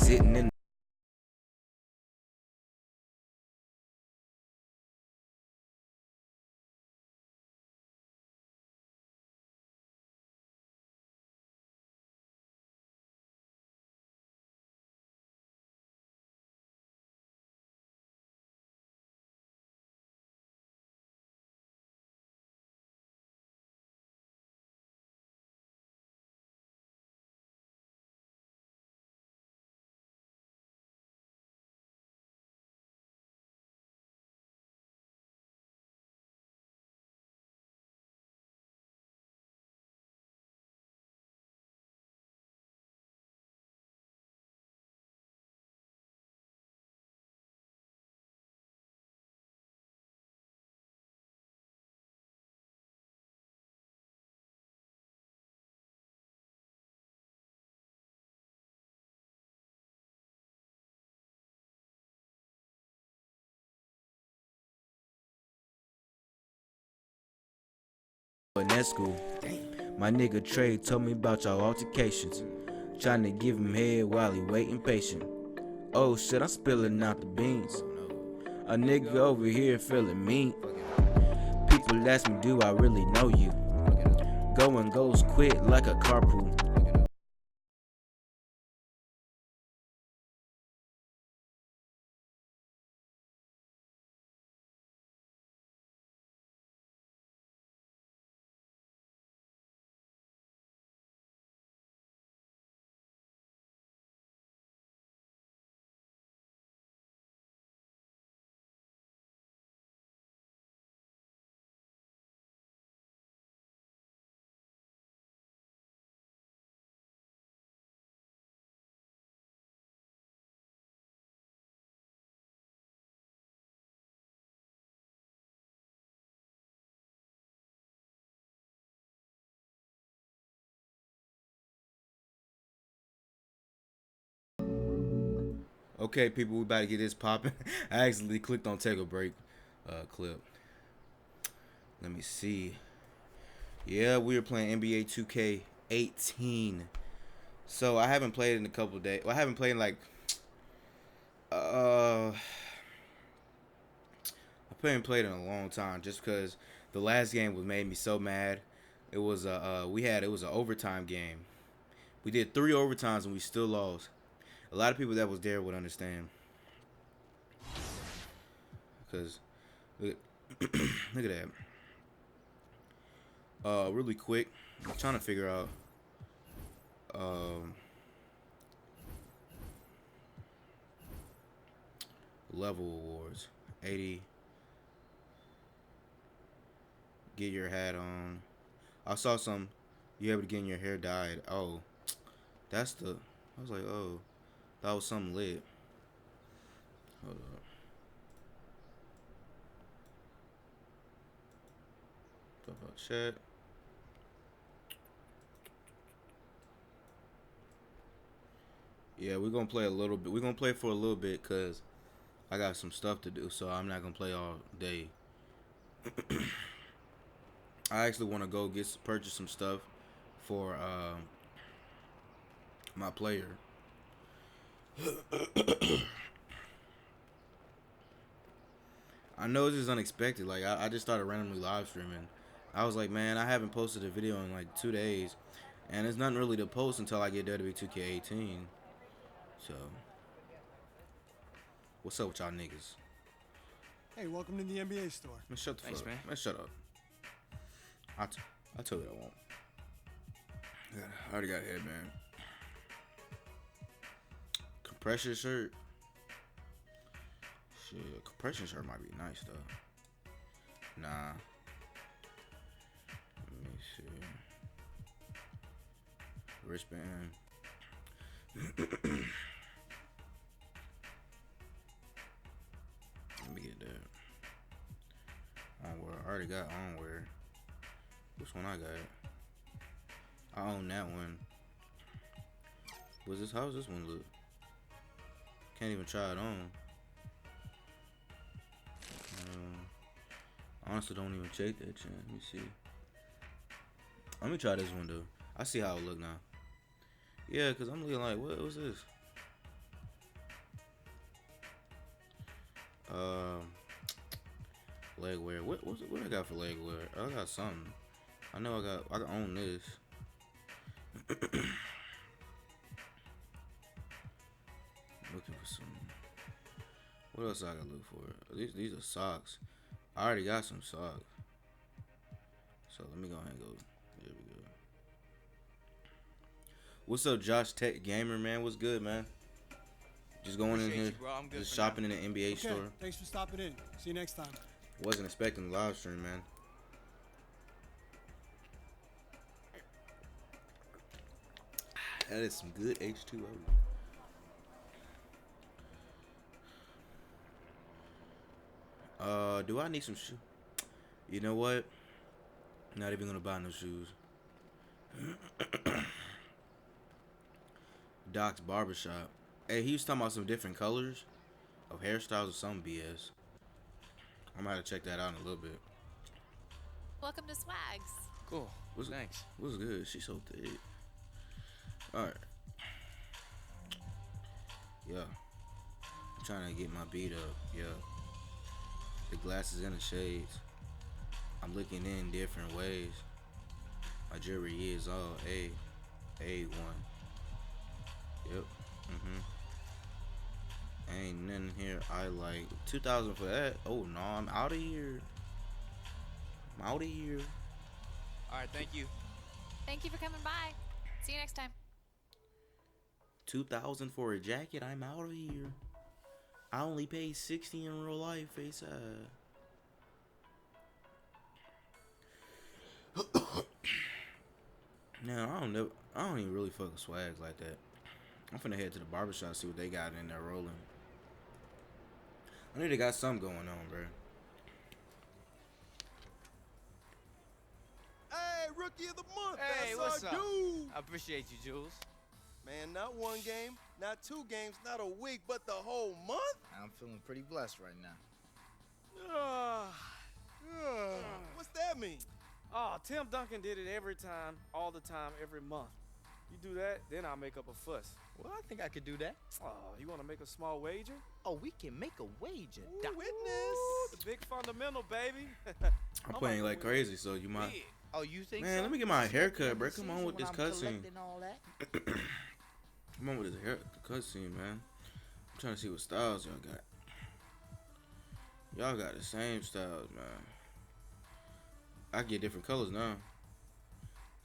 sitting in that school. My nigga Trey told me about y'all altercations. Trying to give him head while he waiting patient. Oh shit, I'm spilling out the beans. A nigga over here feeling mean. People ask me, do I really know you? Going goes quick like a carpool. Okay, people, we about to get this popping. I actually clicked on take a break clip. Let me see. Yeah, we were playing NBA 2K18. So I haven't played in a couple days. Well, I haven't played in like I haven't played in a long time just because the last game was made me so mad. It was it was an overtime game. We did 3 overtimes and we still lost. A lot of people that was there would understand. Cause look, look at that. Really quick, I'm trying to figure out. Level awards. 80. Get your hat on. I saw some. You able to get your hair dyed. Oh, that's the. I was like, oh, that was something lit. Hold up. Talk about chat. Yeah, we're gonna play a little bit. We're gonna play for a little bit because I got some stuff to do, so I'm not gonna play all day. I actually want to go purchase some stuff for my player. I know this is unexpected. Like I just started randomly live streaming. I was like, man, I haven't posted a video in like 2 days, and there's nothing really to post until I get WWE 2K18. So, what's up with y'all niggas? Hey, welcome to the NBA store. Man, shut the Thanks, fuck man. up. Man, shut up. I told you I won't. Yeah, I already got a headband. Compression shirt. Shit, compression shirt might be nice though. Nah. Let me see. Wristband. Let me get that. Onwear. I already got onwear. Which one I got? I own that one. How does this one look? Can't even try it on. Honestly, don't even check that shit. Let me see. Let me try this one though. I see how it look now. Yeah, cause I'm looking like, what was this? Um, leg wear. What I got for leg wear? I got something. I know I own this. Looking for some. What else I gotta look for? These are socks. I already got some socks. So let me go ahead and go. There we go. What's up, Josh Tech Gamer, man? What's good, man? Just going in here, You, bro. I'm good just for shopping now. in the NBA Okay, store. thanks for stopping in. See you next time. Wasn't expecting the live stream, man. That is some good H2O. Do I need some shoes? You know what? Not even gonna buy no shoes. Doc's Barbershop. Hey, he was talking about some different colors of hairstyles or some BS. I might have to check that out in a little bit. Welcome to Swags. Cool. Thanks. What's good? She's so thick. Alright. Yeah. I'm trying to get my beat up. Yeah. The glasses and the shades. I'm looking in different ways. My jewelry is all A1. Yep. Ain't nothing here I like. 2,000 for that. Oh no, I'm out of here. I'm out of here. All right. Thank you. Thank you for coming by. See you next time. 2,000 for a jacket. I'm out of here. I only paid 60 in real life. Face Now I don't even really fuck with swags like that. I'm finna head to the barbershop, see what they got in there rolling. I know they got something going on, bro. Hey, rookie of the month. Hey, That's what's our up? dude. I appreciate you, Jules. Man, not one game, not two games, not a week, but the whole month? I'm feeling pretty blessed right now. What's that mean? Oh, Tim Duncan did it every time, all the time, every month. You do that, then I'll make up a fuss. Well, I think I could do that. Oh, you want to make a small wager? Oh, we can make a wager. Ooh, witness. The big fundamental, baby. I'm playing like crazy, so you might. Big. Oh, you think Man, so? let me get my Expect haircut, the bro. end of Come the on with season this when I'm cutscene. collecting all that? Come on with this the cutscene, man. I'm trying to see what styles y'all got. Y'all got the same styles, man. I get different colors now.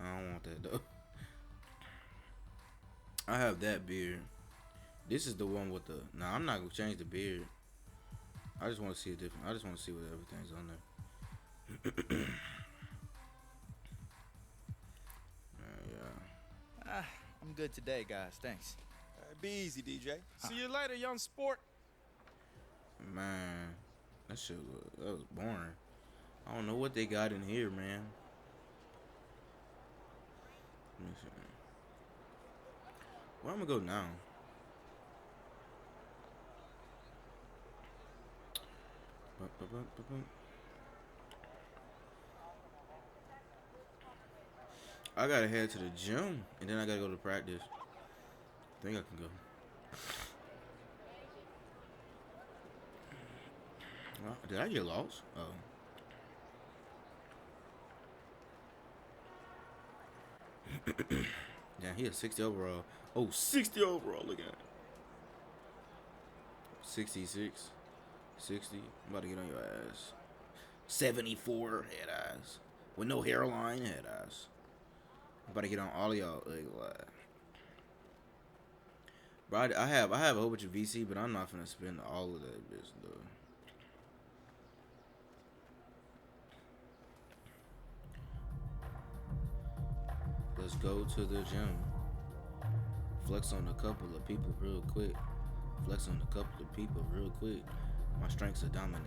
I don't want that though. I have that beard. This is the one with the. Nah, I'm not gonna change the beard. I just want to see a different. I just want to see what everything's on there. Yeah. I'm good today, guys. Thanks. All right, be easy, DJ. See you later, young sport. Man, that shit that was boring. I don't know what they got in here, man. Let me see. Where I'm gonna go now? I gotta head to the gym and then I gotta go to practice. I think I can go. Did I get lost? Oh. Damn, he has 60 overall. Oh, 60 overall. Look at it. 66. 60. I'm about to get on your ass. 74 head ass. With no hairline head ass. I'm about to get on all of y'all ugly ass. Bro, I have a whole bunch of VC, but I'm not finna spend all of that bitch though. Let's go to the gym. Flex on a couple of people real quick. Flex on a couple of people real quick. My strengths are dominant.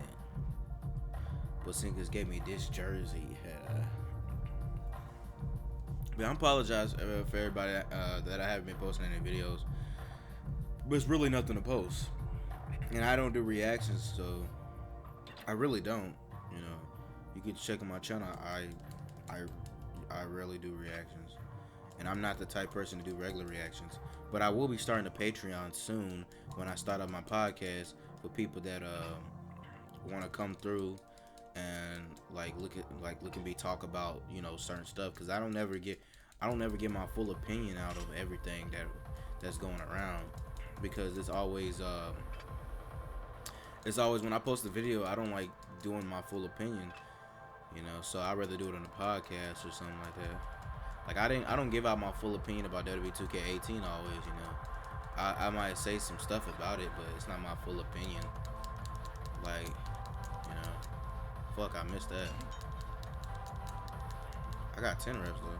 But Singers gave me this jersey. I apologize for everybody that I haven't been posting any videos. But it's really nothing to post. And I don't do reactions, so I really don't. You know, you can check on my channel. I rarely do reactions. And I'm not the type person to do regular reactions. But I will be starting a Patreon soon when I start up my podcast for people that want to come through and like look and be talk about, you know, certain stuff, because I don't ever get my full opinion out of everything that's going around, because it's always when I post a video, I don't like doing my full opinion, you know, so I'd rather do it on a podcast or something like that. Like I don't give out my full opinion about WWE 2K18 always, you know. I might say some stuff about it, but it's not my full opinion. Like, you know, fuck, I missed that. I got 10 reps though.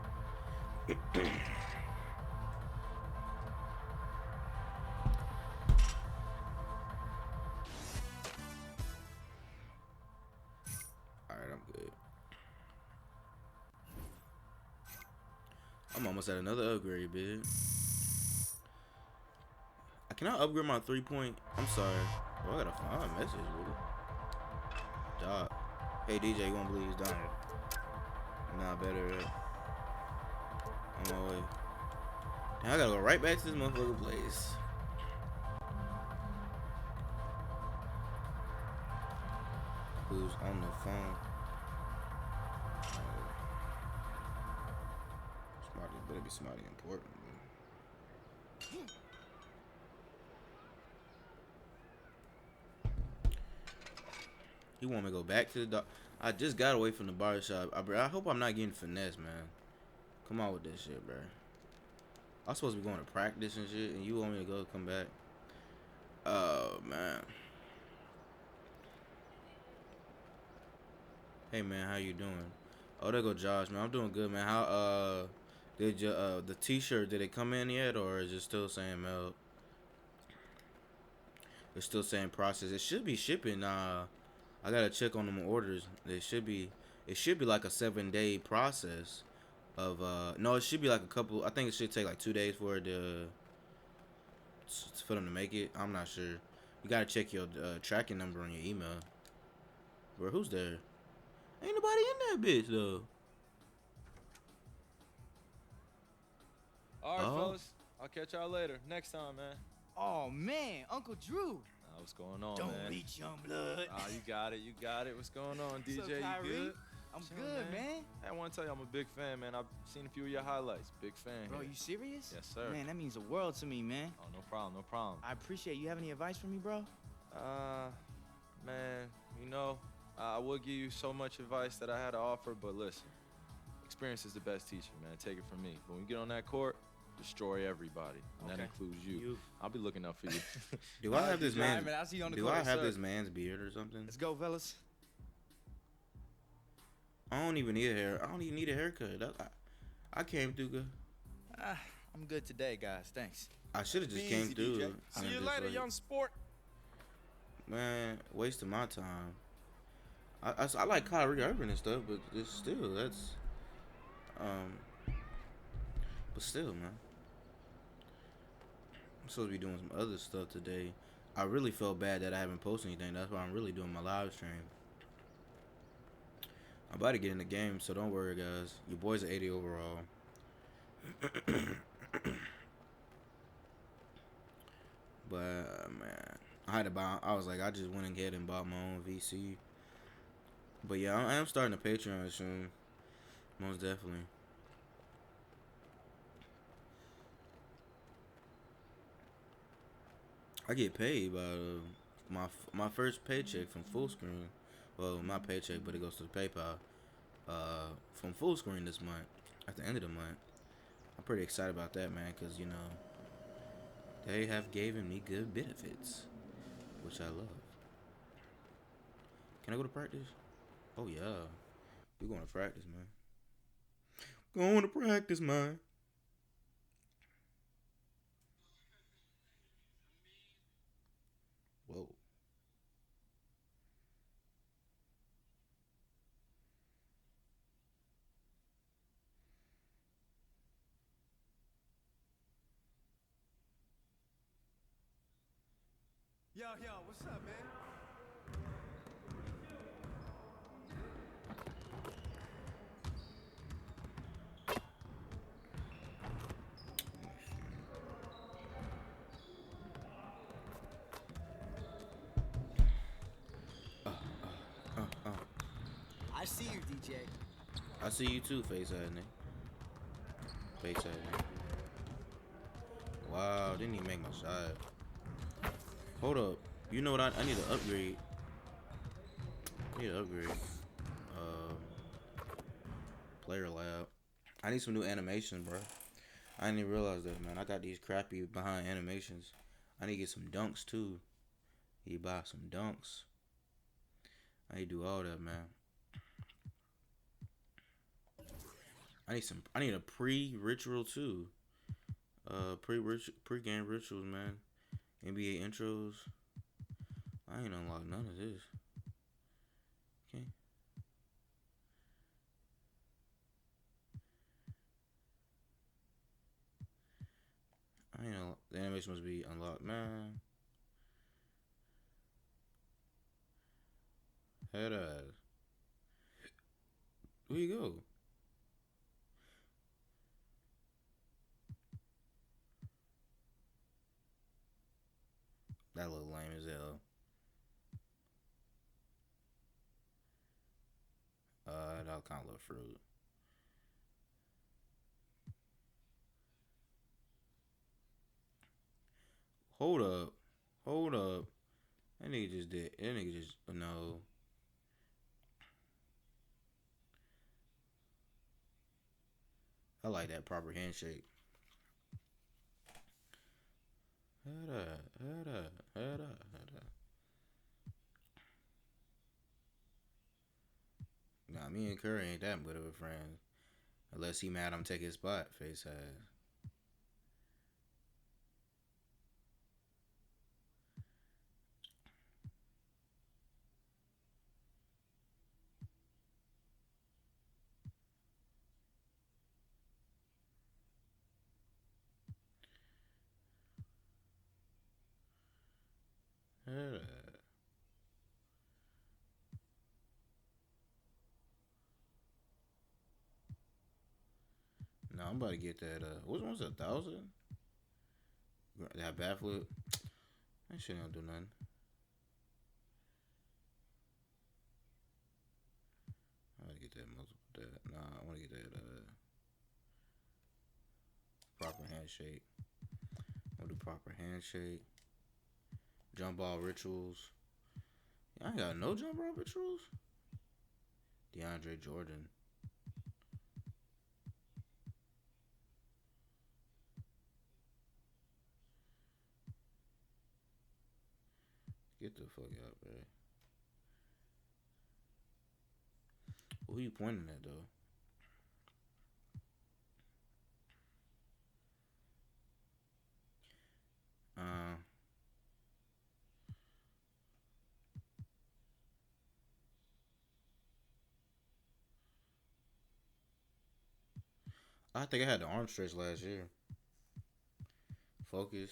Alright, I'm good. I'm almost at another upgrade, bitch. Can I upgrade my 3-point? I'm sorry. Oh, I gotta find a message, really. Dog. Hey, DJ, you wanna believe he's done? Nah, better. On my way. Now I gotta go right back to this motherfucking place. Who's on the phone? Smarty, better be smarty important. He want me to go back to the dog. I just got away from the barbershop. I hope I'm not getting finessed, man. Come on with this shit, bro. I'm supposed to be going to practice and shit, and you want me to come back? Oh, man. Hey, man, how you doing? Oh, there go Josh, man. I'm doing good, man. How, did you, the t-shirt, did it come in yet, or is it still saying mail? It's still saying process. It should be shipping, I gotta check on them orders. It should be like a 7-day process of no, it should be like a couple. I think it should take like 2 days for it for them to make it. I'm not sure. You gotta check your tracking number on your email. Bro, who's there? Ain't nobody in that bitch though. All right, fellas. I'll catch y'all later. Next time, man. Oh man, Uncle Drew. What's going on, Don't man? reach, young blood. Oh, you got it. You got it. What's going on, DJ? What's up, You Kyrie? good? I'm Chillin', good, man. Hey, I want to tell you I'm a big fan, man. I've seen a few of your highlights. Big fan. Bro, here. you serious? Yes, sir. Man, that means the world to me, man. Oh, no problem. No problem. I appreciate you. Have any advice for me, bro? Man, you know, I will give you so much advice that I had to offer, but listen, experience is the best teacher, man. Take it from me. When we get on that court, destroy everybody, and that includes you. I'll be looking out for you. Do I have this man? Man, I'll see you on the Do court, I have sir. this man's beard or something? Let's go, fellas. I don't even need a hair. I don't even need a haircut. I came through good. I'm good today, guys. Thanks. I should have just Be came easy, through. DJ. and See you just, later, like, young sport. Man, wasting my time. I like Kyrie Irving and stuff, but it's still that's but still, man. I'm supposed to be doing some other stuff today. I really felt bad that I haven't posted anything. That's why I'm really doing my live stream. I'm about to get in the game, so don't worry, guys. Your boy's an 80 overall. But man, I was like, I just went ahead and bought my own VC. But yeah, I am starting a Patreon soon. Most definitely. I get paid by my first paycheck from Full Screen. Well, my paycheck, but it goes to the PayPal. From Full Screen this month, at the end of the month. I'm pretty excited about that, man, because, you know, they have given me good benefits, which I love. Can I go to practice? Oh, yeah. We're going to practice, man. Going to practice, man. Whoa. Yo, what's up, man? see you, DJ. I see you too, face ass nigga. Face ass nigga. Wow, didn't even make my shot. Hold up. You know what? I need to upgrade. I need to upgrade. Player lab. I need some new animations, bro. I didn't even realize that, man. I got these crappy behind animations. I need to get some dunks too. You buy some dunks. I need to do all that, man. I need a pre-ritual too. Pre-game rituals, man. NBA intros. I ain't unlocked none of this. Okay. I know the animation must be unlocked, man. Head ass. Where you go? That look lame as hell. That kind of look fruit. Hold up. Hold up. That nigga just did. That nigga just, no. I like that proper handshake. Head up. Head up. Head up. Head up. Nah, me and Curry ain't that good of a friend. Unless he mad I'm taking his spot, face ass. Head up. No, I'm about to get that. Which one's 1,000? That backflip. That shit don't do nothing. I gotta get that multiple. That nah, I want to get that proper handshake. I want to do proper handshake. Jump ball rituals. I ain't got no jump ball rituals. DeAndre Jordan. Get the fuck out, man. Who you pointing at, though? I think I had the arm stretch last year. Focus.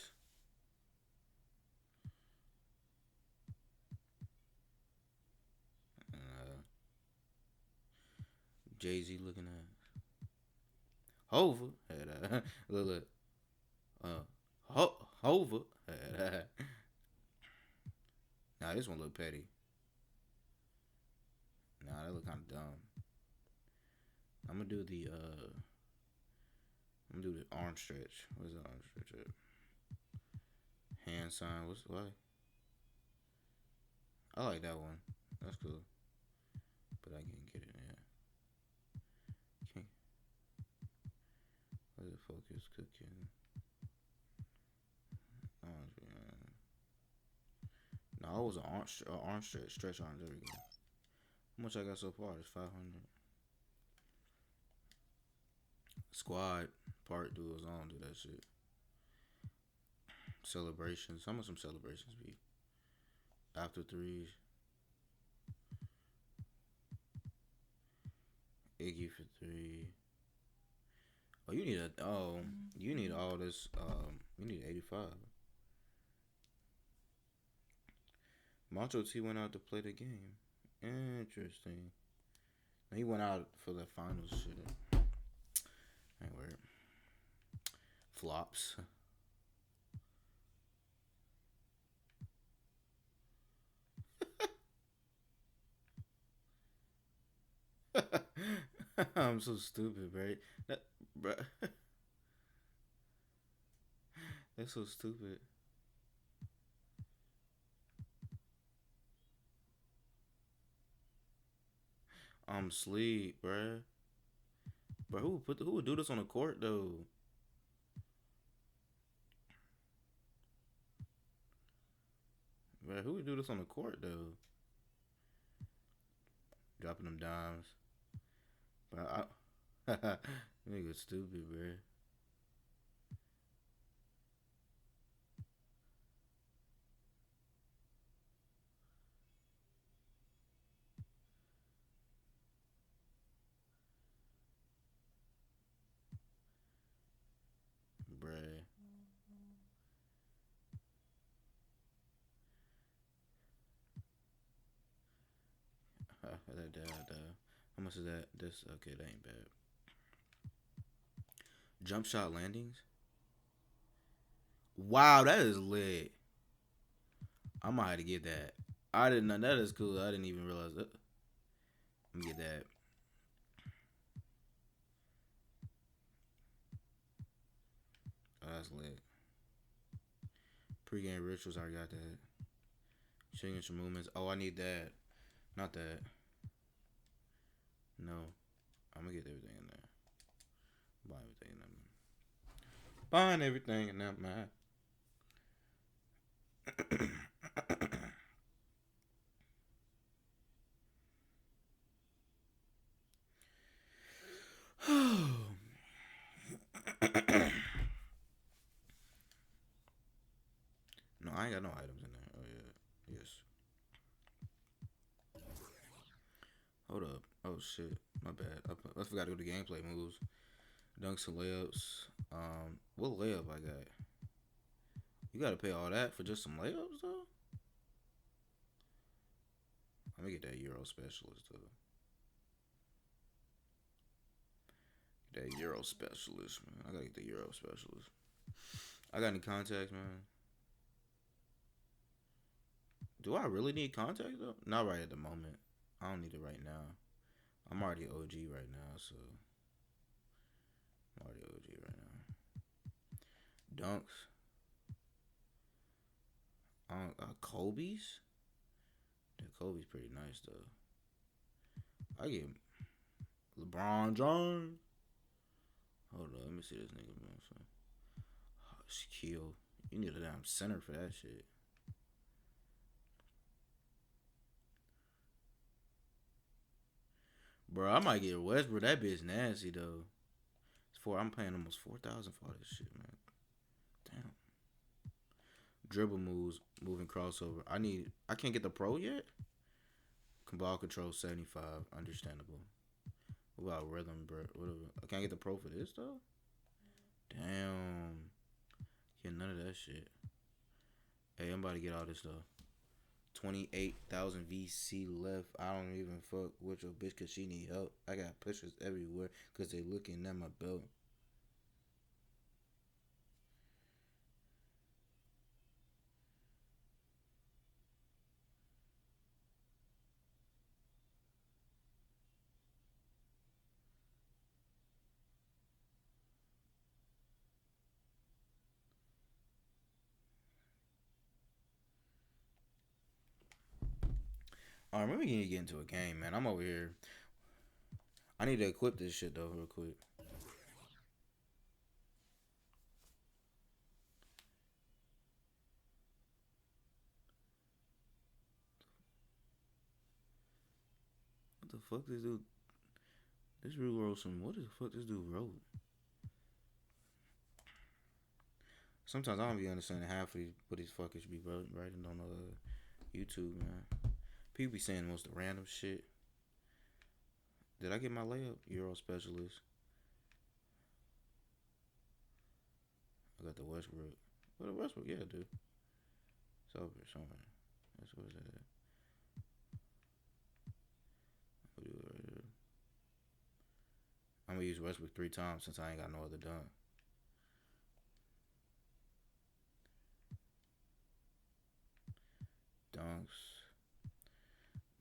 Jay-Z looking at Hova. Look. Hova. Nah, this one look petty. Nah, that look kind of dumb. I'm gonna do the arm stretch. Where's the arm stretch at? Hand sign. What's what? I like that one. That's cool. But I can't get it yet. Can't. Where's the focus cooking? No, it was an arm stretch arms. There we go. How much I got so far? It's 500. Squad part duels. I don't do that shit. Celebrations. How much some celebrations be? After threes. Iggy for 3. Oh, you need you need all this. You need 85. Macho T went out to play the game. Interesting. He went out for the finals shit. Ain't weird. Flops. I'm so stupid, bro. Bro. That's so stupid. I'm sleep, bruh. Bro, who would do this on the court though? Bro, who would do this on the court though? Dropping them dimes. Bro, nigga stupid, bro. Bruh. How much is that? This okay, that ain't bad. Jump shot landings. Wow, that is lit. I might have to get that. I didn't know that is cool. I didn't even realize that. Let me get that. Oh, that's lit. Pre-game rituals, I already got that. Signature movements. Oh, I need that. Not that. No. I'm gonna get everything in there. Buy everything in there. Buying everything in that, man. No, I ain't got no items in there. Oh yeah. Yes. Hold up. Oh shit. My bad. I forgot to go to gameplay moves. Dunks and layups. What layup I got? You gotta pay all that for just some layups though? Let me get that Euro specialist though. That Euro specialist, man. I gotta get the Euro specialist. I got any contacts, man? Do I really need contacts though? Not right at the moment. I don't need it right now. I'm already OG right now, so I'm already OG right now. Dunks. Kobe's? Yeah, Kobe's pretty nice though. I get LeBron James. Hold on, let me see this nigga, man. Oh, Shaquille. You need a damn center for that shit. Bro, I might get Westbrook. That bitch nasty though. I'm paying almost 4,000 for all this shit, man. Damn. Dribble moves, moving crossover. I can't get the pro yet. Ball control 75, understandable. What about rhythm, bro? Whatever. I can't get the pro for this though. Damn. Get none of that shit. Hey, I'm about to get all this stuff. 28,000 VC left. I don't even fuck with your bitch because she need help. I got pushers everywhere because they looking at my belt. Alright, maybe we need to get into a game, man. I'm over here. I need to equip this shit though, real quick. What the fuck this dude? This dude wrote some. What the fuck this dude wrote? Sometimes I don't be understanding half of what these fuckers be writing on YouTube, man. People be saying most of the random shit. Did I get my layup? Euro specialist. I got the Westbrook. What the Westbrook? Yeah, dude. It's over somewhere. That's where's that at? I'll do it right here. I'm gonna use Westbrook 3 times since I ain't got no other dunk.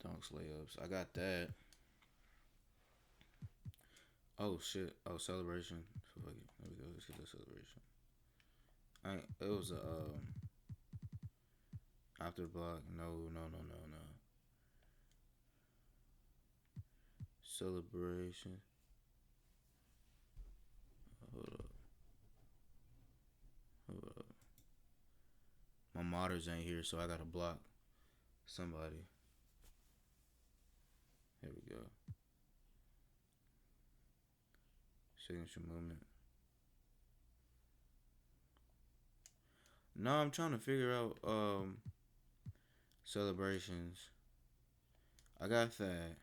Dunks, layups. I got that. Oh shit. Oh, celebration. Fuck it. There we go. Let's get the celebration. It was a after block. No. Celebration. Hold up. My modders ain't here, so I gotta block somebody. Here we go. Signature movement. No, I'm trying to figure out celebrations. I got that.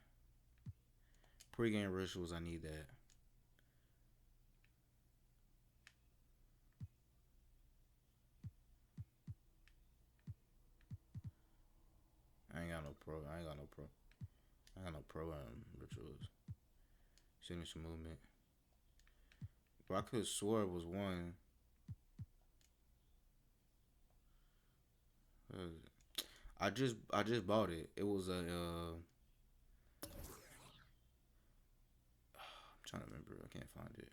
Pre-game rituals, I need that. I ain't got no program rituals. Signature movement. Bro, I could have swore it was one. I just bought it. It was a I'm trying to remember. I can't find it.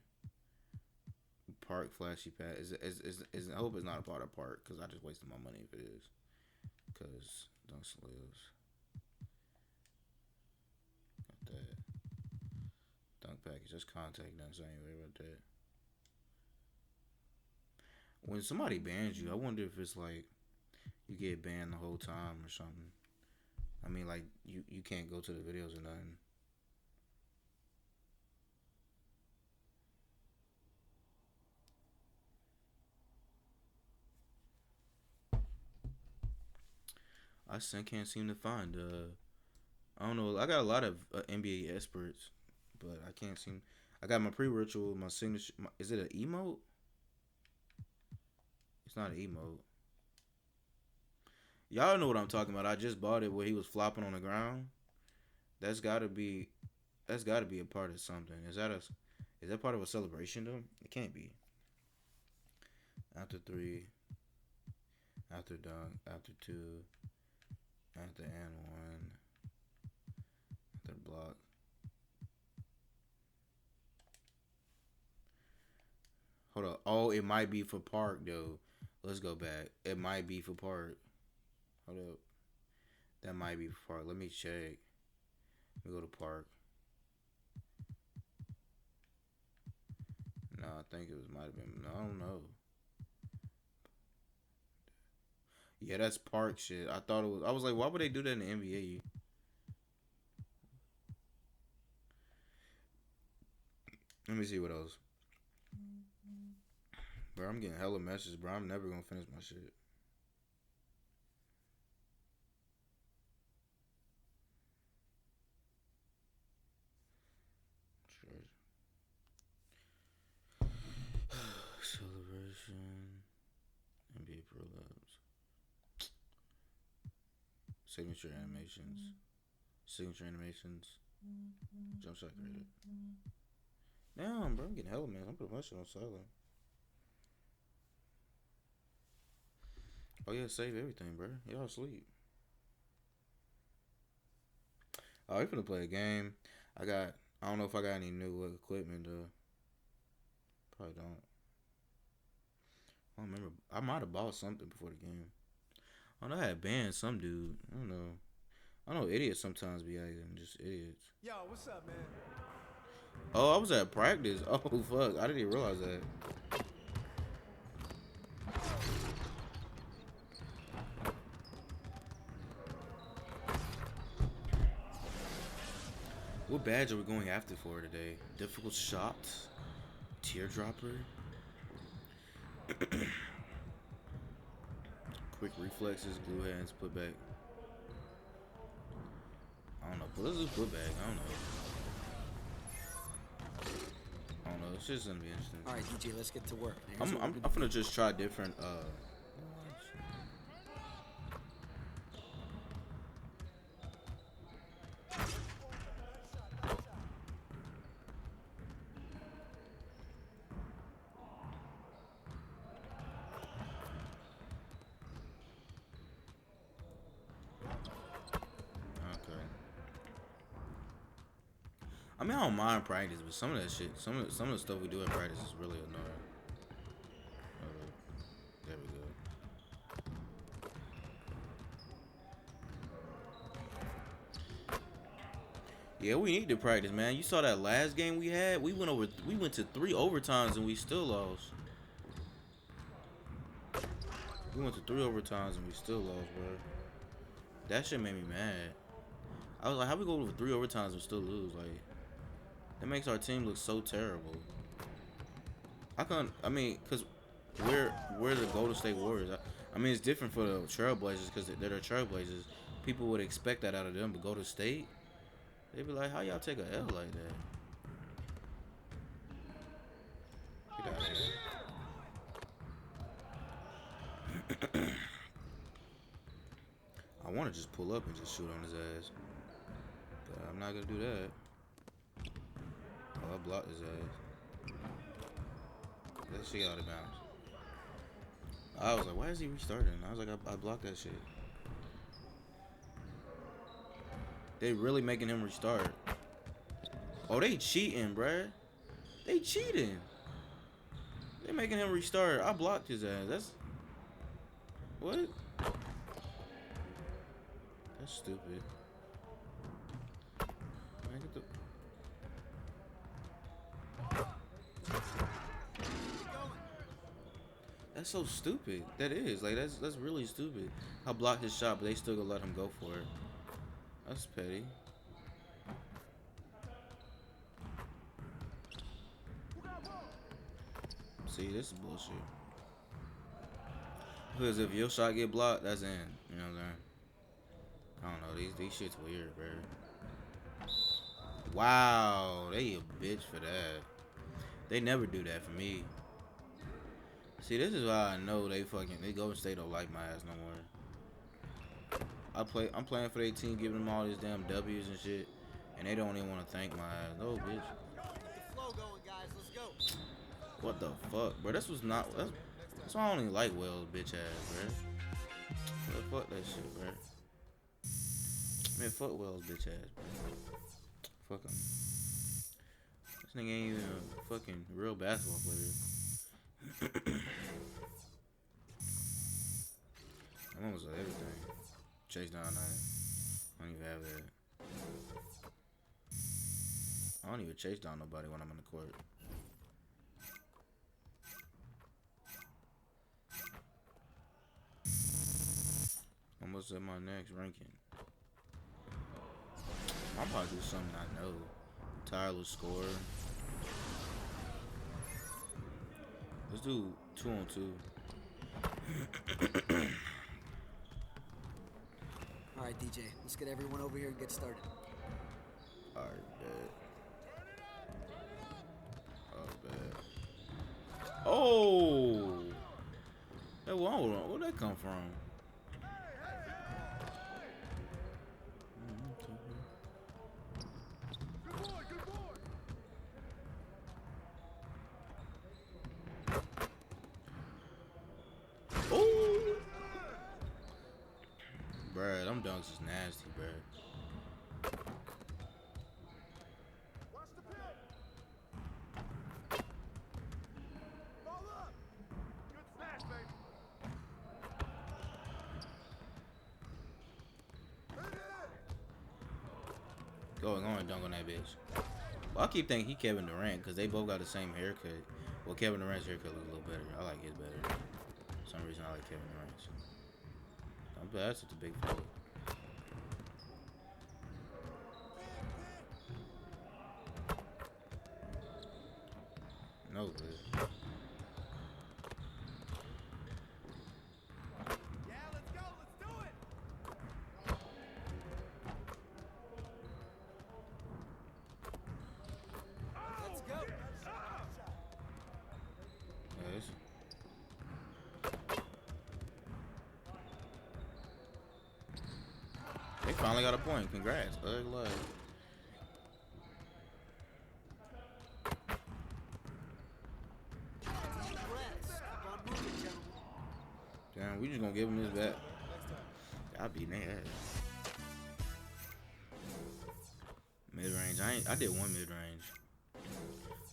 Park flashy pad. I hope it's not a part of park because I just wasted my money if it is. Because dunk slaves. Got that. Dunk package. That's contact dunks. I ain't worried about that. When somebody bans you, I wonder if it's like you get banned the whole time or something. I mean, like you can't go to the videos or nothing. Can't seem to find. I don't know. I got a lot of NBA experts, but I can't seem. I got my pre-ritual, my signature. Is it an emote? It's not an emote. Y'all know what I'm talking about. I just bought it where he was flopping on the ground. That's gotta be a part of something. Is that part of a celebration though? It can't be. After 3, after dunk, after 2, after and 1, after block. Hold up. Oh, it might be for park though. Let's go back. It might be for park. Hold up. That might be for park. Let me check. Let me go to park. No, I think might have been. No, I don't know. Yeah, that's park shit. I thought it was. I was like, why would they do that in the NBA? Let me see what else. Bro, I'm getting hella messages, bro. I'm never gonna finish my shit. Celebration. NBA Pro Labs. Signature animations. Jump shot created. Damn, bro, I'm getting hella man. I'm putting my shit on silent. Oh yeah, save everything, bro. Y'all asleep. Oh, we finna play a game. I don't know if I got any new equipment though. Probably don't. I don't remember. I might have bought something before the game. I know I had banned some dude. I don't know. I know idiots sometimes be acting just idiots. Yo, what's up, man? Oh, I was at practice. Oh fuck, I didn't even realize that. What badge are we going after for today? Difficult shot? Teardropper? Quick reflexes, glue hands, put back. I don't know. Let's just put back. I don't know. It's just gonna be interesting. All right, DJ, let's get to work. I'm gonna just try different. I mean, I don't mind practice, but some of that shit, some of the stuff we do in practice is really annoying. There we go. Yeah, we need to practice, man. You saw that last game we had? We went to 3 overtimes and we still lost. We went to 3 overtimes and we still lost, bro. That shit made me mad. I was like, how we go over 3 overtimes and still lose? Like, that makes our team look so terrible. I mean, cause we're the Golden State Warriors. I mean, it's different for the Trailblazers because they're the Trailblazers. People would expect that out of them, but Golden State, they'd be like, how y'all take a L like that? Get out of here. I want to just pull up and just shoot on his ass, but I'm not gonna do that. Oh, I blocked his ass. That shit out of bounds. I was like, why is he restarting? I was like, I blocked that shit. They really making him restart. Oh, they cheating, bruh. They cheating. They making him restart. I blocked his ass. That's... What? That's stupid. Man, get the... That's so stupid. That is. Like, that's really stupid. I blocked his shot, but they still gonna let him go for it. That's petty. See, this is bullshit. Because if your shot get blocked, that's in. You know what I'm saying? I don't know. These shit's weird, bro. Wow, they a bitch for that. They never do that for me. See, this is why I know they Golden State don't like my ass no more. I'm playing for their team, giving them all these damn W's and shit, and they don't even want to thank my ass. No, bitch. Get the flow going, guys. Let's go. What the fuck, bro? This was not. That's why I don't even like Wells, bitch ass, bro. Fuck that shit, bro. Man, fuck Wells, bitch ass, bro. Fuck him. This nigga ain't even a fucking real basketball player. I'm almost at everything. Chase down 9. I don't even have that. I don't even chase down nobody when I'm in the court. Almost at my next ranking. I'm about to do something I know. Tireless scorer. Let's do 2-on-2. Alright, DJ, let's get everyone over here and get started. Alright, bet. Oh, bet. Oh! Hey, where'd that come from? Bruh, them dunks is nasty, bruh. Watch the pit. Ball up. Good snatch, baby. Go and dunk on that bitch. Well, I keep thinking he Kevin Durant because they both got the same haircut. Well, Kevin Durant's haircut looks a little better. I like his better. For some reason, I like Kevin Durant's. That's such a big fella. No, dude. Yeah, let's go. Let's do it. Let's go. Yes. They finally got a point. Congrats. Good luck. Damn, we just gonna give him this back. I'll beat their ass. Mid range. I did one mid range.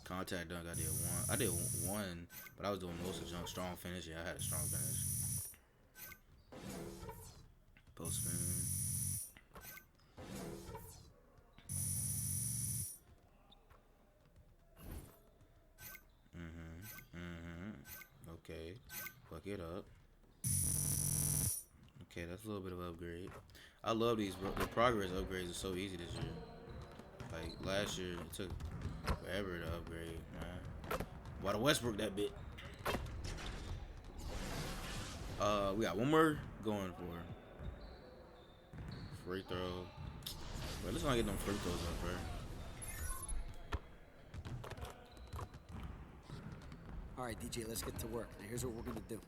Contact dunk. I did one. I did one, but I was doing most of the junk. Strong finish. Yeah, I had a strong finish. Post spin. Okay. Fuck it up. Okay, that's a little bit of upgrade. I love these, bro. The progress upgrades are so easy this year. Like last year, it took forever to upgrade, man. Why the Westbrook that bit? We got one more going for free throw. Bro, let's not get them free throws up, bro. All right, DJ, let's get to work. Now, here's what we're gonna do.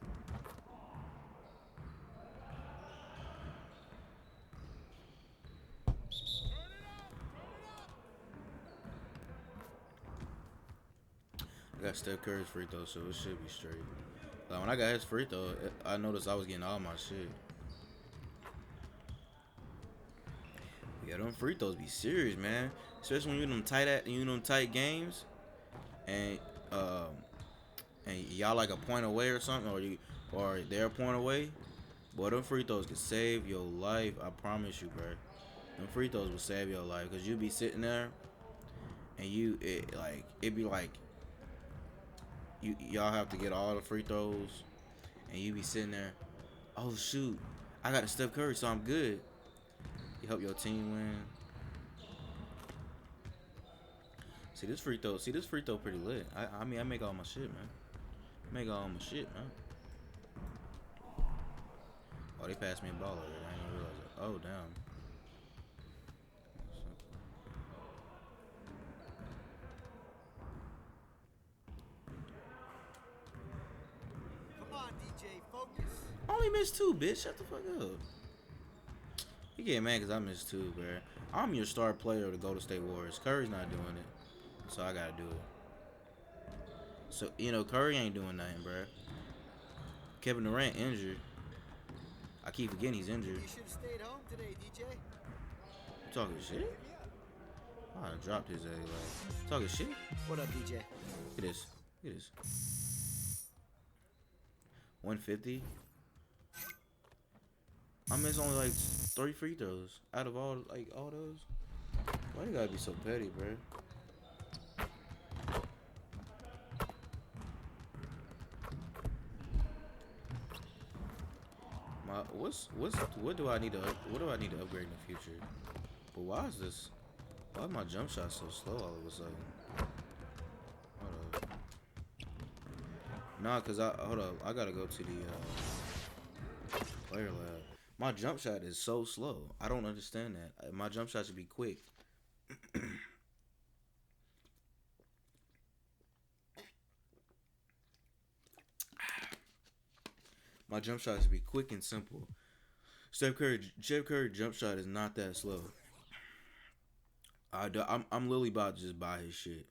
I got Steph Curry's free throw, so it should be straight. Like when I got his free throw, I noticed I was getting all my shit. Yeah, them free throws be serious, man. Especially when you in them tight games, and y'all like a point away or something, or they're a point away. Boy, them free throws could save your life. I promise you, bro. Them free throws will save your life, cause you be sitting there, and it'd be like y'all have to get all the free throws, and you be sitting there. Oh shoot, I got a Steph Curry, so I'm good. You help your team win. See this free throw pretty lit. I mean I make all my shit, man. Make all my shit, man. Oh, they passed me a ball already. I didn't realize it. Oh damn. Come on, DJ, focus. I only missed 2, bitch. Shut the fuck up. You get mad because I missed 2, bro. I'm your star player of the Golden State Warriors. Curry's not doing it, so I gotta do it. So Curry ain't doing nothing, bro. Kevin Durant injured. I keep forgetting he's injured. You should have stayed home today, DJ. You talking shit? Oh, I dropped his like talking shit. What up, DJ? Look at this. Look at this. 150. I missed only like 3 free throws out of all those. Why you gotta be so petty, bro? What do I need to upgrade in the future? But why is my jump shot so slow all of a sudden? Hold up. Nah, cause hold up. I gotta go to the player lab. My jump shot is so slow. I don't understand that. My jump shot should be quick. My jump shot should be quick and simple. Jeff Curry jump shot is not that slow. I'm literally about to just buy his shit.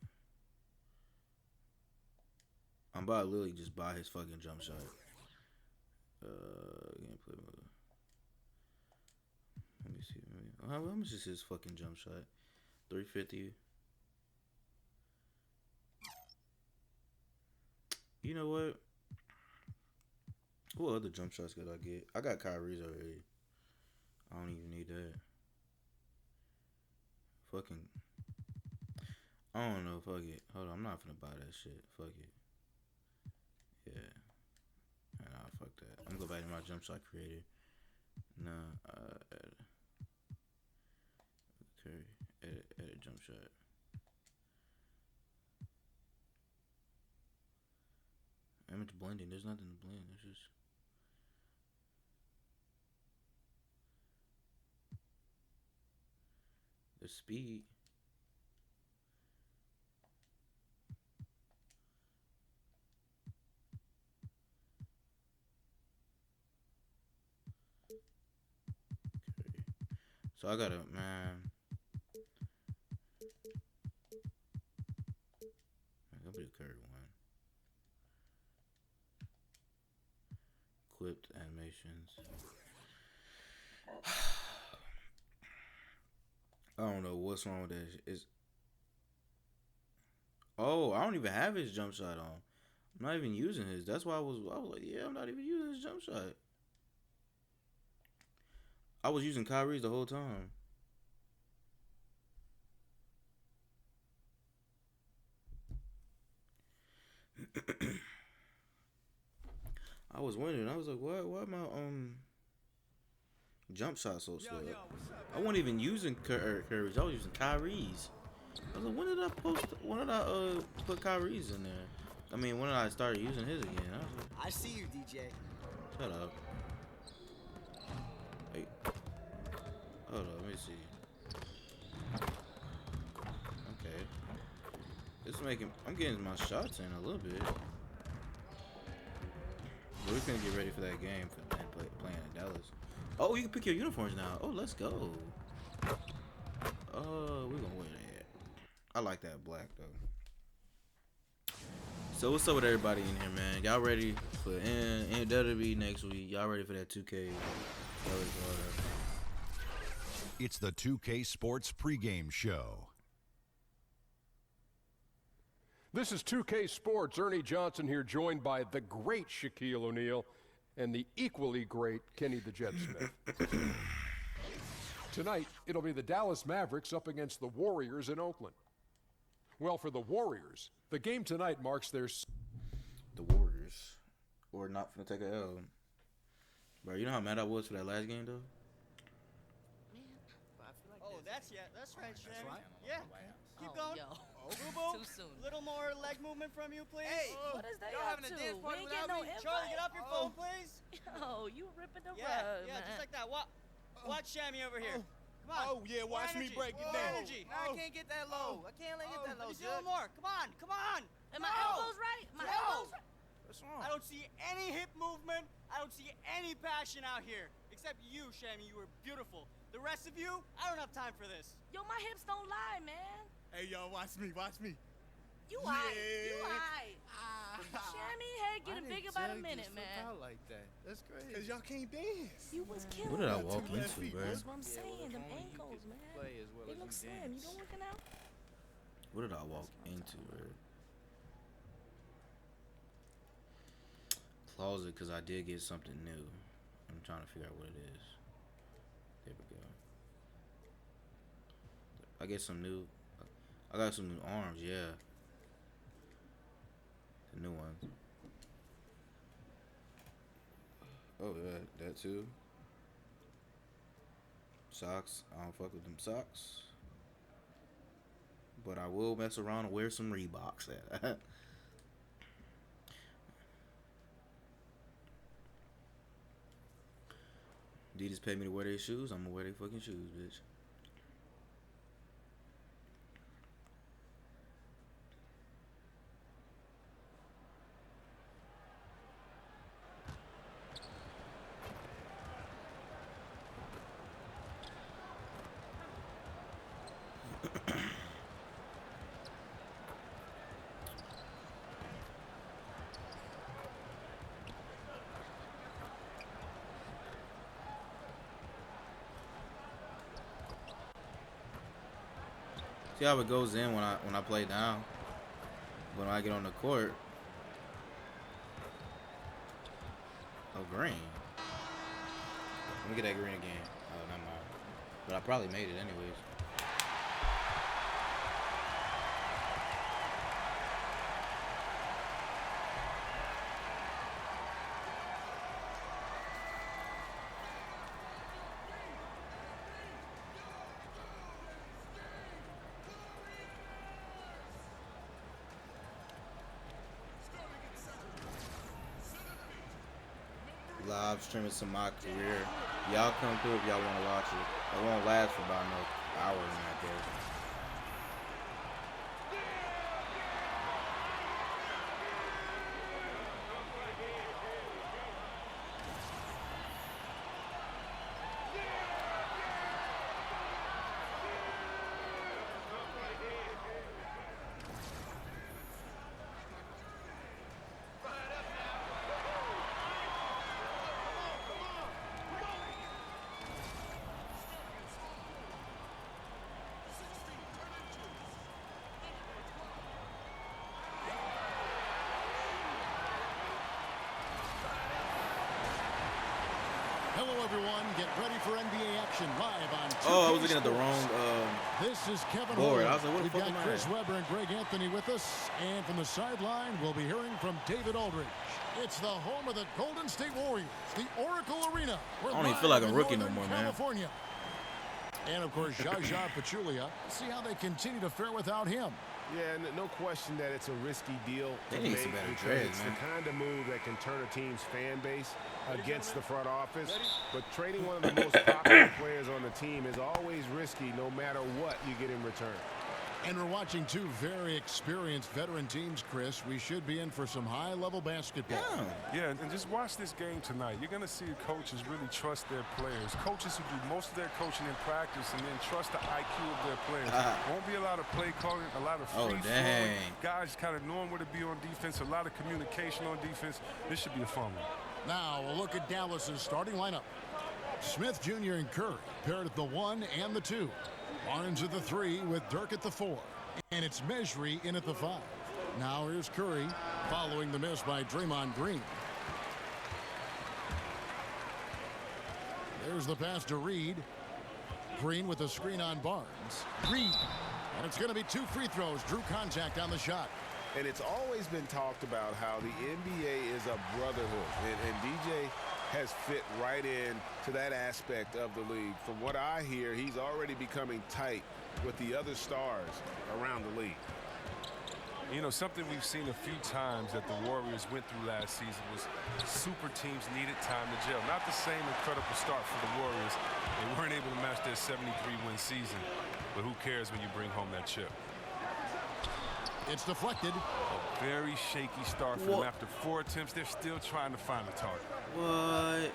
I'm about to literally just buy his fucking jump shot. Gameplay mode. Let me see. How much is his fucking jump shot? 350. You know what? What other jump shots could I get? I got Kyrie's already. I don't even need that. Fucking. I don't know. Fuck it. Hold on. I'm not finna buy that shit. Fuck it. Yeah. Nah, fuck that. I'm gonna go back to my jump shot creator. Nah. Okay. Edit jump shot. Image blending. There's nothing to blend. It's just. The speed. Okay. So I gotta, man. I'll be a Curry one. Equipped animations. I don't know what's wrong with that. It's oh, I don't even have his jump shot on. I'm not even using his. That's why I was like, yeah, I'm not even using his jump shot. I was using Kyrie's the whole time. I was wondering. I was like, why my jump shot so slow? I wasn't even using Curry's. I was using Kyrie's. I was like, when did I put Kyrie's in there? I mean, when did I start using his again? I was like, I see you, DJ. shut up. Hey. Hold on, let me see. Okay. It's making, I'm getting my shots in a little bit. But we're gonna get ready for that game playing in Dallas. Oh, you can pick your uniforms now. Oh, let's go. We're gonna wear that. I like that black though. So what's up with everybody in here, man? Y'all ready for WWE next week? Y'all ready for that 2K? It's the 2K Sports pregame show. This is 2K Sports. Ernie Johnson here, joined by the great Shaquille O'Neal and the equally great Kenny the Jet Smith. Tonight, it'll be the Dallas Mavericks up against the Warriors in Oakland. Well, for the Warriors, the game tonight marks their... The Warriors. Or not finna take a L. Bro, you know how mad I was for that last game, though? Oh, that's right, Shammy. right. Yeah. Keep going. Boo-boo. Too soon. Little more leg movement from you, please. Hey, What is that y'all up having to? a dance party We ain't without getting no me? invite. Charlie, get off your phone, please. Yo, you ripping the Yeah, rug, yeah, man. just like that. Watch Shammy over here. Come on. Oh, yeah, watch me break it More down. energy. I can't get that low. I can't let it get that Let low, me see a little more. Come on, come on. And my No. elbows right? My No. elbows right? What's wrong? I don't see any hip movement. I don't see any passion out here. Except you, Shammy. You were beautiful. The rest of you, I don't have time for this. Yo, my hips don't lie, man. Hey, y'all, watch me, watch me. You aight. You aight. Shammy head getting bigger by the minute, man. like that. That's crazy. Because y'all can't dance. You was killing What did I it walk tonight. into, bro? That's what I'm saying. Them ankles, man. play as well They as look you slim. dance. You don't working out? What did I walk into, bro? Closet, because I did get something new. I'm trying to figure out what it is. There we go. I got some new arms, yeah. The new ones. Oh, yeah, that too. Socks. I don't fuck with them socks. But I will mess around and wear some Reeboks. Adidas paid me to wear their shoes. I'm gonna wear their fucking shoes, bitch. See how it goes in when I play down. When I get on the court. Oh, green. Let me get that green again. Oh, never mind. But I probably made it anyways. Live streaming some MyCareer. Y'all come through if y'all want to watch it. It won't last for about no hours in that case. Hello, everyone. Get ready for NBA action live on 2K Oh, I was looking at the Sports. wrong This is Kevin board. Holland. I was like, what the We've fuck got am I Chris at? Webber and Greg Anthony with us. And from the sideline, we'll be hearing from David Aldridge. It's the home of the Golden State Warriors, the Oracle Arena. We're I don't even live feel like a in rookie no Northern more, man. California. And, of course, Jaja Pachulia. See how they continue to fare without him. Yeah, no question that it's a risky deal They to need make some better because trades, it's man. the kind of move that can turn a team's fan base against the front office. But trading one of the most popular players on the team is always risky no matter what you get in return. And we're watching two very experienced veteran teams, Chris. We should be in for some high-level basketball. Yeah, and just watch this game tonight. You're going to see coaches really trust their players. Coaches who do most of their coaching in practice and then trust the IQ of their players. Won't be a lot of play calling, a lot of free flowing. Guys kind of knowing where to be on defense, a lot of communication on defense. This should be a fun one. Now we'll look at Dallas's starting lineup. Smith Jr. and Curry paired at the 1 and the 2. Barnes at the 3 with Dirk at the 4. And it's Mejri in at the 5. Now here's Curry following the miss by Draymond Green. There's the pass to Reed. Green with a screen on Barnes. Reed. And it's going to be 2 free throws. Drew contact on the shot. And it's always been talked about how the NBA is a brotherhood. And DJ has fit right in to that aspect of the league. From what I hear, he's already becoming tight with the other stars around the league. You know, something we've seen a few times that the Warriors went through last season was super teams needed time to gel. Not the same incredible start for the Warriors. They weren't able to match their 73-win season. But who cares when you bring home that chip? It's deflected. A very shaky start for them. After 4 attempts, they're still trying to find a target. What?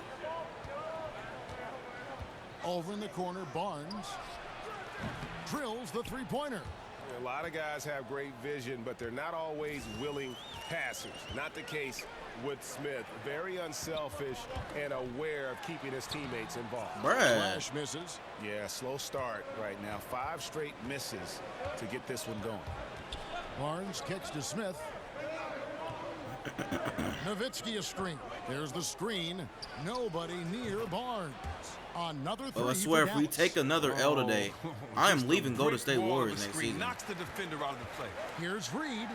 Over in the corner, Barnes drills the three-pointer. A lot of guys have great vision, but they're not always willing passers. Not the case with Smith. Very unselfish and aware of keeping his teammates involved. Flash misses. Yeah, slow start right now. 5 straight misses to get this one going. Barnes kicks to Smith. Nowitzki a screen. There's the screen. Nobody near Barnes. Another 3. Oh, I swear, if we take another L today, I am leaving Golden State Warriors next season. Knocks the defender out of the play. Here's Reed.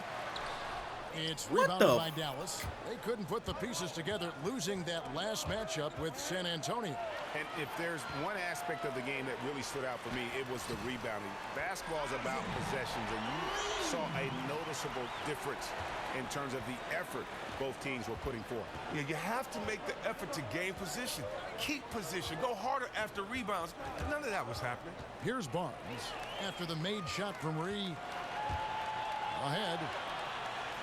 It's rebounded by Dallas. They couldn't put the pieces together, losing that last matchup with San Antonio. And if there's one aspect of the game that really stood out for me, it was the rebounding. Basketball is about possessions, and you saw a noticeable difference in terms of the effort both teams were putting forth. Yeah, you have to make the effort to gain position. Keep position. Go harder after rebounds. None of that was happening. Here's Barnes after the made shot from Reed. Ahead.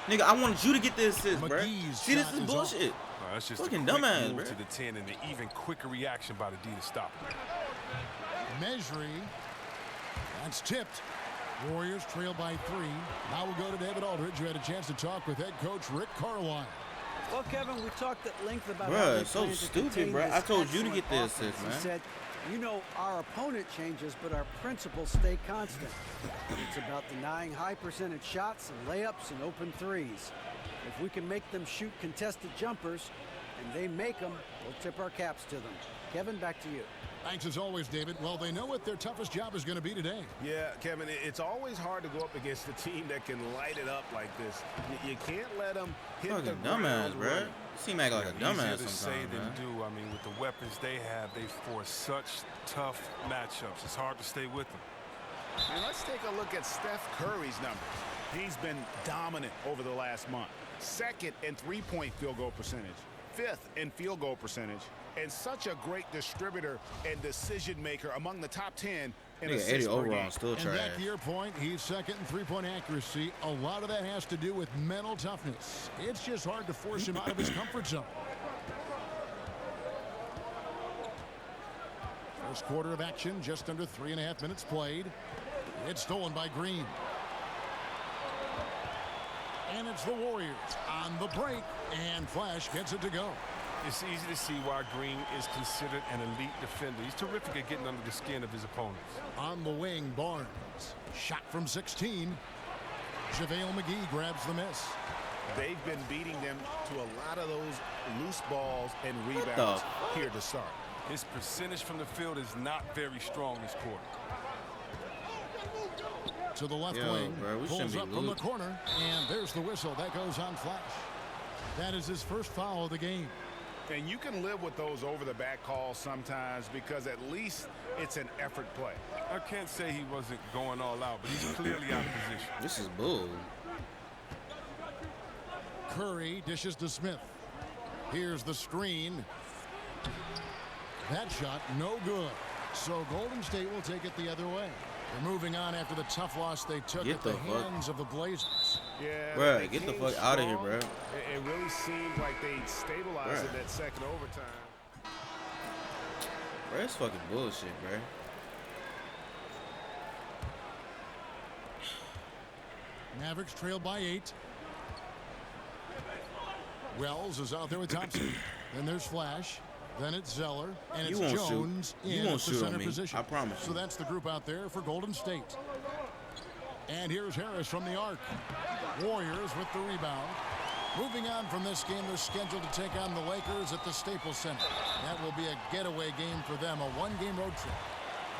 Nigga, I wanted you to get the assist, bro. McGee's See, this shot is is bullshit. That's just fucking a quick dumbass, move bro. to the 10 and the even quicker reaction by the D to stop him. Mejri. That's tipped. Warriors trail by 3. Now we'll go to David Aldridge, who had a chance to talk with head coach Rick Carlisle. Well, Kevin, we talked at length about Bruh, how they it's so plan to stupid, contain bruh. this I told you to excellent get the assist, offense. man. He said, you know, our opponent changes, but our principles stay constant. It's about denying high percentage shots and layups and open threes. If we can make them shoot contested jumpers, and they make them, we'll tip our caps to them. Kevin, back to you. Thanks as always, David. Well, they know what their toughest job is going to be today. Yeah, Kevin, it's always hard to go up against a team that can light it up like this. You can't let them hit Fucking the dumbass, ground bro. running. Seem like a Easier dumbass to say sometimes, than man. do. I mean, with the weapons they have, they force such tough matchups. It's hard to stay with them. And let's take a look at Steph Curry's numbers. He's been dominant over the last month. 2nd in three-point field goal percentage. 5th in field goal percentage. And such a great distributor and decision maker among the top 10 in Nigga, assists 80 per overall game. still And trash. back to your point, he's 2nd in three-point accuracy. A lot of that has to do with mental toughness. It's just hard to force him out of his comfort zone. First quarter of action, just under 3.5 minutes played. It's stolen by Green. And it's the Warriors on the break, and Flash gets it to go. It's easy to see why Green is considered an elite defender. He's terrific at getting under the skin of his opponents. On the wing, Barnes. Shot from 16. JaVale McGee grabs the miss. They've been beating them to a lot of those loose balls and rebounds here to start. His percentage from the field is not very strong this quarter. To the left wing, pulls up from the corner, and there's the whistle. That goes on Flash. That is his first foul of the game. And you can live with those over-the-back calls sometimes because at least it's an effort play. I can't say he wasn't going all out, but he's clearly out of position. This is bull. Curry dishes to Smith. Here's the screen. That shot no good. So Golden State will take it the other way. They're moving on after the tough loss they took at the hands of the Blazers. Yeah, bro, get the fuck out of here, bro. It really seemed like they stabilized in that second overtime. Bro, that's fucking bullshit, bro. Mavericks trail by 8. Wells is out there with Thompson. Then there's Flash. Then it's Zeller, and it's Jones in the center position. I promise you. So that's the group out there for Golden State. And here's Harris from the arc. Warriors with the rebound. Moving on from this game, they're scheduled to take on the Lakers at the Staples Center. That will be a getaway game for them, a one-game road trip.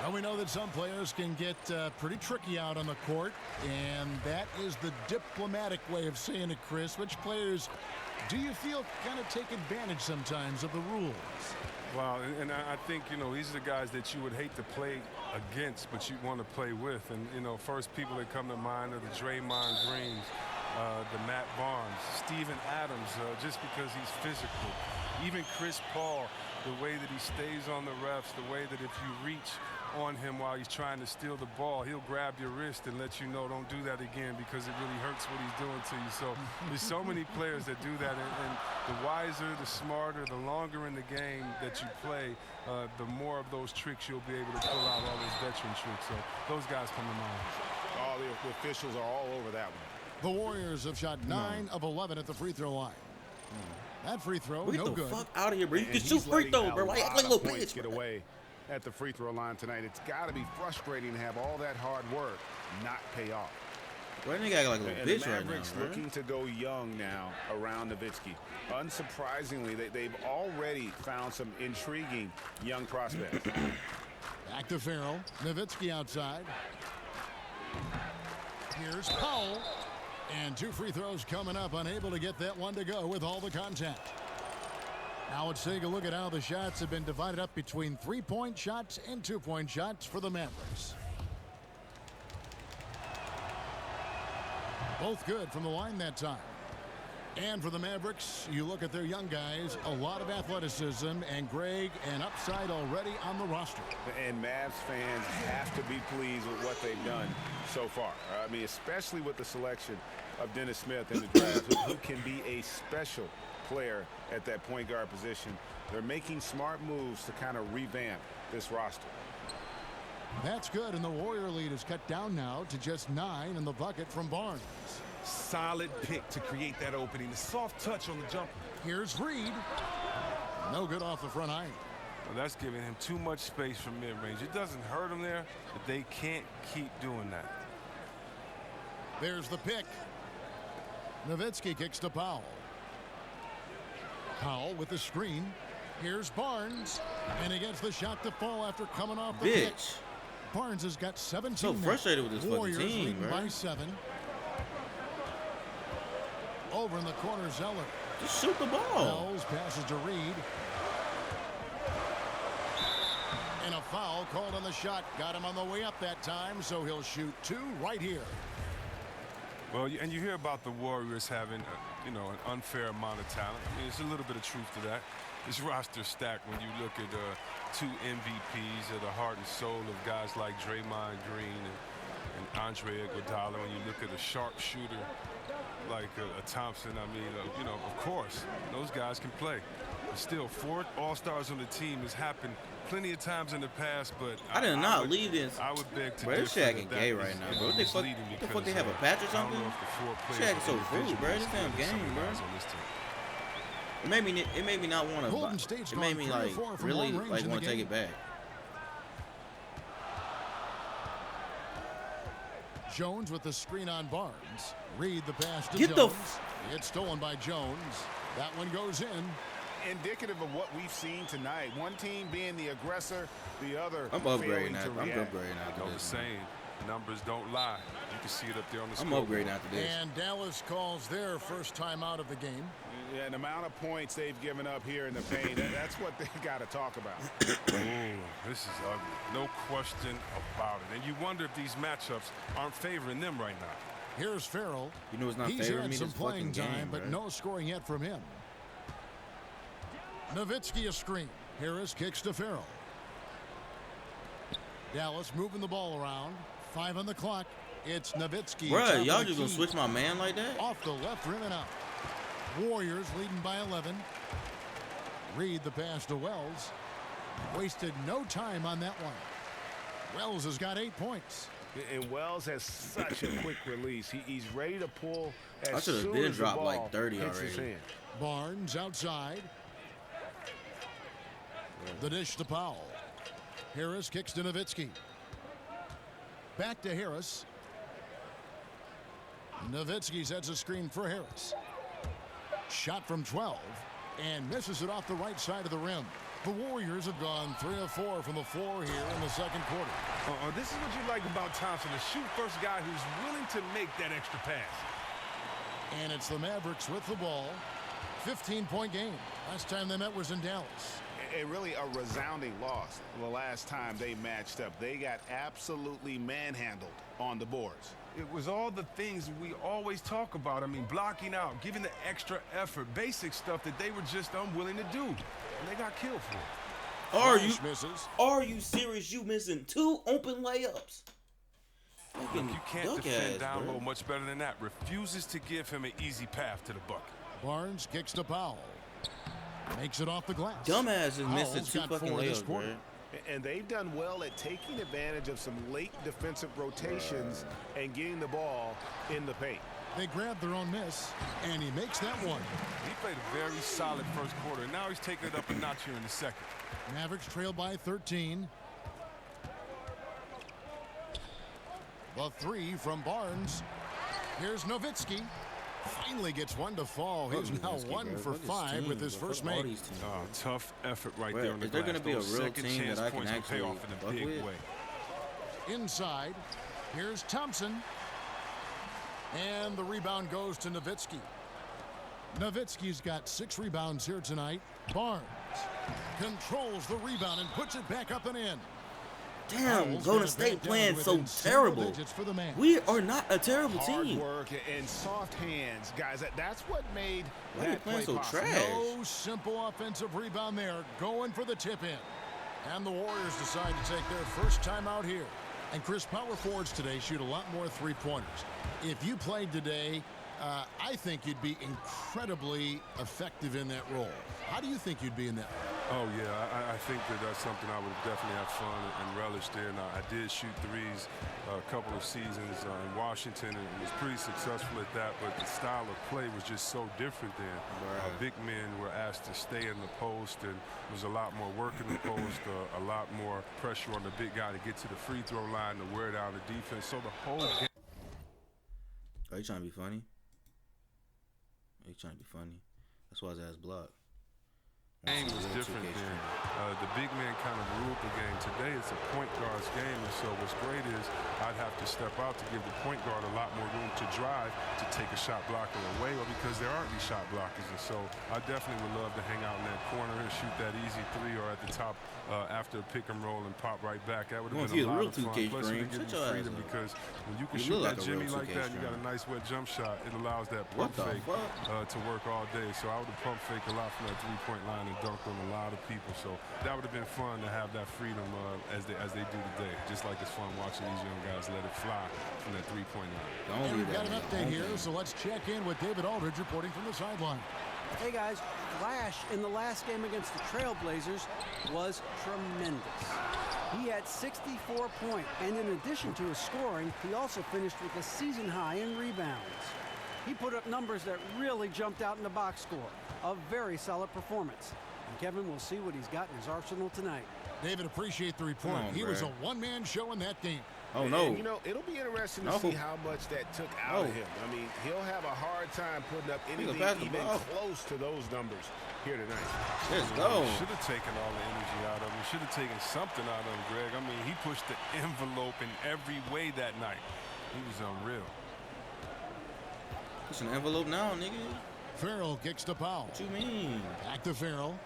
Well, we know that some players can get pretty tricky out on the court, and that is the diplomatic way of saying it, Chris. Which players do you feel kind of take advantage sometimes of the rules? Well, and I think, you know, these are the guys that you would hate to play against, but you want to play with. And, you know, first people that come to mind are the Draymond Greens, the Matt Barnes, Steven Adams, just because he's physical. Even Chris Paul, the way that he stays on the refs, the way that if you reach on him while he's trying to steal the ball, he'll grab your wrist and let you know don't do that again because it really hurts what he's doing to you. So there's so many players that do that, and the wiser, the smarter, the longer in the game that you play, the more of those tricks you'll be able to pull out, all those veteran tricks. So those guys come to mind. All the officials are all over that one. The Warriors have shot 9 of 11 at the free throw line. That free throw, no good. Get the fuck out of here, bro. You can shoot free throws, bro. Why you act like a little bitch? Get away at the free throw line tonight. It's got to be frustrating to have all that hard work not pay off. Bro, nigga act like a little bitch right now, bro. Looking to go young now around Nowitzki. Unsurprisingly, they've already found some intriguing young prospects. Back to Farrell. Nowitzki outside. Here's Powell. And 2 free throws coming up, unable to get that one to go with all the contact. Now let's take a look at how the shots have been divided up between 3-point shots and 2-point shots for the Mavericks. Both good from the line that time. And for the Mavericks, you look at their young guys, a lot of athleticism, and Greg, an upside already on the roster. And Mavs fans have to be pleased with what they've done so far. I mean, especially with the selection of Dennis Smith in the draft, who can be a special player at that point guard position. They're making smart moves to kind of revamp this roster. That's good, and the Warrior lead is cut down now to just 9 in the bucket from Barnes. Solid pick to create that opening. The soft touch on the jumper. Here's Reed. No good off the front iron. Well, that's giving him too much space from mid-range. It doesn't hurt him there, but they can't keep doing that. There's the pick. Nowitzki kicks to Powell. Powell with the screen. Here's Barnes. And he gets the shot to fall after coming off the pick. Barnes has got 17. So frustrated with this Warriors fucking team, leading bro. by 7. Over in the corner, Zeller. Just shoot the ball. Wells passes to Reed. And a foul called on the shot. Got him on the way up that time, so he'll shoot 2 right here. Well, and you hear about the Warriors having, an unfair amount of talent. I mean, there's a little bit of truth to that. This roster stacked when you look at 2 MVPs of the heart and soul of guys like Draymond Green and Andre Iguodala. When you look at a sharpshooter like a Thompson, I mean, of course, those guys can play. But still, 4 All-Stars on the team has happened plenty of times in the past, but I did not leave this. I would beg to bro, this shit acting gay right now, bro. What the fuck they have a patch or something? Shit acting so rude, bro. This damn game, bro. It made me not want to. It made me like really like want to take it back. Jones with the screen on Barnes. Reed the pass to Jones. It's stolen by Jones. That one goes in. indicative of what we've seen tonight. One team being the aggressor, the other I'm failing upgrading to that. I'm react. upgrading after I know the this. saying, numbers don't lie. You can see it up there on the I'm scoreboard. upgrading after this. And Dallas calls their first time out of the game. Yeah, the amount of points they've given up here in the paint, that's what they got to talk about. Ooh, this is ugly. No question about it. And you wonder if these matchups aren't favoring them right now. Here's Farrell. You know it's not He's favoring had me some this fucking playing time, game, but right? no scoring yet from him. Nowitzki a screen. Harris kicks to Farrell. Dallas moving the ball around. 5 on the clock. It's Nowitzki. Bruh, y'all just gonna switch my man like that? Off the left rim and out. Warriors leading by 11. Reed the pass to Wells. Wasted no time on that one. Wells has got 8 points. And Wells has such a quick release. He's ready to pull as I should have soon been as the dropped ball like 30 hits his already. hand. Barnes outside. The dish to Powell. Harris kicks to Nowitzki. Back to Harris. Nowitzki sets a screen for Harris. Shot from 12 and misses it off the right side of the rim. The Warriors have gone 3 of 4 from the floor here in the second quarter. This is what you like about Thompson, the shoot-first guy who's willing to make that extra pass. And it's the Mavericks with the ball. 15-point game. Last time they met was in Dallas. And really a resounding loss the last time they matched up. They got absolutely manhandled on the boards. It was all the things we always talk about. I mean, blocking out, giving the extra effort, basic stuff that they were just unwilling to do. And they got killed for it. Are you serious? You missing 2 open layups? Look, you can't defend down bro. low much better than that. Refuses to give him an easy path to the bucket. Barnes kicks to Powell. Makes it off the glass. Dumbass is missing Powell's 2 got fucking 4 this layups, quarter. bro. And they've done well at taking advantage of some late defensive rotations and getting the ball in the paint. They grab their own miss, and he makes that one. He played a very solid first quarter. Now he's taking it up a notch here in the second. Mavericks trail by 13. The 3 from Barnes. Here's Nowitzki. Finally gets one to fall. He's now 1 for 5 with his first make. Tough effort right Wait, there on the is there glass. gonna be a Those real second team chance that I can points will pay actually off in a fuck big with? way. Inside. Here's Thompson. And the rebound goes to Nowitzki. Nowitzki's got 6 rebounds here tonight. Barnes controls the rebound and puts it back up and in. Damn, Powell's Golden got it State back playing down so within single terrible. digits for the Mavs. We are not a terrible Hard team. work and soft hands, guys. That's what made Why are you that playing play so possible. trash? No simple offensive rebound there. Going for the tip in. And the Warriors decide to take their first time out here. And Chris, power forwards today shoot a lot more three-pointers. If you played today, I think you'd be incredibly effective in that role. How do you think you'd be in that role? Oh, yeah, I think that's something I would definitely have fun and relish there. And I did shoot threes a couple of seasons in Washington and was pretty successful at that, but the style of play was just so different then. Big men were asked to stay in the post, and there was a lot more work in the post, a lot more pressure on the big guy to get to the free throw line to wear down the defense. So the whole game. Are you trying to be funny? Are you trying to be funny? That's why his ass blocked. Game was different then. The big man kind of ruled the game. Today it's a point guard's game, and so what's great is I'd have to step out to give the point guard a lot more room to drive, to take a shot blocker away, or because there aren't any shot blockers. And so I definitely would love to hang out in that corner and shoot that easy 3 or at the top after a pick and roll and pop right back. That would have been a lot of fun. Plus it give you freedom because when you can shoot that Jimmy like that, you got a nice wet jump shot. It allows that pump fake to work all day. So I would have pump faked a lot from that three-point line and dunked on a lot of people. So that would have been fun to have that freedom as they do today. Just like it's fun watching these young guys let it fly from that three-point line. And we've got an update here, so let's check in with David Aldridge reporting from the sideline. Hey guys, Flash in the last game against the Trailblazers was tremendous. He had 64 points, and in addition to his scoring, he also finished with a season high in rebounds. He put up numbers that really jumped out in the box score. A very solid performance. And Kevin will see what he's got in his arsenal tonight. David, appreciate the report. He was a one-man show in that game. Oh, no. And, you know, it'll be interesting to No. see how much that took out of him. I mean, he'll have a hard time putting up anything even close to those numbers here tonight. Let's go. Should have taken all the energy out of him. Should have taken something out of him, Greg. I mean, he pushed the envelope in every way that night. He was unreal. Push an envelope now, nigga. Farrell kicks to Powell. What you mean? Back to Farrell.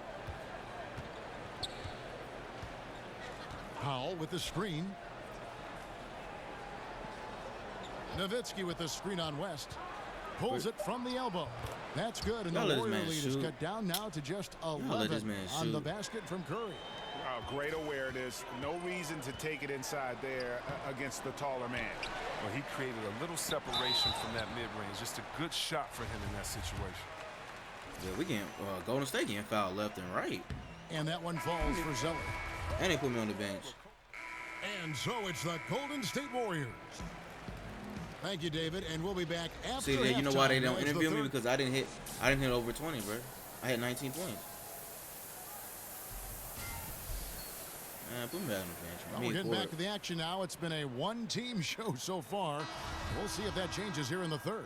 Powell with the screen. Nowitzki with the screen on West. Pulls it from the elbow. That's good, and the Warrior lead is cut down now to just 11 on the basket from Curry. Wow, great awareness. No reason to take it inside there against the taller man. Well, he created a little separation from that mid-range. Just a good shot for him in that situation. Yeah, we getting Golden State getting fouled left and right. And that one falls for Zeller. And they put me on the bench. And so it's the Golden State Warriors. Thank you, David, and we'll be back after. See, you know why they don't interview me? Because I didn't hit over 20, bro. I had 19 points. Man, put me back on the bench. Well, we're getting back to the action now. It's been a one-team show so far. We'll see if that changes here in the third.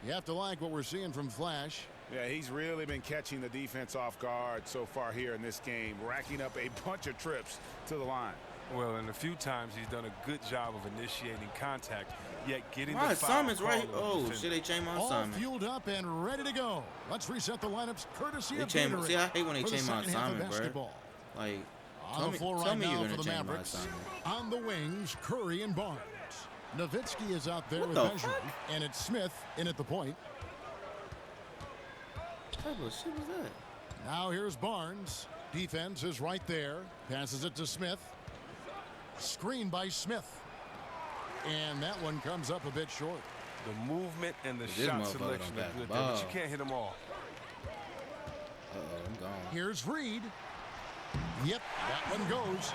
You have to like what we're seeing from Flash. Yeah, he's really been catching the defense off guard so far here in this game, racking up a bunch of trips to the line. Well, and a few times he's done a good job of initiating contact, yet getting my the foul assignment's call. right. Oh, shit, they changed my assignment. All fueled up and ready to go. Let's reset the lineups courtesy of Gatorade. See, I hate when they change my assignment, bro. Like, on the floor right now for the change Mavericks. On the wings, Curry and Barnes. Nowitzki is out there What with the Measure, and it's Smith in at the point. What type of shit was that? Now here's Barnes. Defense is right there. Passes it to Smith. Screen by Smith. And that one comes up a bit short. The movement and the shot selection are good there, but you can't hit them all. I'm gone. Here's Reed. Yep, that one goes.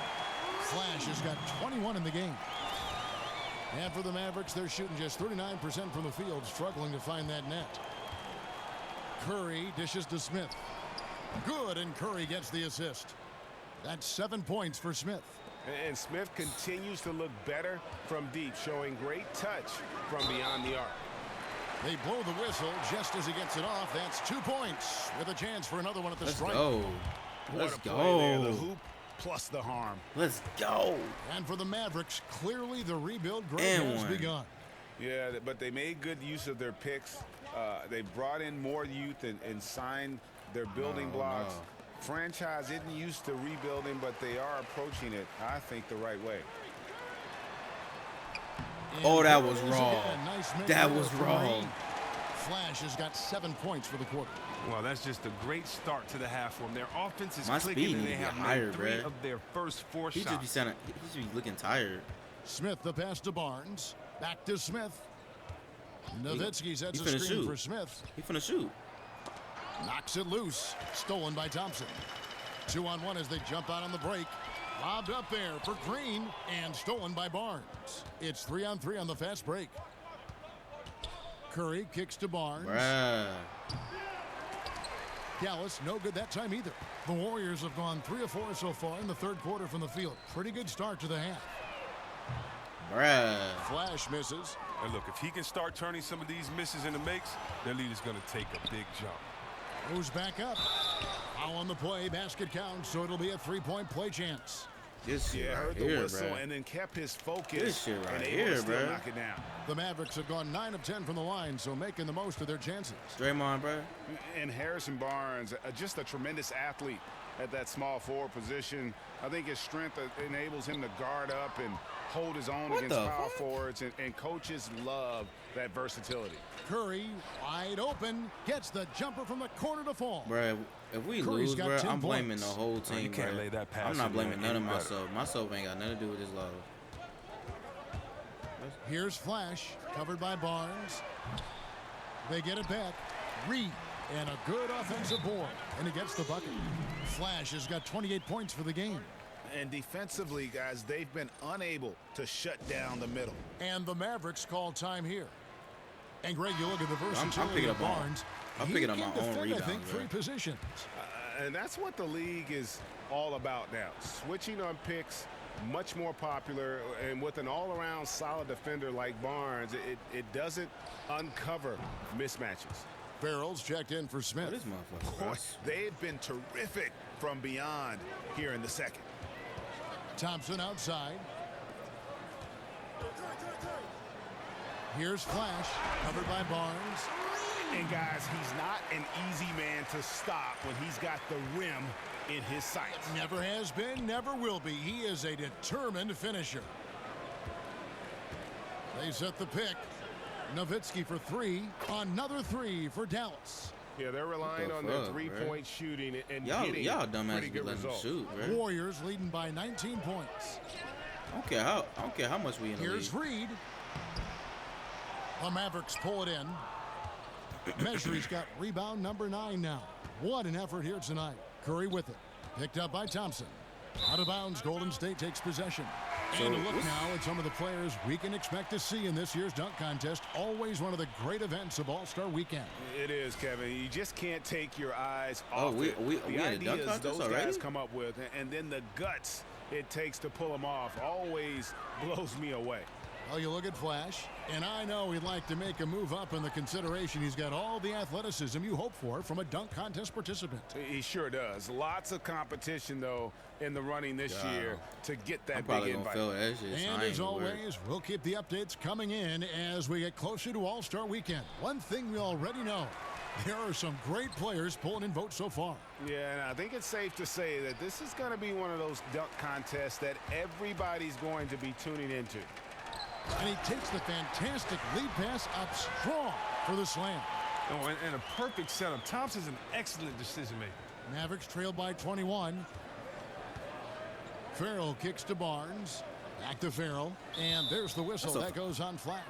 Flash has got 21 in the game. And for the Mavericks, they're shooting just 39% from the field, struggling to find that net. Curry dishes to Smith. Good, and Curry gets the assist. That's 7 points for Smith. And Smith continues to look better from deep, showing great touch from beyond the arc. They blow the whistle just as he gets it off. That's 2 points with a chance for another one at the strike. Let's What a play there. The go. hoop plus the harm. Let's go. And for the Mavericks, clearly the rebuild Greg And has one. begun. Yeah, but they made good use of their picks. They brought in more youth and signed their building blocks. Franchise isn't used to rebuilding, but they are approaching it, I think, the right way. Oh, that was wrong. Again, nice That mid-range was from wrong. Reed. Flash has got 7 points for the quarter. Well, that's just a great start to the half for them. Their offense is My clicking, speed and needs they to get have higher, made 3 bruh. of their first 4 He shots. should be looking tired. Smith the pass to Barnes. Back to Smith. Nowitzki sets a finna screen shoot. for Smith. He finna shoot. Knocks it loose. Stolen by Thompson. 2-on-1 as they jump out on the break. Lobbed up there for Green and stolen by Barnes. It's 3-on-3 on the fast break. Curry kicks to Barnes. Bruh. Dallas, no good that time either. The Warriors have gone 3 of 4 so far in the third quarter from the field. Pretty good start to the half. Bruh. Flash misses. And look, if he can start turning some of these misses into makes, their lead is going to take a big jump. Goes back up. Foul on the play. Basket counts, so it'll be a 3-point play chance. This shit right heard the here, whistle bruh. and then kept his focus. This shit right and able here, to still bruh. knock it down. The Mavericks have gone 9 of 10 from the line, so making the most of their chances. Draymond, bruh. And Harrison Barnes, just a tremendous athlete at that small forward position. I think his strength enables him to guard up and hold his own against power forwards, and coaches love that versatility. Curry, wide open, gets the jumper from the corner to fall. Bruh, if we Curry's lose, got bruh, 10 I'm blaming points. the whole team, you can't bruh. lay that pass I'm not in blaming there none of any better. myself. Myself ain't got nothing to do with this loss. Here's Flash, covered by Barnes. They get it back. Reed, and a good offensive board, and he gets the bucket. Flash has got 28 points for the game. And defensively, guys, they've been unable to shut down the middle. And the Mavericks call time here. And Greg, you look at the I'm versatility picking of up on- Barnes. I'm He picking up can my own defend, I rebounds, think, 3 bruh. positions. And that's what the league is all about now. Switching on picks much more popular, and with an all-around solid defender like Barnes, it doesn't uncover mismatches. Farrell's checked in for Smith. This motherfucker. They've been terrific from beyond here in the second. Thompson outside. Here's Flash, covered by Barnes. And guys, he's not an easy man to stop when he's got the rim in his sights. Never has been, never will be. He is a determined finisher. They set the pick. Nowitzki for three. Another three for Dallas. Yeah, they're relying on their three-point shooting and getting y'all dumbass pretty good results. Shoot, bro. Warriors leading by 19 points. I don't care how much we in the Here's league. Reed. The Mavericks pull it in. Mejri's got rebound number 9 now. What an effort here tonight. Curry with it. Picked up by Thompson. Out of bounds, Golden State takes possession. And a look now at some of the players we can expect to see in this year's dunk contest. Always one of the great events of All-Star Weekend. It is, Kevin. You just can't take your eyes off we it. in The a dunk ideas contest those already? guys come up with, and then the guts it takes to pull them off always blows me away. Well, you look at Flash, and I know he'd like to make a move up in the consideration. He's got all the athleticism you hope for from a dunk contest participant. He sure does. Lots of competition, though, in the running this year to get that big invite. And as always, we'll keep the updates coming in as we get closer to All-Star Weekend. One thing we already know, there are some great players pulling in votes so far. Yeah, and I think it's safe to say that this is going to be one of those dunk contests that everybody's going to be tuning into. And he takes the fantastic lead pass up strong for the slam. Oh, and a perfect setup. Thompson's an excellent decision maker. Mavericks trailed by 21. Farrell kicks to Barnes. Back to Farrell. And there's the whistle. That goes on Flash.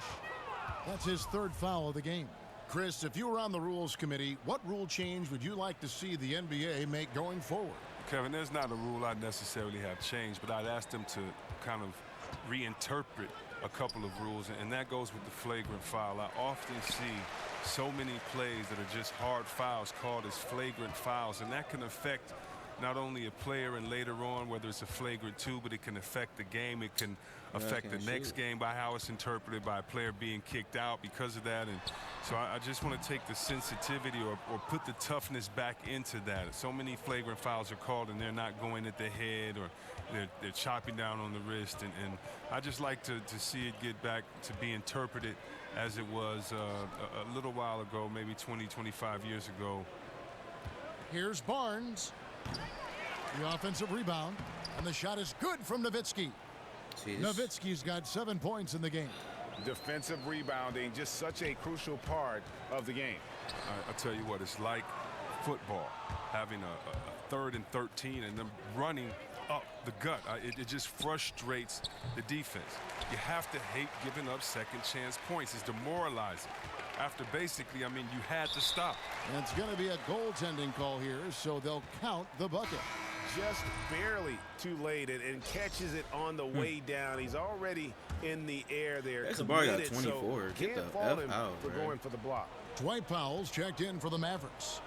That's his third foul of the game. Chris, if you were on the rules committee, what rule change would you like to see the NBA make going forward? Kevin, there's not a rule I'd necessarily have changed, but I'd ask them to kind of reinterpret a couple of rules, and that goes with the flagrant foul. I often see so many plays that are just hard fouls called as flagrant fouls, and that can affect not only a player and later on whether it's a flagrant 2, but it can affect the game. It can affect the next game by how it's interpreted by a player being kicked out because of that. And so I just want to take the sensitivity or put the toughness back into that. So many flagrant fouls are called and they're not going at the head, or they're chopping down on the wrist, and I just like to see it get back to be interpreted as it was a little while ago, maybe 20, 25 years ago. Here's Barnes. The offensive rebound, and the shot is good from Nowitzki. Nowitzki's got 7 points in the game. Defensive rebounding, just such a crucial part of the game. I tell you what, it's like football, having a 3rd and 13 and them running up the gut. It just frustrates the defense. You have to hate giving up second chance points. It's demoralizing. After basically, I mean, you had to stop. And it's going to be a goaltending call here, so they'll count the bucket. Just barely too late and catches it on the way down. He's already in the air there. That's a bar got 24. So Get the fault him F out, for going for the block. Dwight Powell's checked in for the Mavericks.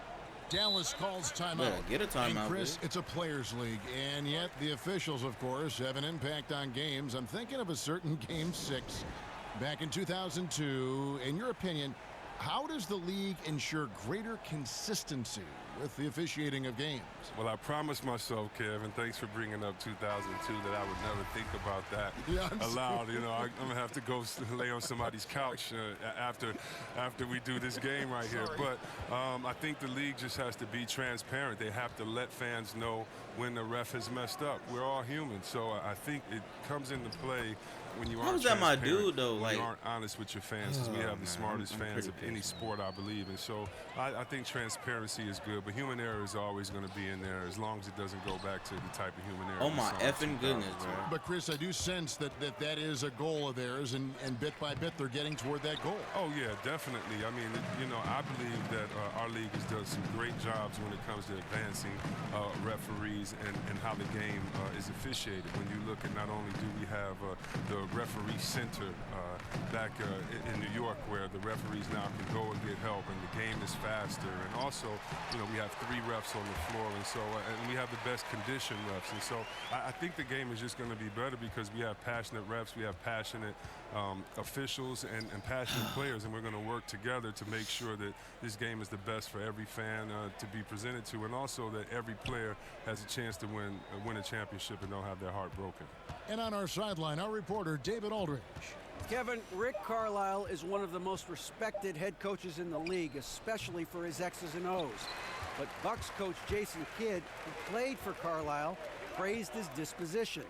Dallas calls timeout. Yeah, get a timeout. And Chris, it's a players' league, and yet the officials, of course, have an impact on games. I'm thinking of a certain Game 6 back in 2002. In your opinion, how does the league ensure greater consistency with the officiating of games? Well, I promised myself, Kevin, thanks for bringing up 2002, that I would never think about that aloud. You know, I'm going to have to go lay on somebody's couch after we do this game right here. But I think the league just has to be transparent. They have to let fans know when the ref has messed up. We're all human, so I think it comes into play when you aren't that my transparent, dude, though? when Like, you aren't honest with your fans, because we have the smartest fans of any sport, I believe. And so I think transparency is good, but human error is always going to be in there as long as it doesn't go back to the type of human error. Oh my effing goodness, bro. But Chris, I do sense that is a goal of theirs, and bit by bit they're getting toward that goal. Oh yeah, definitely. I mean, you know, I believe that our league has done some great jobs when it comes to advancing referees and how the game is officiated. When you look at, not only do we have the referee center back in New York, where the referees now can go and get help, and the game is faster. And also, you know, we we have 3 refs on the floor, and so and we have the best conditioned refs. And so I think the game is just going to be better because we have passionate refs, we have passionate officials, and passionate players, and we're going to work together to make sure that this game is the best for every fan to be presented to, and also that every player has a chance to win a championship and don't have their heart broken. And on our sideline, our reporter, David Aldridge. Kevin, Rick Carlisle is one of the most respected head coaches in the league, especially for his X's and O's. But Bucks coach Jason Kidd, who played for Carlisle, praised his disposition.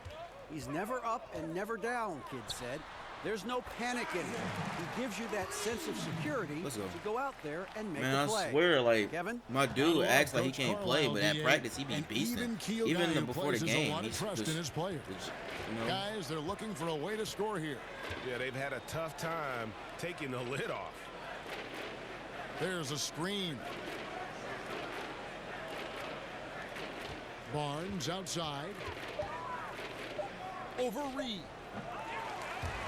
He's never up and never down, Kidd said. There's no panic in him. He gives you that sense of security to go out there and make a play. Man, I swear, like, Kevin? my dude acts like he can't play, but at practice he be beasting. Even before the game, he's trust in his players. You know? Guys, they're looking for a way to score here. Yeah, they've had a tough time taking the lid off. There's a screen. Barnes outside. Over Reed.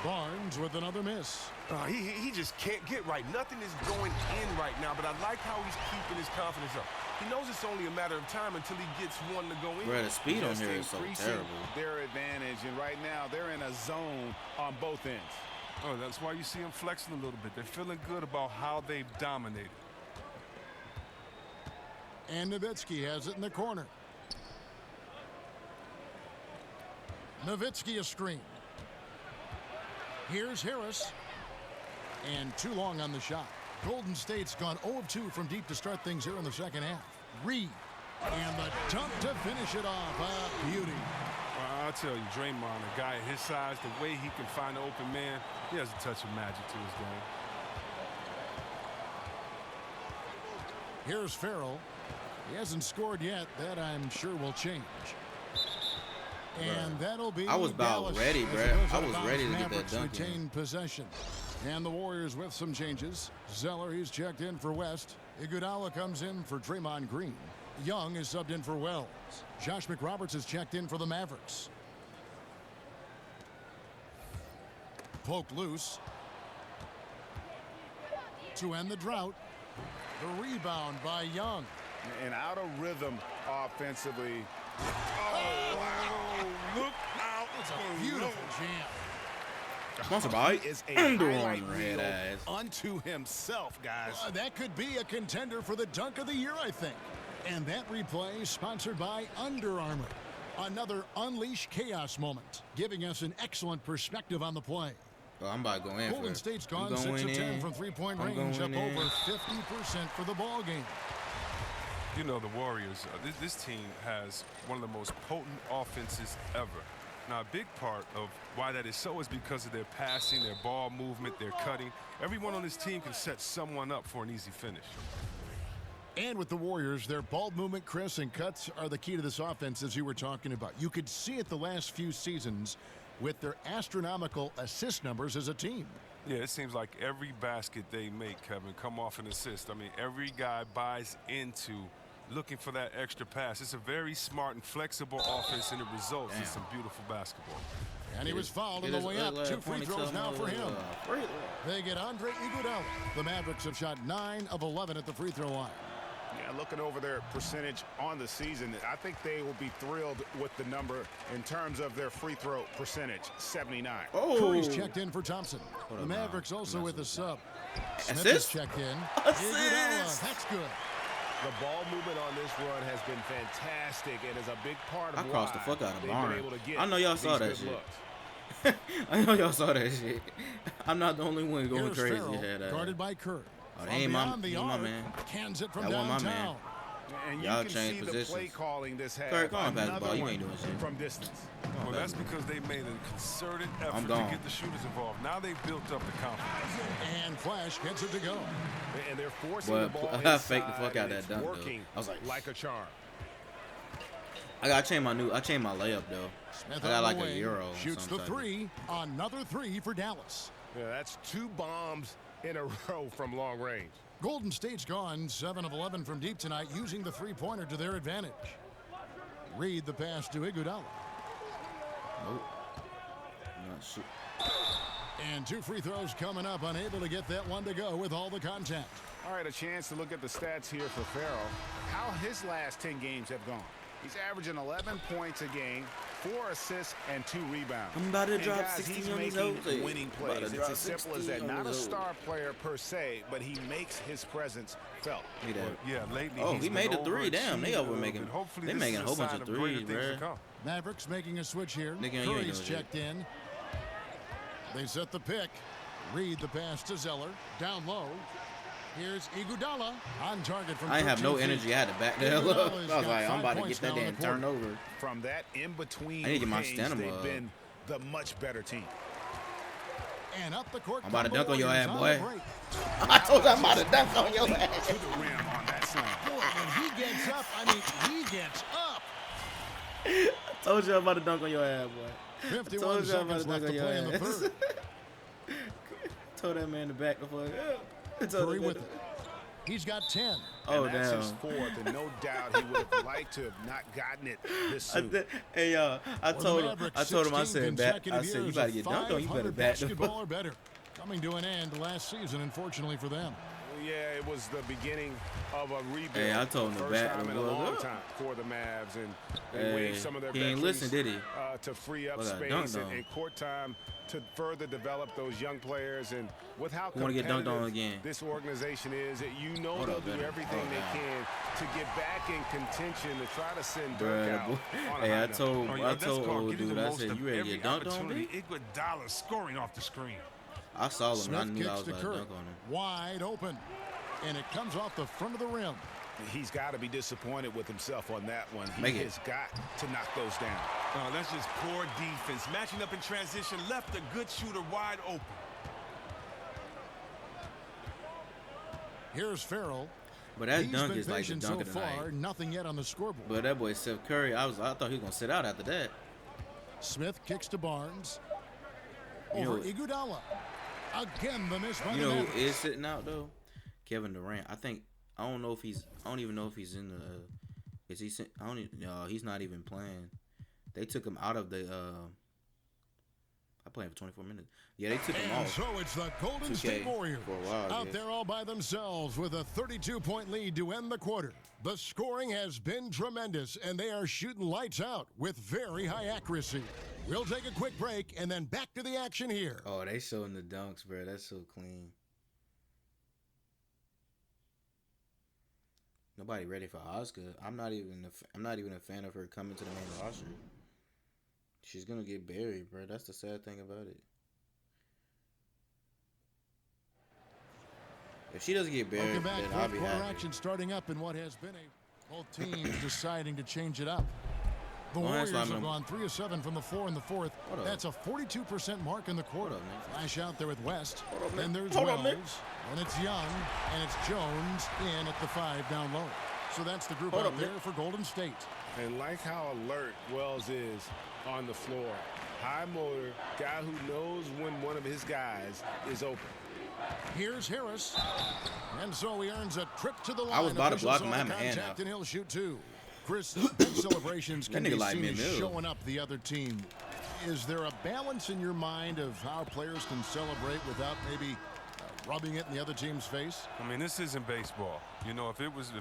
Barnes with another miss. He just can't get right. Nothing is going in right now, but I like how he's keeping his confidence up. He knows it's only a matter of time until he gets one to go in. Bro, the speed on here is so terrible. Their advantage, and right now they're in a zone on both ends. Oh, that's why you see them flexing a little bit. They're feeling good about how they've dominated. And Nowitzki has it in the corner. Nowitzki a screen. Here's Harris. And too long on the shot. Golden State's gone 0 of 2 from deep to start things here in the second half. Reed. And the dunk to finish it off. Beauty. I'll tell you, Draymond, a guy his size, the way he can find an open man, he has a touch of magic to his game. Here's Farrell. He hasn't scored yet. That, I'm sure, will change. And that'll be I was about Dallas, ready, bro. I was ready to get that Mavericks dunk in. retain possession. And the Warriors with some changes. Zeller, he's checked in for West. Iguodala comes in for Draymond Green. Young is subbed in for Wells. Josh McRoberts is checked in for the Mavericks. Poked loose. To end the drought. The rebound by Young. And out of rhythm offensively. Oh, wow. Look out. It's a beautiful jam. Sponsored by is a Under highlight Armour, head reel ass. unto himself, guys. That could be a contender for the dunk of the year, I think. And that replay sponsored by Under Armour. Another Unleash Chaos moment, giving us an excellent perspective on the play. Oh, I'm about to go in. Golden State's gone 6 of 10 from three-point range, up over 50% for the ball game. You know, the Warriors, this team has one of the most potent offenses ever. Now, a big part of why that is so is because of their passing, their ball movement, their cutting. Everyone on this team can set someone up for an easy finish. And with the Warriors, their ball movement, Chris, and cuts are the key to this offense, as you were talking about. You could see it the last few seasons with their astronomical assist numbers as a team. Yeah, it seems like every basket they make, Kevin, come off an assist. I mean, every guy buys into looking for that extra pass. It's a very smart and flexible offense, and it results in some beautiful basketball. And he was fouled on the way up. 2 free throws now for him. They get Andre Iguodala. The Mavericks have shot 9 of 11 at the free throw line. Yeah, looking over their percentage on the season, I think they will be thrilled with the number in terms of their free throw percentage, 79. Curry's checked in for Thompson. The Mavericks also with a sub. Smith is Assist? checked in. Assist? Iguodala, that's good. The ball movement on this run has been fantastic and is a big part of I crossed the fuck out of they've Barnes. been able to get I know y'all saw these that good shit. looks. I know y'all saw that shit. I'm not the only one going Here's crazy. Farrell, guarded by Curry. Oh, they ain't my man. Cans it from That wasn't my man. downtown. And Y'all you can see changed the positions. play calling this has. Curry, come on, pass the Another ball. You one ain't doing shit. from distance. Well, that's because they made a concerted I'm effort to gone. get the shooters involved. Now they've built up the confidence. And Flash gets it to go. And they're forcing Well, the ball I inside. faked the fuck out and that it's dunk, though. working I was like a charm. I changed my layup though. Smith I got on like the a wing, euro. shoots the sometime. 3. Another 3 for Dallas. Yeah, that's 2 bombs in a row from long range. Golden State's gone 7 of 11 from deep tonight, using the three-pointer to their advantage. Read the pass to Iguodala. Nope. Not shoot. And 2 free throws coming up, unable to get that one to go with all the contact. All right, a chance to look at the stats here for Farrell. How how his last 10 games have gone. He's averaging 11 points a game, 4 assists, and 2 rebounds. I'm about to and drop guys, 16 he's on these making hoes. winning I'm about to plays. It's drop as simple as 16 that. on Not a these star player per se, but he makes his presence felt. Yeah, lately Oh, he's he made been the three. Damn, they overachieving a over little making. bit. Hopefully They this making is a whole bunch sign of greater threes, things to bruh. come. Mavericks making a switch here. Nigga, you ain't doing Curry's shit. checked in. They set the pick. Reed the pass to Zeller. Down low. Here's Iguodala on target from I ain't have no 13 feet. energy. I had to back the hell up. I was got like, I'm 5 about to points get that now in damn the quarter. turnover. From that in-between I need to get my range, stamina they've up. been the much better team. And up the court. I'm about to dunk on your Warriors ass, on boy. the break. I told you I'm about to dunk on your ass. To the rim on that slam. Boy, when he gets up, I mean, he gets up. I told you I'm about to dunk on your ass, boy. 51 seconds left to play in the third. Told that man to back the fuck up. Curry with it. He's got 10. Oh, and that's damn. his fourth, and no doubt he would have liked to have not gotten it this soon. Hey, y'all, I told him, I said, you better get dunked on, you better back the fuck. Basketball or better. Coming to an end last season, unfortunately for them. Yeah, it was the beginning of a rebuild. Hey, I told him to First back time the in a fuck long up. time for the Mavs, and they Hey, waived some of their he ain't veterans, listen, did he? To free up Well, that space dunked on. and court time to further develop those young players. And with how Who wanna get dunked on competitive again? this organization is, that you know Hold they'll up, do better. everything Oh, they nah. can to get back in contention to try to send Dirk Bruh, out boy. on a Hey, high I note. told, Oh, I yeah, that's told called old getting dude, the I most said, of you ready to every get dunked on, opportunity. B? Iguodala scoring off the screen. I saw him, and I Smith knew I kicks was to about to Curry. dunk on him. Wide open. And it comes off the front of the rim. He's got to be disappointed with himself on that one. He Make it. has got to knock those down. Oh, that's just poor defense. Matching up in transition, left a good shooter wide open. Here's Farrell. But that He's dunk been is like the patient dunk so of the far. night. Nothing yet on the scoreboard. But that boy Steph Curry, I thought he was gonna sit out after that. Smith kicks to Barnes. You Over know- Iguodala. Again, the miss by You the know Mavericks. who is sitting out though? Kevin Durant. I don't know if he's. I don't even know if he's in the. Is he? I don't. No, he's not even playing. They took him out of the. I played for 24 minutes. Yeah, they took him And off. so it's the Golden 2K State Warriors for a while, I out guess. there all by themselves with a 32-point lead to end the quarter. The scoring has been tremendous, and they are shooting lights out with very high accuracy. We'll take a quick break and then back to the action here. Oh, they showing the dunks, bro. That's so clean. Nobody ready for Oscar. I'm not even a fan of her coming to the main roster. She's gonna get buried, bro. That's the sad thing about it. If she doesn't get buried, Welcome back. then I'll Fourth be quarter happy. action starting up in what has been both teams deciding to change it up. The Go ahead, Warriors have Simon. gone 3 of 7 from the floor in the fourth. Hold up. That's a 42% mark in the quarter. Hold up, man. Flash out there with West. Hold up, man. Then there's Hold up, Wells. man. And it's Young. And it's Jones in at the 5 down low. So that's the group Hold out up, there man. for Golden State. And like how alert Wells is on the floor. High motor, guy who knows when one of his guys is open. Here's Harris. And so he earns a trip to the line. I was about to Officials block him. saw I had the my hand contact, out. and he'll shoot 2. Chris, big celebrations That can nigga be like seen me as new. showing up the other team. Is there a balance in your mind of how players can celebrate without maybe rubbing it in the other team's face? I mean, this isn't baseball. You know, if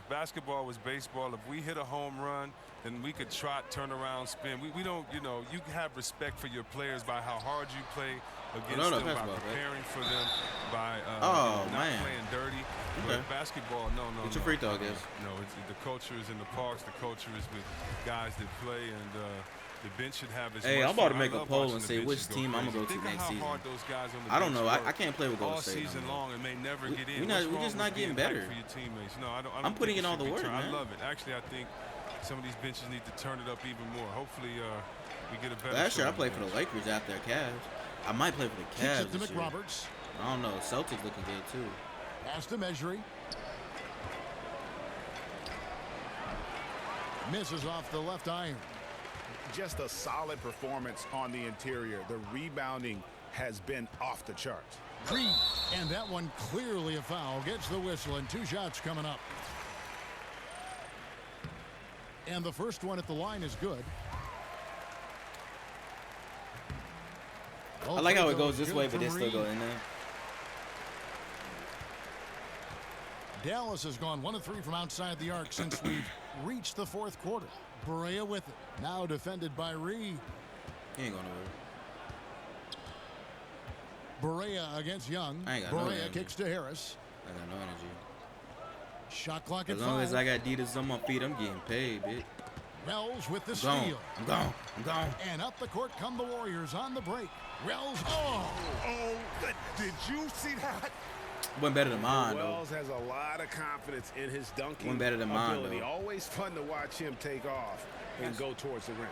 basketball was baseball, if we hit a home run, then we could trot, turn around, spin. We don't, you know, you have respect for your players by how hard you play against No, them, by basketball, right? preparing for them, by Oh, not man. playing dirty. Okay. But basketball, no. Get your free throw, I guess. No, the culture is in the parks. The culture is with guys that play, and the bench should have as Hey, much I'm about to fun. make I a love poll watching and the say which benches go team I'ma crazy. go to Think of next how season. hard those guys on the I don't bench know. I work can't play with Golden all State no season more. long and may never get in. we not- What's we wrong just with not getting being hyped better. for your teammates? No, I don't I'm putting think in it all the should be work, turned. man. I love it. Actually, I think some of these benches need to turn it up even more. Hopefully, we get a better. Last year I show played on for the bench. Lakers after the Cavs. I might play for the Kicks Cavs it to this year. McRoberts. I don't know. Celtics looking good too. Pass to Mejri. Misses off the left iron. Just a solid performance on the interior. The rebounding has been off the charts. Green. And that one clearly a foul. Gets the whistle and 2 shots coming up. And the first one at the line is good. I like how it Both goes this good way, but from they still go Reed. in there. Dallas has gone 1 of 3 from outside the arc since we've reached the fourth quarter. Berea with it. Now defended by Ree. He ain't going nowhere. Berea against Young. I ain't got Berea no energy. kicks to Harris. I got no energy. Shot clock As at long 5. as I got Adidas on my feet, I'm getting paid, bitch. Wells with the I'm gone. steal. I'm gone. I'm gone. And up the court come the Warriors on the break. Wells, oh! Did you see that? Wasn't better than mine, though. Wells has a lot of confidence in his dunking Wasn't better than mine, ability. though. Always fun to watch him take off and go towards the rim.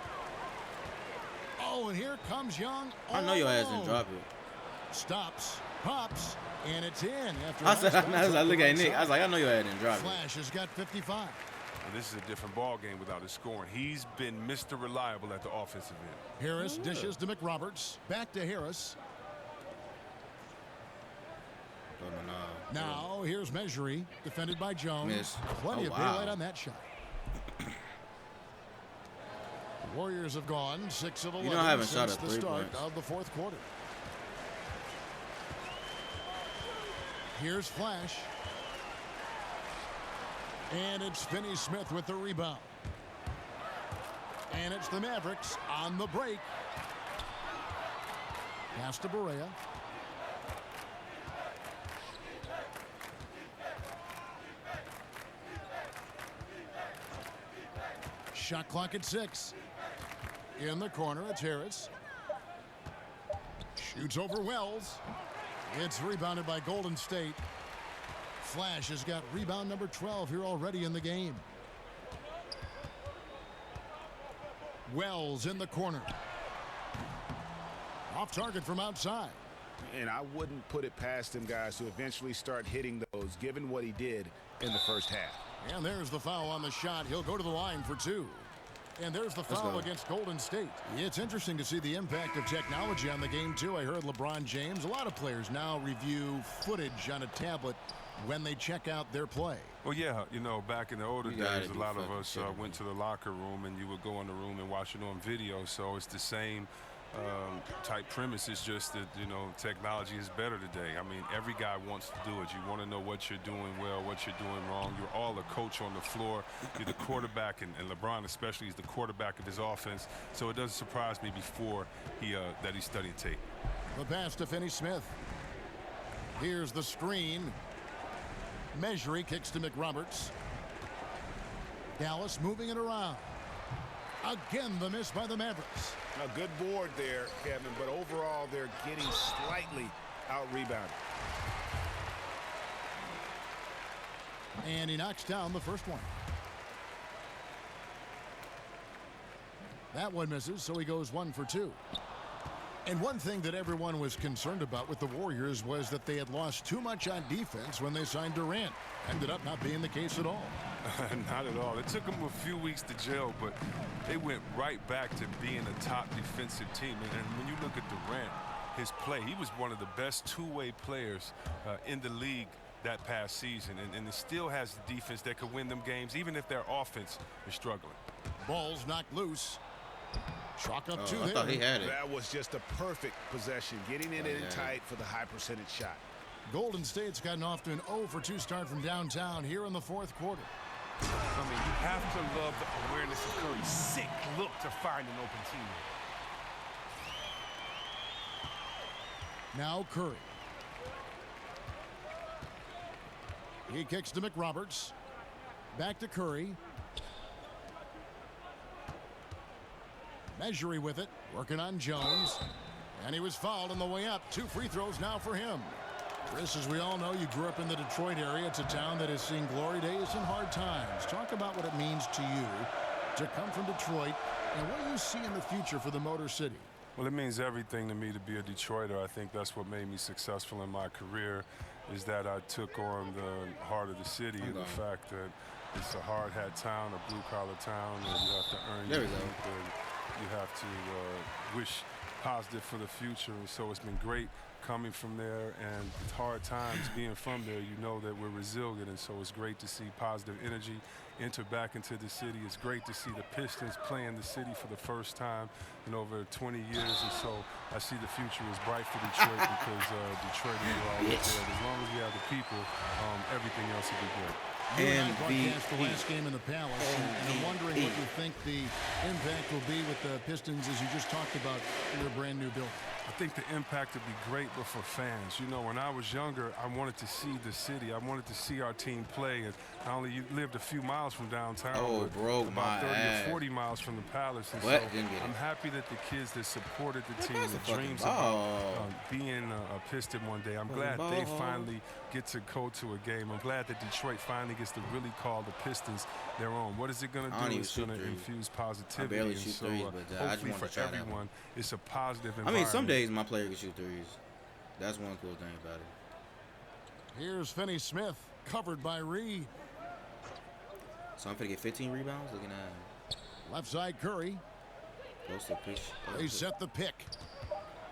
Oh, and here comes Young. I know your ass didn't Oh. drop it. Stops, pops, and it's in. After I said, last I look at right Nick. I was like, I know your ass didn't drop it. Flash has got 55. And this is a different ball game without his scoring. He's been Mr. Reliable at the offensive end. Harris dishes to McRoberts. Back to Harris. Now, here's Measury, defended by Jones. Miss. Plenty Oh, of wow. daylight on that shot. The Warriors have gone 6 of 11 You know I haven't shot since a the 3 start points. of the fourth quarter. Here's Flash. And it's Finney Smith with the rebound. And it's the Mavericks on the break. Pass to Berea. Shot clock at 6. In the corner, it's Harris. Shoots over Wells. It's rebounded by Golden State. Flash has got rebound number 12 here already in the game. Wells in the corner. Off target from outside. And I wouldn't put it past him, guys, to eventually start hitting those, given what he did in the first half. And there's the foul on the shot. He'll go to the line for 2. And there's the foul against Golden State. It's interesting to see the impact of technology on the game, too. I heard LeBron James. A lot of players now review footage on a tablet when they check out their play. Well, yeah, you know, back in the older You gotta days, a be lot of fucking us kidding went to the locker room and you would go in the room and watch it on video. So it's the same type premise. It's just that, you know, technology is better today. I mean, every guy wants to do it. You want to know what you're doing well, what you're doing wrong. You're all a coach on the floor. You're the quarterback, and LeBron especially is the quarterback of his offense. So it doesn't surprise me before that he's studying tape. The pass to Finney Smith. Here's the screen. Measury kicks to McRoberts. Dallas moving it around. Again, the miss by the Mavericks. A good board there, Kevin, but overall they're getting slightly out-rebounded. And he knocks down the first one. That one misses, so he goes 1 for 2. And one thing that everyone was concerned about with the Warriors was that they had lost too much on defense when they signed Durant. Ended up not being the case at all. Not at all. It took them a few weeks to gel, but they went right back to being a top defensive team. And when you look at Durant, his play, he was one of the best two-way players in the league that past season. And it still has the defense that could win them games, even if their offense is struggling. Ball's knocked loose. Chalk up 2 I there. thought he had it. That was just a perfect possession, getting it in tight for the high percentage shot. Golden State's gotten off to an 0 for 2 start from downtown here in the fourth quarter. I mean, you have to love the awareness of Curry's sick look to find an open teammate. Now Curry. He kicks to McRoberts. Back to Curry. Measury with it, working on Jones. And he was fouled on the way up. 2 free throws now for him. Chris, as we all know, you grew up in the Detroit area. It's a town that has seen glory days and hard times. Talk about what it means to you to come from Detroit and what you see in the future for the Motor City. Well, it means everything to me to be a Detroiter. I think that's what made me successful in my career, is that I took on the heart of the city, and the fact that it's a hard hat town, a blue collar town, and you have to earn your keep, and you have to wish positive for the future. And so it's been great coming from there, and it's hard times being from there. You know that we're resilient, and so it's great to see positive energy enter back into the city. It's great to see the Pistons play in the city for the first time in over 20 years, and so I see the future is bright for Detroit because Detroit is always there. As long as we have the people, everything else will be good. You and I broadcast the last game in the Palace, and I'm wondering what you think the impact will be with the Pistons, as you just talked about, in their brand new building. I think the impact would be great, but for fans. You know, when I was younger, I wanted to see the city. I wanted to see our team play. And I only lived a few miles from downtown. Oh, broke about 30 my or 40 miles from the Palace. And what? so I'm happy that the kids that supported the team, the dreams about being a Piston one day, I'm glad they finally get to go to a game. I'm glad that Detroit finally gets to really call the Pistons their own. What is it going to do? It's going to infuse positivity. I barely shoot threes, but I just hopefully want to for try everyone, it's a positive I environment. mean, some days my player can shoot threes. That's one cool thing about it. Here's Finney Smith, covered by Reed. So I'm finna get 15 rebounds. Looking at left side Curry. Post the pitch. They set the pick.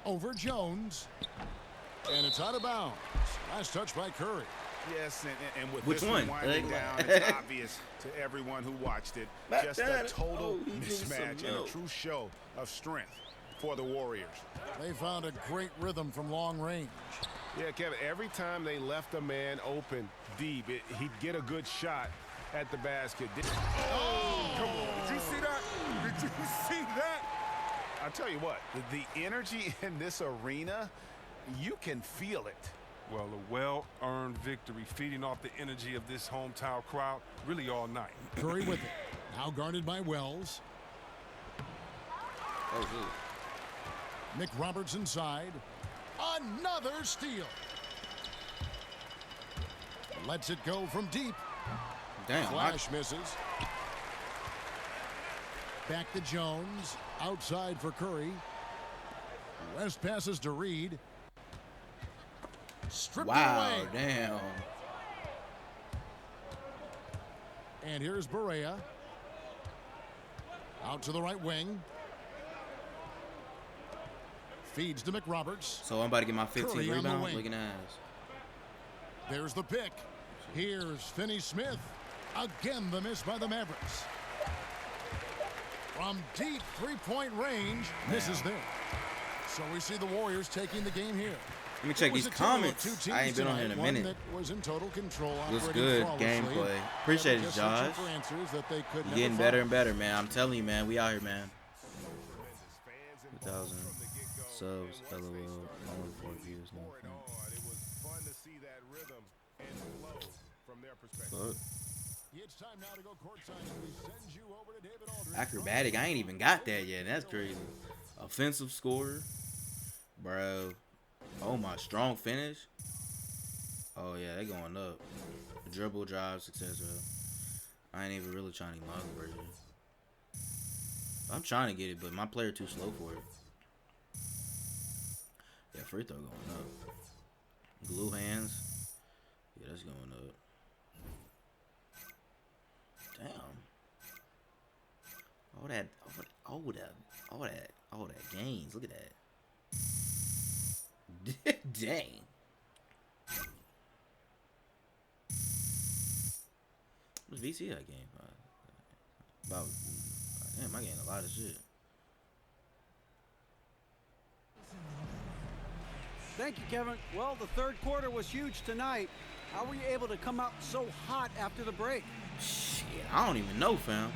Over Jones. And it's out of bounds. Nice touch by Curry. Yes, and with Which this one? winding down, it's obvious to everyone who watched it. Just a total mismatch and a true show of strength for the Warriors. They found a great rhythm from long range. Yeah, Kevin, every time they left a man open deep, he'd get a good shot at the basket. Oh, come on. Did you see that? Did you see that? I'll tell you what, the energy in this arena, you can feel it. Well, a well-earned victory, feeding off the energy of this hometown crowd really all night. Curry with it. Now guarded by Wells. Oh, good. Nick Roberts inside. Another steal. Lets it go from deep. Damn. Flash misses. Back to Jones. Outside for Curry. West passes to Reed. Stripped away. Damn. And here's Barea. Out to the right wing. Feeds to McRoberts. So I'm about to get my 15 Curry rebounds. Looking at There's the pick. Here's Finney Smith. Again, the miss by the Mavericks. From deep three-point range, misses there. So we see the Warriors taking the game here. Let me check these comments. I ain't been on here in a minute. That was in total control. Looks good gameplay. Appreciate it, Josh. You're getting better and better, man. I'm telling you, man. We out here, man. 2,000 subs, LOL, only 4 views. No. Fuck. Acrobatic, I ain't even got that yet. That's crazy. Offensive scorer, bro. Oh my, strong finish. Oh yeah, they going up. Dribble, drive, success. I ain't even really trying to get my other version. I'm trying to get it, but my player too slow for it. Yeah, free throw going up. Glue hands. Yeah, that's going up. Damn. All that gains. Look at that. Dang. What's VC that game? About damn, I gained a lot of shit. Thank you, Kevin. Well, the third quarter was huge tonight. How were you able to come out so hot after the break? Shit, I don't even know, fam.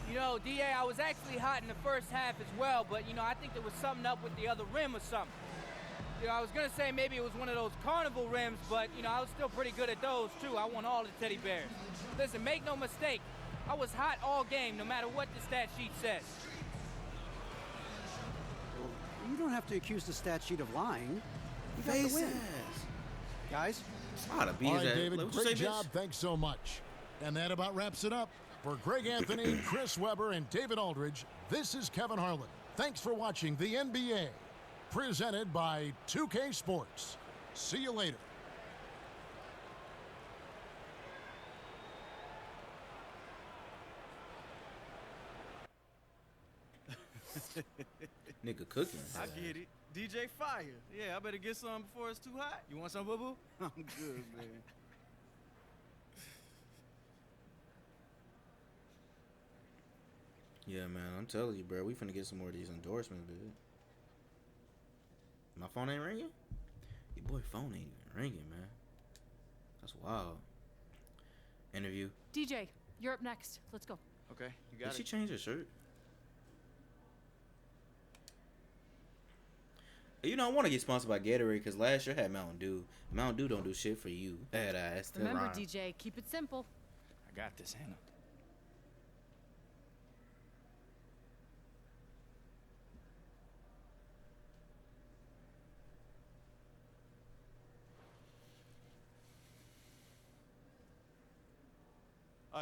You know, DA, I was actually hot in the first half as well, but, you know, I think there was something up with the other rim or something. You know, I was going to say maybe it was one of those carnival rims, but, you know, I was still pretty good at those, too. I won all the teddy bears. Listen, make no mistake, I was hot all game, no matter what the stat sheet says. You don't have to accuse the stat sheet of lying. You got to win. Guys? All right, David, great job. Thanks so much. And that about wraps it up. For Greg Anthony, Chris Webber, and David Aldridge, this is Kevin Harlan. Thanks for watching the NBA, presented by 2K Sports. See you later. Nigga cooking. I get it. DJ Fire. Yeah, I better get some before it's too hot. You want some, boo-boo? I'm good, man. Yeah, man, I'm telling you, bro. We finna get some more of these endorsements, dude. My phone ain't ringing? Your boy phone ain't even ringing, man. That's wild. Interview. DJ, you're up next. Let's go. Okay, you got Did she it. change her shirt? You know, I want to get sponsored by Gatorade because last year I had Mountain Dew. Mountain Dew don't do shit for you. That ass. Remember, DJ, keep it simple. I got this, Hannah.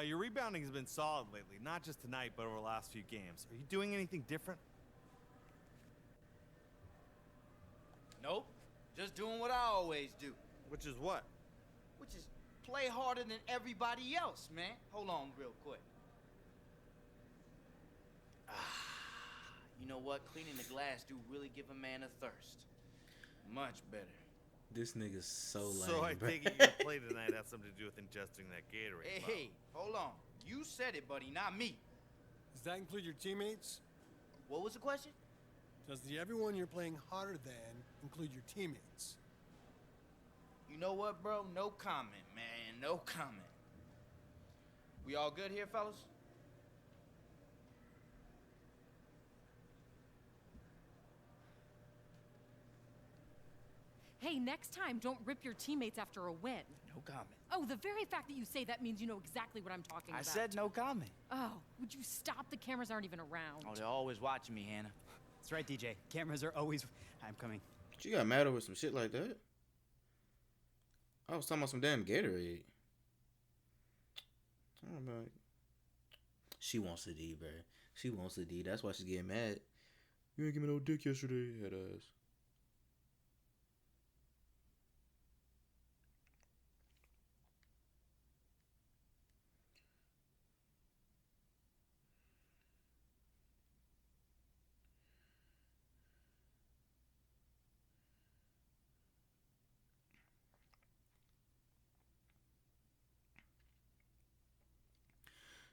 Your rebounding has been solid lately, not just tonight, but over the last few games. Are you doing anything different? Nope. Just doing what I always do. Which is what? Which is play harder than everybody else, man. Hold on real quick. You know what? Cleaning the glass do really give a man a thirst. Much better. This nigga's so lame. So I bro. think your play tonight has something to do with ingesting that Gatorade. Hey, hold on. You said it, buddy, not me. Does that include your teammates? What was the question? Does the everyone you're playing harder than include your teammates? You know what, bro? No comment, man. No comment. We all good here, fellas? Hey, next time, don't rip your teammates after a win. No comment. Oh, the very fact that you say that means you know exactly what I'm talking I about. said no comment. Oh, would you stop? The cameras aren't even around. Oh, they're always watching me, Hannah. That's right, DJ. Cameras are always... I'm coming. She got mad over some shit like that? I was talking about some damn Gatorade. I'm like, she wants a D, bro. She wants a D. That's why she's getting mad. You ain't give me no dick yesterday, head ass.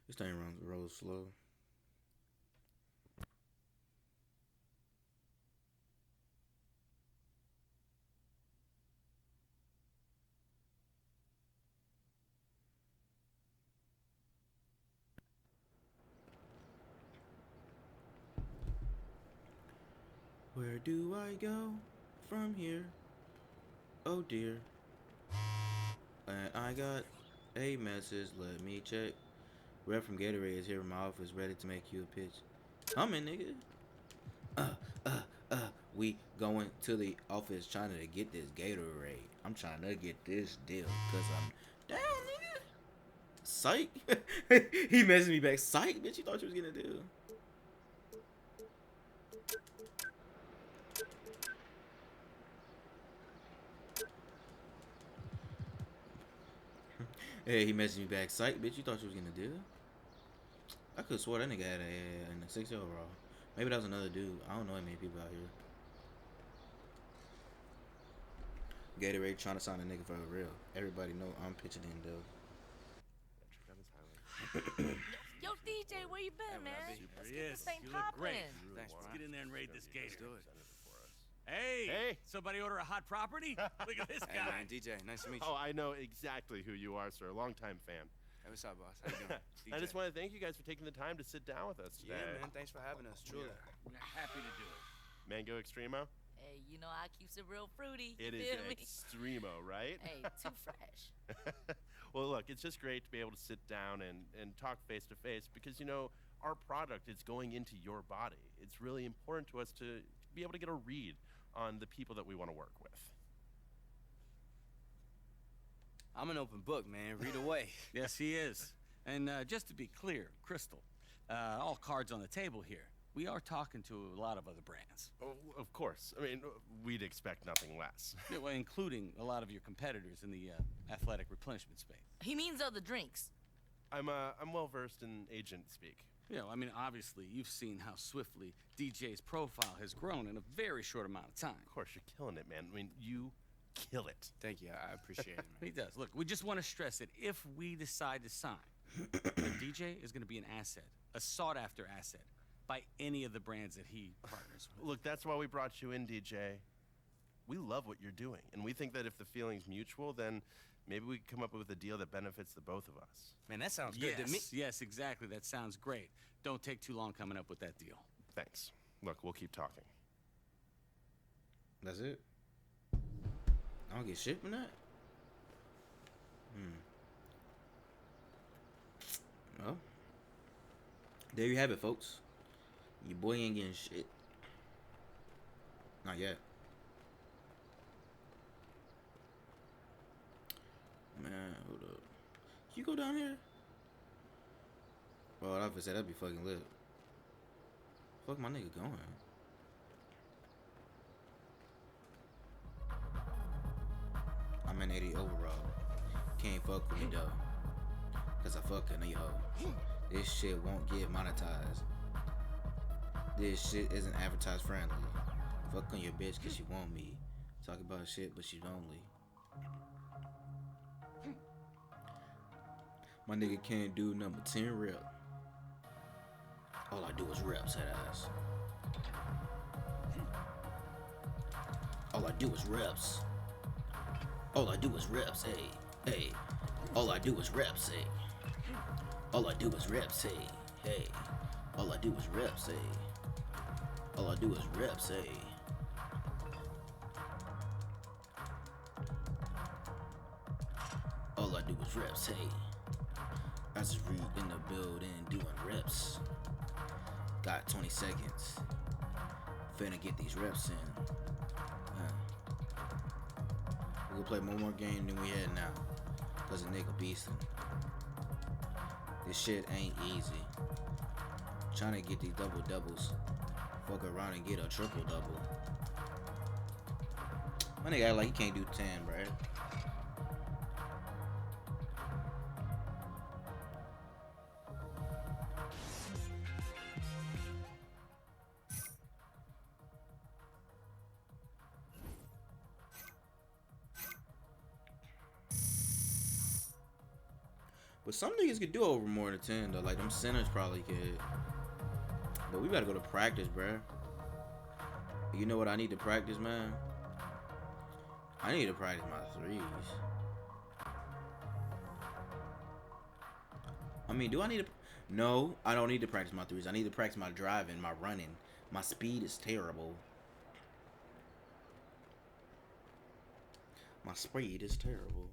This thing rolls slow. Where do I go from here? Oh dear. And I got a message, let me check. Rep from Gatorade is here in my office, ready to make you a pitch. Coming, nigga. We going to the office trying to get this Gatorade. I'm trying to get this deal, cause I'm down, nigga. Psych. He messaged me back. Psych, bitch, you thought you was getting a deal. Hey, he messaged me back. Psych, bitch, you thought you was getting a deal? I could have swore that nigga had in the 6 overall. Maybe that was another dude. I don't know how many people out here. Gatorade trying to sign a nigga for real. Everybody know I'm pitching in, though. Yo, DJ, where you been, man? Let's get this thing poppin'. Thanks, Let's get in there and raid this Gator. Hey, somebody order a hot property? Look at this guy. Hey, man, DJ, nice to meet you. Oh, I know exactly who you are, sir. Longtime fan. Hey, what's up, boss? How you doing? I just want to thank you guys for taking the time to sit down with us today. Yeah, man, thanks for having us, truly. We're happy to do it. Mango Extremo? Hey, you know I keeps it real fruity. It You is feel me? Extremo, right? Hey, too fresh. Well, look, it's just great to be able to sit down and talk face to face because, you know, our product is going into your body. It's really important to us to be able to get a read on the people that we want to work with. I'm an open book, man. Read away. Yes, he is. And just to be clear, Crystal, all cards on the table here. We are talking to a lot of other brands. Oh, of course. I mean, we'd expect nothing less. Yeah, well, including a lot of your competitors in the athletic replenishment space. He means other drinks. I'm well versed in agent speak. You know, I mean, obviously, you've seen how swiftly DJ's profile has grown in a very short amount of time. Of course, you're killing it, man. I mean, you kill it. Thank you. I appreciate it, man. He does. Look, we just want to stress that if we decide to sign, then DJ is going to be an asset, a sought-after asset, by any of the brands that he partners with. Look, that's why we brought you in, DJ. We love what you're doing, and we think that if the feeling's mutual, then maybe we can come up with a deal that benefits the both of us. Man, that sounds good to me. Yes, exactly. That sounds great. Don't take too long coming up with that deal. Thanks. Look, we'll keep talking. That's it? I don't get shit from that? Well, there you have it, folks. Your boy ain't getting shit. Not yet. Man, hold up. Can you go down here? Bro, I said that'd be fucking lit. Fuck my nigga going. I'm an 80 overall. Can't fuck with me though. Cause I fuck a nigga hoe. This shit won't get monetized. This shit isn't advertised friendly. Fuck on your bitch cause she want me. Talk about shit but she lonely. My nigga can't do number 10 rep. All I do is reps, head ass. All I do is reps. All I do is reps, hey, hey. All I do is reps, hey. All I do is reps, hey, hey. All I do is reps, hey. All I do is reps, hey. All I do is reps, hey. I just read in the building doing reps. Got 20 seconds. Finna get these reps in. We'll play one more game than we had now. Cause a nigga beastin'. This shit ain't easy. Trying to get these double doubles. Fuck around and get a triple double. My nigga act like he can't do 10, bruh. But some niggas could do over more than 10 though. Like them centers probably could. But we gotta go to practice, bruh. You know what I need to practice, man? I need to practice my threes. I mean, do I need to? No, I don't need to practice my threes. I need to practice my driving, my running. My speed is terrible. My speed is terrible.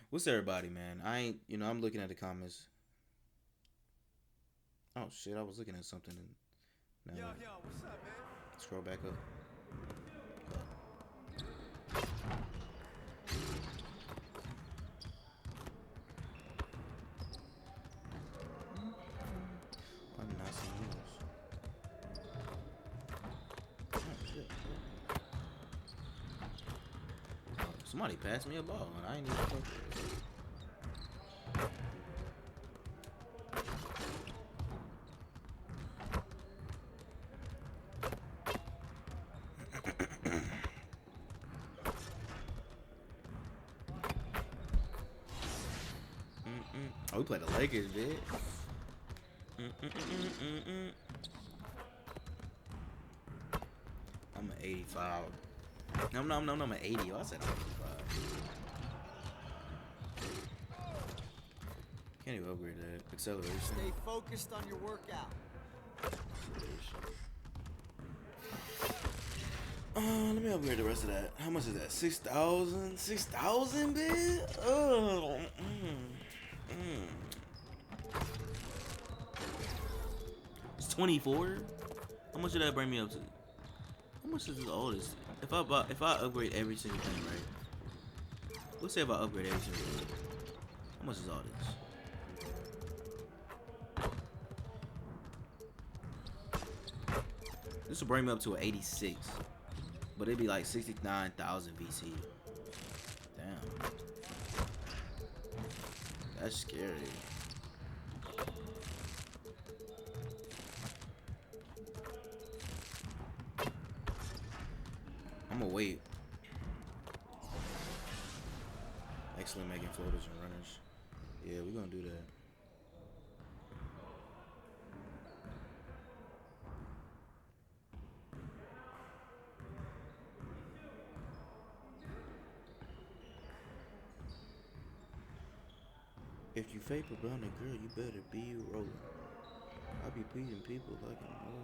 What's everybody, man? I ain't, I'm looking at the comments. Oh shit, I was looking at something and now Yo, what's up, man? Scroll back up. I'm not seeing yours. Oh shit. Somebody passed me a ball and I ain't even fucking. Oh, we played the Lakers, bitch. I'm an 85. No, I'm an 80. I said 85. Can't even upgrade that. Acceleration. Stay focused on your workout. Let me upgrade the rest of that. How much is that? 6,000? 6,000, bitch? Oh. It's 24. How much did that bring me up to? How much is all this? If I upgrade every single thing, right? Let's say if I upgrade every single thing. How much is all this? This will bring me up to an 86. But it'd be like 69,000 VC. Damn. That's scary. I'm gonna wait. Excellent making floaters and runners. Yeah, we're gonna do that. If you fake around a girl, you better be rolling. I be pleasing people like I'm no.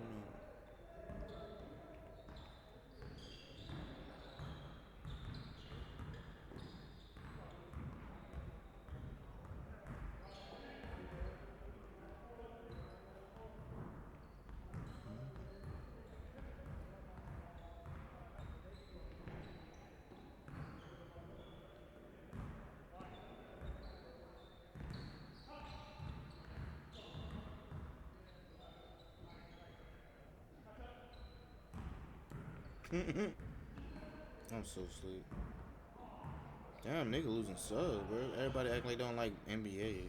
I'm so asleep. Damn, nigga losing subs, bro. Everybody acting like they don't like NBA.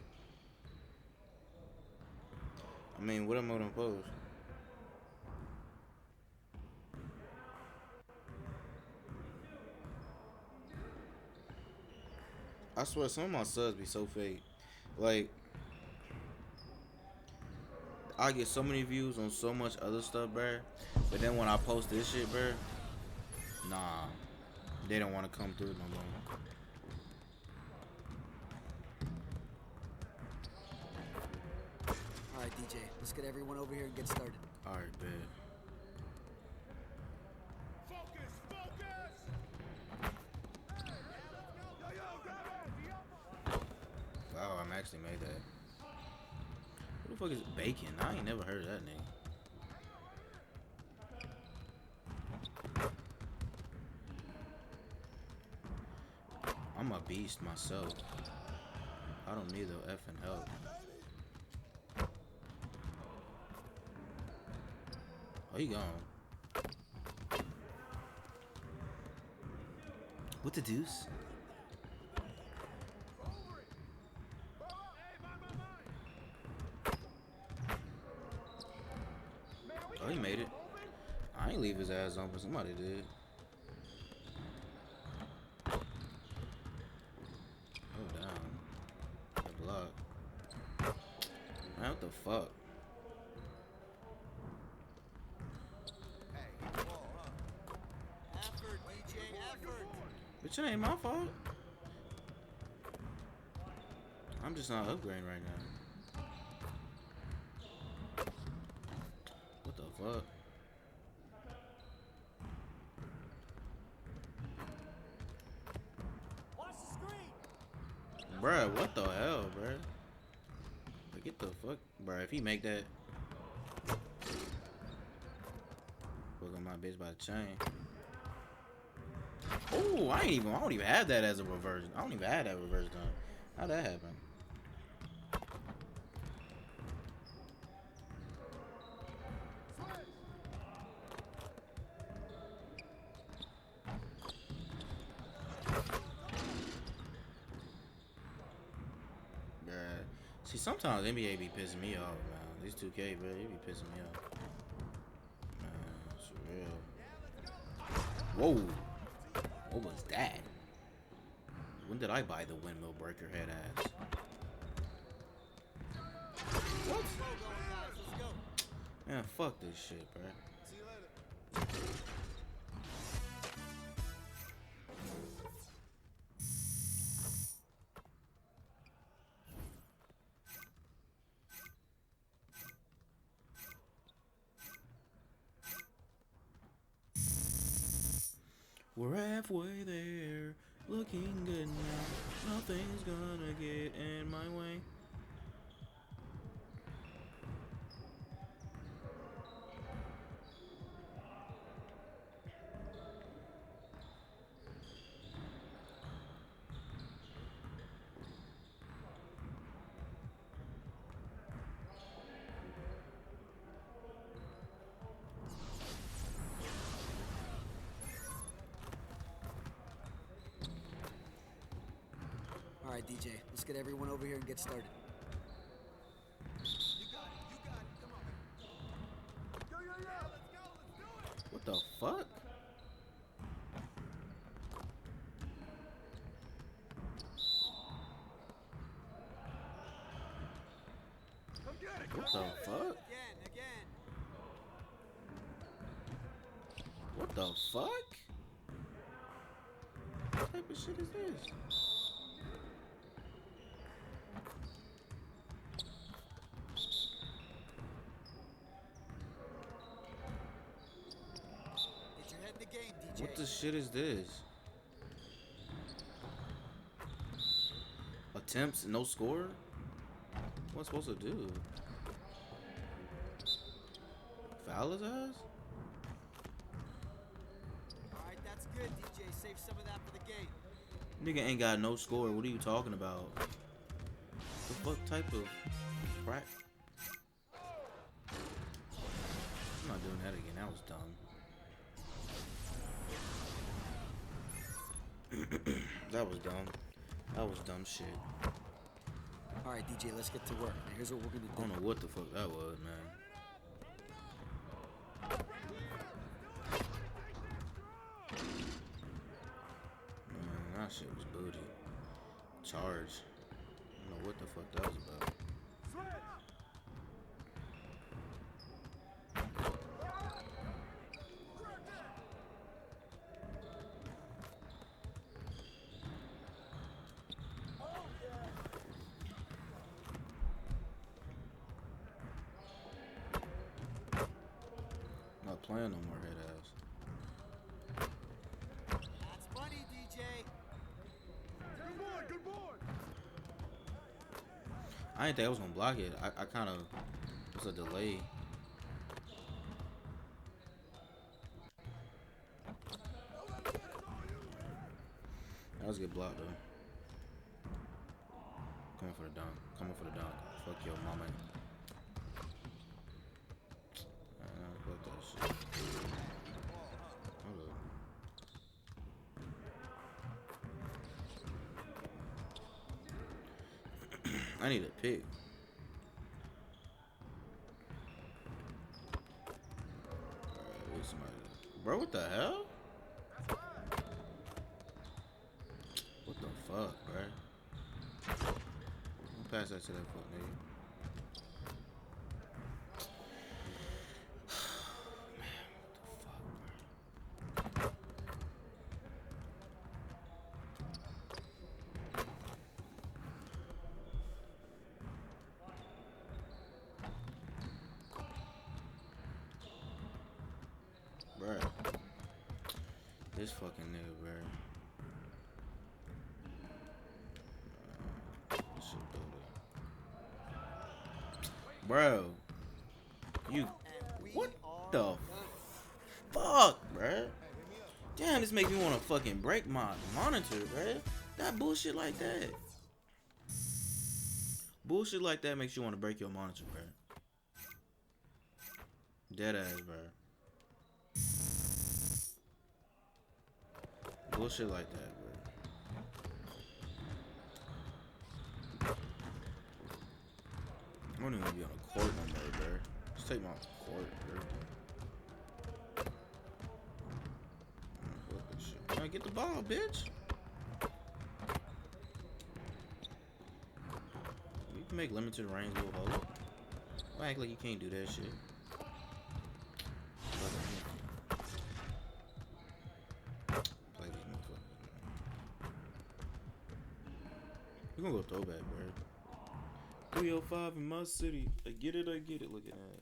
I mean, what am I gonna post? I swear, some of my subs be so fake. Like, I get so many views on so much other stuff, bro. But then when I post this shit, bro, nah, they don't want to come through no more. All right, DJ, let's get everyone over here and get started. All right, bet. Wow, I'm actually made that. Who the fuck is Bacon? I ain't never heard of that name. I'm a beast myself. I don't need no effing help. Oh, he gone. What the deuce? Oh, he made it. I ain't leave his ass on, but somebody did. Oh, down. The block. Man, what the fuck? Effort, DJ, effort. Bitch, it ain't my fault. I'm just not upgrading right now. What the fuck? Bruh, what the hell, bruh? Like, get the fuck, bruh. If he make that, fuck on my bitch by the chain. Oh, I don't even have that as a reverse. I don't even have that reverse done. How'd that happen? See, sometimes NBA be pissing me off, man. These 2K, bro, they be pissing me off. Man, it's real. Whoa. What was that? When did I buy the windmill breaker head ass? What? Man, fuck this shit, bro. See you later. We're halfway there, looking good now. Nothing's gonna get in my way. All right, DJ, let's get everyone over here and get started. What the fuck? What the fuck? What the fuck? What type of shit is this? Get your head in the game, DJ. What the shit is this? Attempts, no score? What's supposed to do? Foul his ass? Alright, that's good, DJ. Save some of that for the game. Nigga ain't got no score. What are you talking about? The fuck type of crap? I'm not doing that again. That was dumb. That was dumb. That was dumb shit. Alright, DJ, let's get to work. Now, here's what we're gonna do. I don't know what the fuck that was, man. Man, that shit was booty. Charge. I don't know what the fuck that was about. Not playing no more head ass. That's money, DJ. Good boy. I didn't think I was gonna block it. I kind of was a delay. That was a good block though. Coming for the dunk. Coming for the dunk. Fuck your mama. Fuck that shit. Hold up. I need a pick. Alright, wait, somebody. Bro, what the hell? What the fuck, bro? Pass that to that fuck nigga. Bruh. This fucking nigga, bruh. This shit dope. Bro. You. What the fuck, bruh? Damn, this makes me want to fucking break my monitor, bruh. That bullshit like that. Bullshit like that makes you want to break your monitor, bruh. Dead ass, bruh. Bullshit like that, bro. I don't even want to be on a court no more, bro. Just take my court, bro. Man, get the ball, bitch. You can make limited range little hole. Don't act like you can't do that shit. We're gonna go throwback, bro. 305 in my city. I get it, look at that.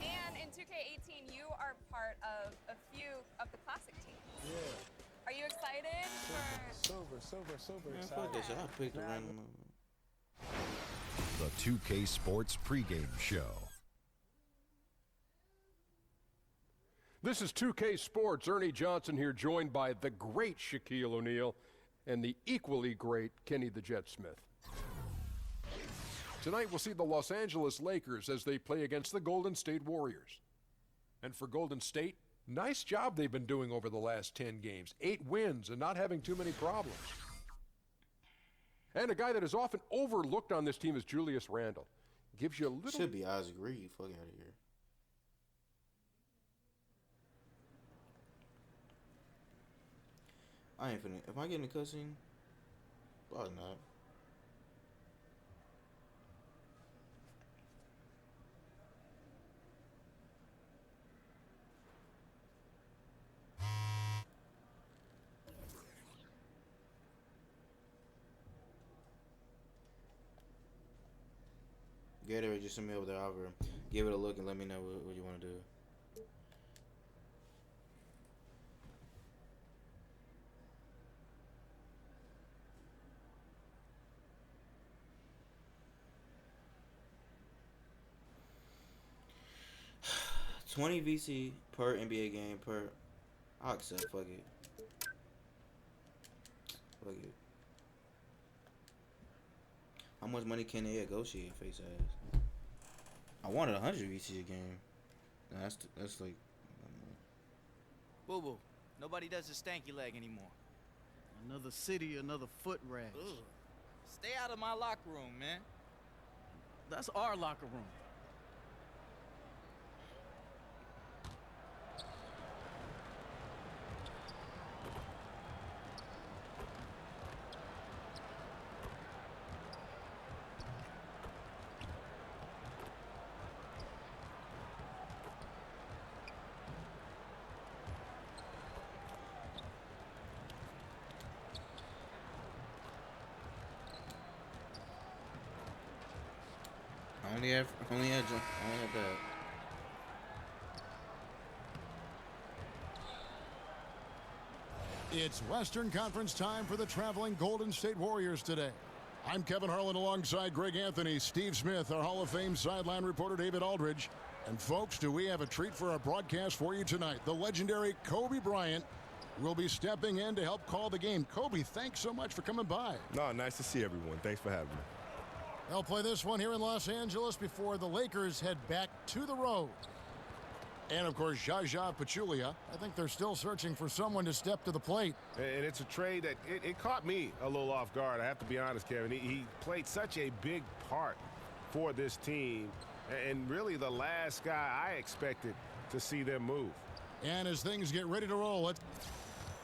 And in 2K18, you are part of a few of the classic teams. Yeah. Are you excited for... Sober Man, excited. fuck that shit. I picked a random. The 2K Sports pregame show. This is 2K Sports. Ernie Johnson here, joined by the great Shaquille O'Neal and the equally great Kenny the Jet Smith. Tonight we'll see the Los Angeles Lakers as they play against the Golden State Warriors. And for Golden State, Nice job they've been doing over the last 10 games. 8 wins and not having too many problems. And a guy that is often overlooked on this team is Julius Randle. Gives you a little... Should be Isaac Reed. Fuck out of here. I ain't finna... Am I getting a cutscene? Probably not. Gatorade, just send me over there. I'll give it a look and let me know what you want to do. $20 VC per NBA game per. I'll accept. Fuck it. Fuck it. How much money can they negotiate, face ass? I wanted 100 VC a game. That's like. Boo boo. Nobody does the stanky leg anymore. Another city, another foot rash. Ugh. Stay out of my locker room, man. That's our locker room. Only had that. It's Western Conference time for the traveling Golden State Warriors today. I'm Kevin Harlan alongside Greg Anthony, Steve Smith, our Hall of Fame sideline reporter David Aldridge. And folks, do we have a treat for our broadcast for you tonight? The legendary Kobe Bryant will be stepping in to help call the game. Kobe, thanks so much for coming by. No, nice to see everyone. Thanks for having me. They'll play this one here in Los Angeles before the Lakers head back to the road. And, of course, Zaza Pachulia. I think they're still searching for someone to step to the plate. And it's a trade that it caught me a little off guard. I have to be honest, Kevin. He played such a big part for this team. And really the last guy I expected to see them move. And as things get ready to roll,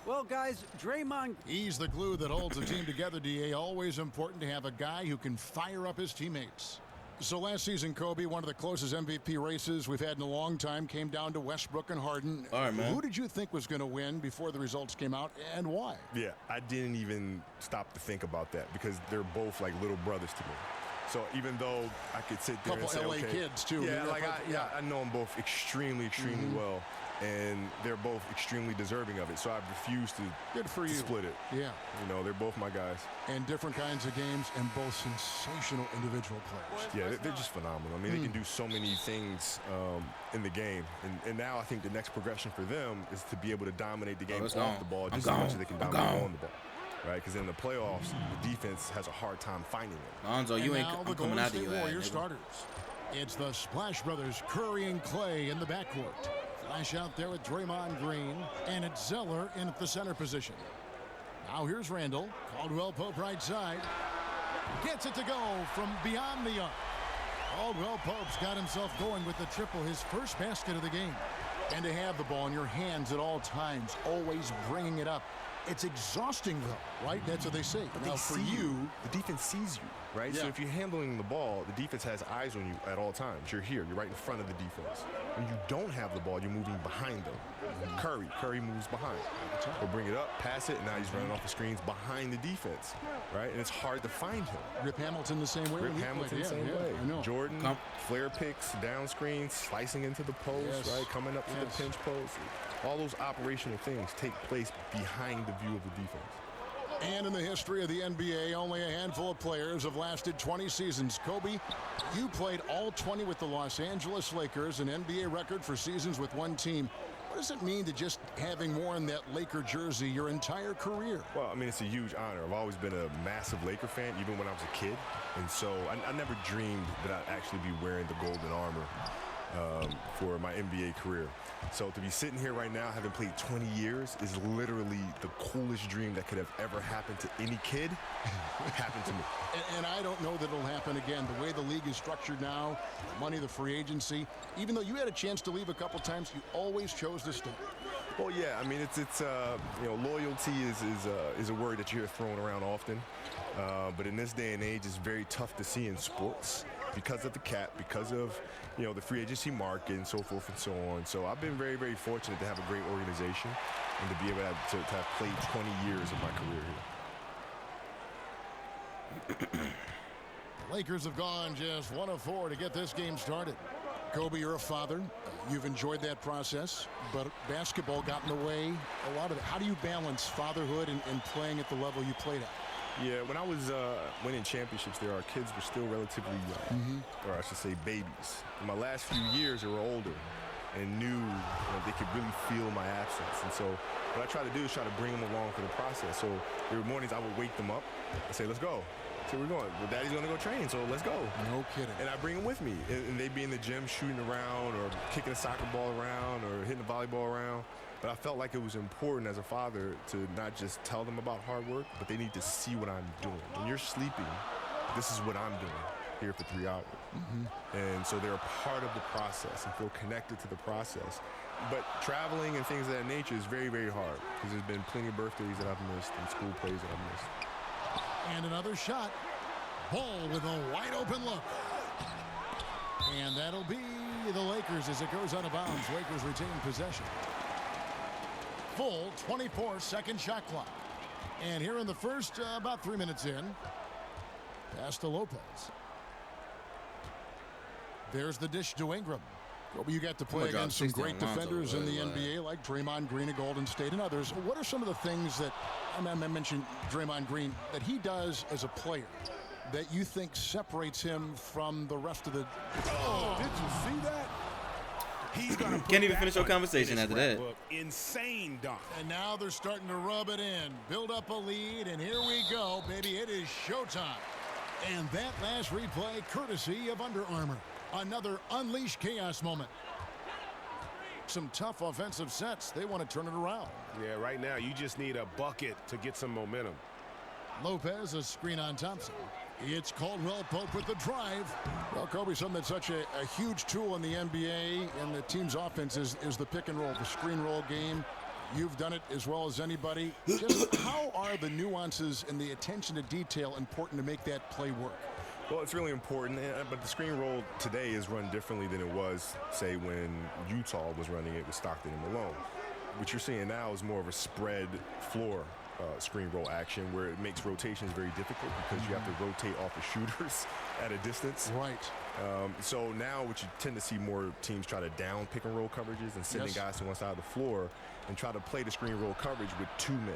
well, guys, Draymond... He's the glue that holds the team together, D.A. Always important to have a guy who can fire up his teammates. So last season, Kobe, one of the closest MVP races we've had in a long time, came down to Westbrook and Harden. All right, man. Who did you think was going to win before the results came out, and why? Yeah, I didn't even stop to think about that because they're both like little brothers to me. So even though I could sit there and say, LA okay, kids too. Yeah, I know them both extremely well, and they're both extremely deserving of it. So I refuse to split it. Yeah. You know, they're both my guys. And different kinds of games and both sensational individual players. Yeah, they're just phenomenal. I mean, they can do so many things in the game. And now I think the next progression for them is to be able to dominate the game off the ball just as much as they can dominate on the ball. Right, because in the playoffs, the defense has a hard time finding them. Lonzo, you ain't coming out of you. Warriors starters. It's the Splash Brothers, Curry and Clay in the backcourt. Flash out there with Draymond Green, and it's Zeller in at the center position. Now here's Randall. Caldwell Pope right side. Gets it to go from beyond the arc. Caldwell Pope's got himself going with the triple, his first basket of the game. And to have the ball in your hands at all times, always bringing it up. It's exhausting, though, right? That's what they say. But now, for you, the defense sees you, right? Yeah. So if you're handling the ball, the defense has eyes on you at all times. You're here. You're right in front of the defense. When you don't have the ball, you're moving behind them. Curry moves behind. He'll bring it up, pass it, and now he's running off the screens behind the defense, right? And it's hard to find him. Rip Hamilton the same way. Rip Hamilton the same way. I know. Jordan, flare picks, down screens, slicing into the post, right? Coming up to the pinch post. All those operational things take place behind the view of the defense. And in the history of the NBA, only a handful of players have lasted 20 seasons. Kobe, you played all 20 with the Los Angeles Lakers, an NBA record for seasons with one team. What does it mean to just having worn that Laker jersey your entire career? Well, I mean, it's a huge honor. I've always been a massive Laker fan, even when I was a kid. And so I never dreamed that I'd actually be wearing the golden armor for my NBA career. So to be sitting here right now, having played 20 years, is literally the coolest dream that could have ever happened to any kid. Happened to me. And I don't know that it'll happen again. The way the league is structured now, the money, the free agency, even though you had a chance to leave a couple times, you always chose to stay. Well, yeah, I mean, it's you know, loyalty is a word that you hear thrown around often. But in this day and age, it's very tough to see in sports because of the cap, because of, you know, the free agency market and so forth and so on. So I've been very, very fortunate to have a great organization and to be able to have played 20 years of my career here. The Lakers have gone just 1 of 4 to get this game started. Kobe, you're a father. You've enjoyed that process, but basketball got in the way a lot of it. How do you balance fatherhood and playing at the level you played at? Yeah, when I was winning championships there, our kids were still relatively young, or I should say babies. In my last few years, they were older and knew they could really feel my absence. And so what I try to do is try to bring them along for the process. So there were mornings I would wake them up and say, let's go. So we're going. Well, Daddy's going to go train, so let's go. No kidding. And I bring them with me. And they'd be in the gym shooting around or kicking a soccer ball around or hitting a volleyball around. But I felt like it was important as a father to not just tell them about hard work, but they need to see what I'm doing. When you're sleeping, this is what I'm doing here for 3 hours. And so they're a part of the process and feel connected to the process. But traveling and things of that nature is very, very hard because there's been plenty of birthdays that I've missed and school plays that I've missed. And another shot. Ball with a wide open look. And that'll be the Lakers as it goes out of bounds. Lakers retain possession. Full 24-second shot clock. And here in the first, about 3 minutes in, pass to Lopez. There's the dish to Ingram. Well, you got to play against some great defenders in the NBA like Draymond Green of Golden State and others. What are some of the things that, I mentioned Draymond Green, that he does as a player that you think separates him from the rest of the... Oh, did you see that? He's gonna Can't even finish our conversation after that. Insane dunk. And now they're starting to rub it in, build up a lead, and here we go, baby. It is showtime. And that last replay, courtesy of Under Armour. Another unleashed chaos moment. Some tough offensive sets. They want to turn it around. Yeah, right now you just need a bucket to get some momentum. Lopez, a screen on Thompson. It's Caldwell Pope with the drive. Well, Kobe, something that's such a huge tool in the NBA and the team's offense is the pick and roll, the screen roll game. You've done it as well as anybody. Just how are the nuances and the attention to detail important to make that play work? Well, it's really important, but the screen roll today is run differently than it was, say, when Utah was running it with Stockton and Malone. What you're seeing now is more of a spread floor screen roll action where it makes rotations very difficult because you have to rotate off the shooters at a distance. Right. So now what you tend to see more teams try to down pick and roll coverages and sending guys to one side of the floor and try to play the screen roll coverage with 2 men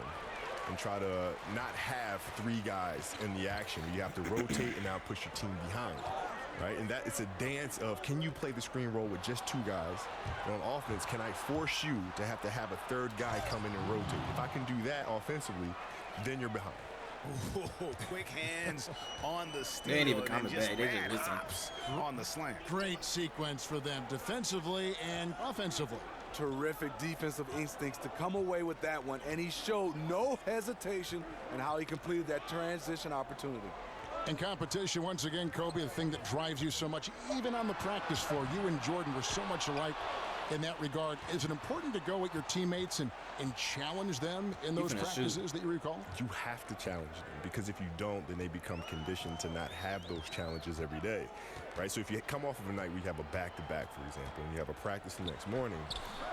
and try to not have 3 guys in the action. You have to rotate and now push your team behind. Right, and that it's a dance of, can you play the screen roll with just 2 guys? And on offense, can I force you to have a 3rd guy come in and rotate? If I can do that offensively, then you're behind. Ooh, quick hands on the steal. They ain't even coming back. They just listen. On the slant. Great sequence for them defensively and offensively. Terrific defensive instincts to come away with that one, and he showed no hesitation in how he completed that transition opportunity. And competition, once again, Kobe, the thing that drives you so much, even on the practice floor. You and Jordan were so much alike in that regard. Is it important to go at your teammates and challenge them in those practices that you recall? You have to challenge them, because if you don't, then they become conditioned to not have those challenges every day, right? So if you come off of a night we have a back-to-back, for example, and you have a practice the next morning,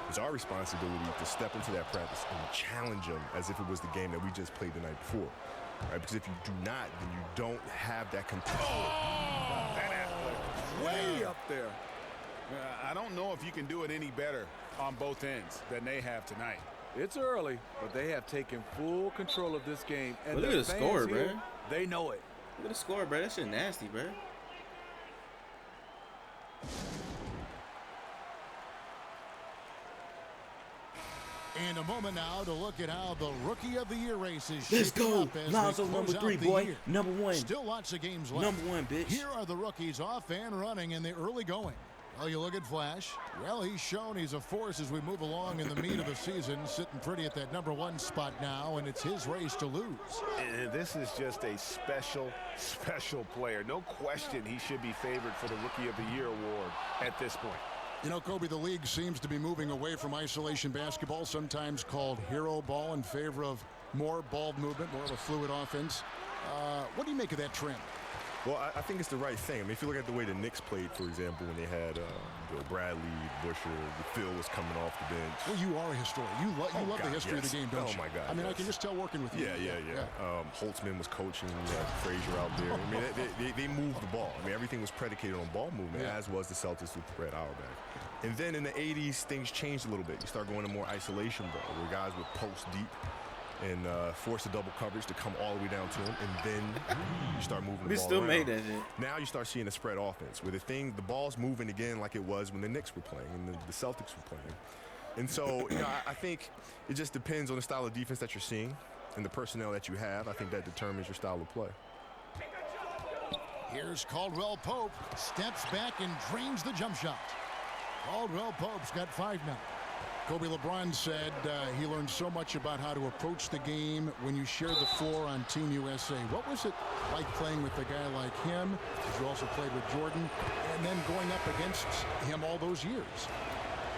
it's our responsibility to step into that practice and challenge them as if it was the game that we just played the night before. Right, because if you do not, then you don't have that competition. Way up there. I don't know if you can do it any better on both ends than they have tonight. It's early, but they have taken full control of this game. And look at the score, bro. They know it. Look at the score, bro. That shit nasty, bro. And a moment now to look at how the Rookie of the Year race is Let's shaping go. up as Lonzo they number close 3, out the boy. year. Number 1. Still lots of games left. Number 1, bitch. Here are the rookies off and running in the early going. Oh, you look at Flash. Well, he's shown he's a force as we move along in the meat of the season, sitting pretty at that #1 spot now, and it's his race to lose. And this is just a special, special player. No question he should be favored for the Rookie of the Year award at this point. You know, Kobe, the league seems to be moving away from isolation basketball, sometimes called hero ball, in favor of more ball movement, more of a fluid offense. What do you make of that trend? Well, I think it's the right thing. I mean, if you look at the way the Knicks played, for example, when they had Bradley, Busher, Phil was coming off the bench. Well, you are a historian. You love the history of the game, don't you? Oh, my God. I mean, yes. I can just tell working with you. Yeah. Holtzman was coaching. You had Frazier out there. I mean, they moved the ball. I mean, everything was predicated on ball movement, as was the Celtics with Fred Auerbach. And then in the 80s, things changed a little bit. You start going to more isolation ball, where guys would post deep and force the double coverage to come all the way down to him, and then you start moving the ball still around. made that shit. Now you start seeing a spread offense, where the ball's moving again like it was when the Knicks were playing and the Celtics were playing. And so, I think it just depends on the style of defense that you're seeing and the personnel that you have. I think that determines your style of play. Here's Caldwell Pope, steps back and drains the jump shot. Caldwell Pope's got 5 now. Kobe LeBron said he learned so much about how to approach the game when you share the floor on Team USA. What was it like playing with a guy like him, as you also played with Jordan, and then going up against him all those years?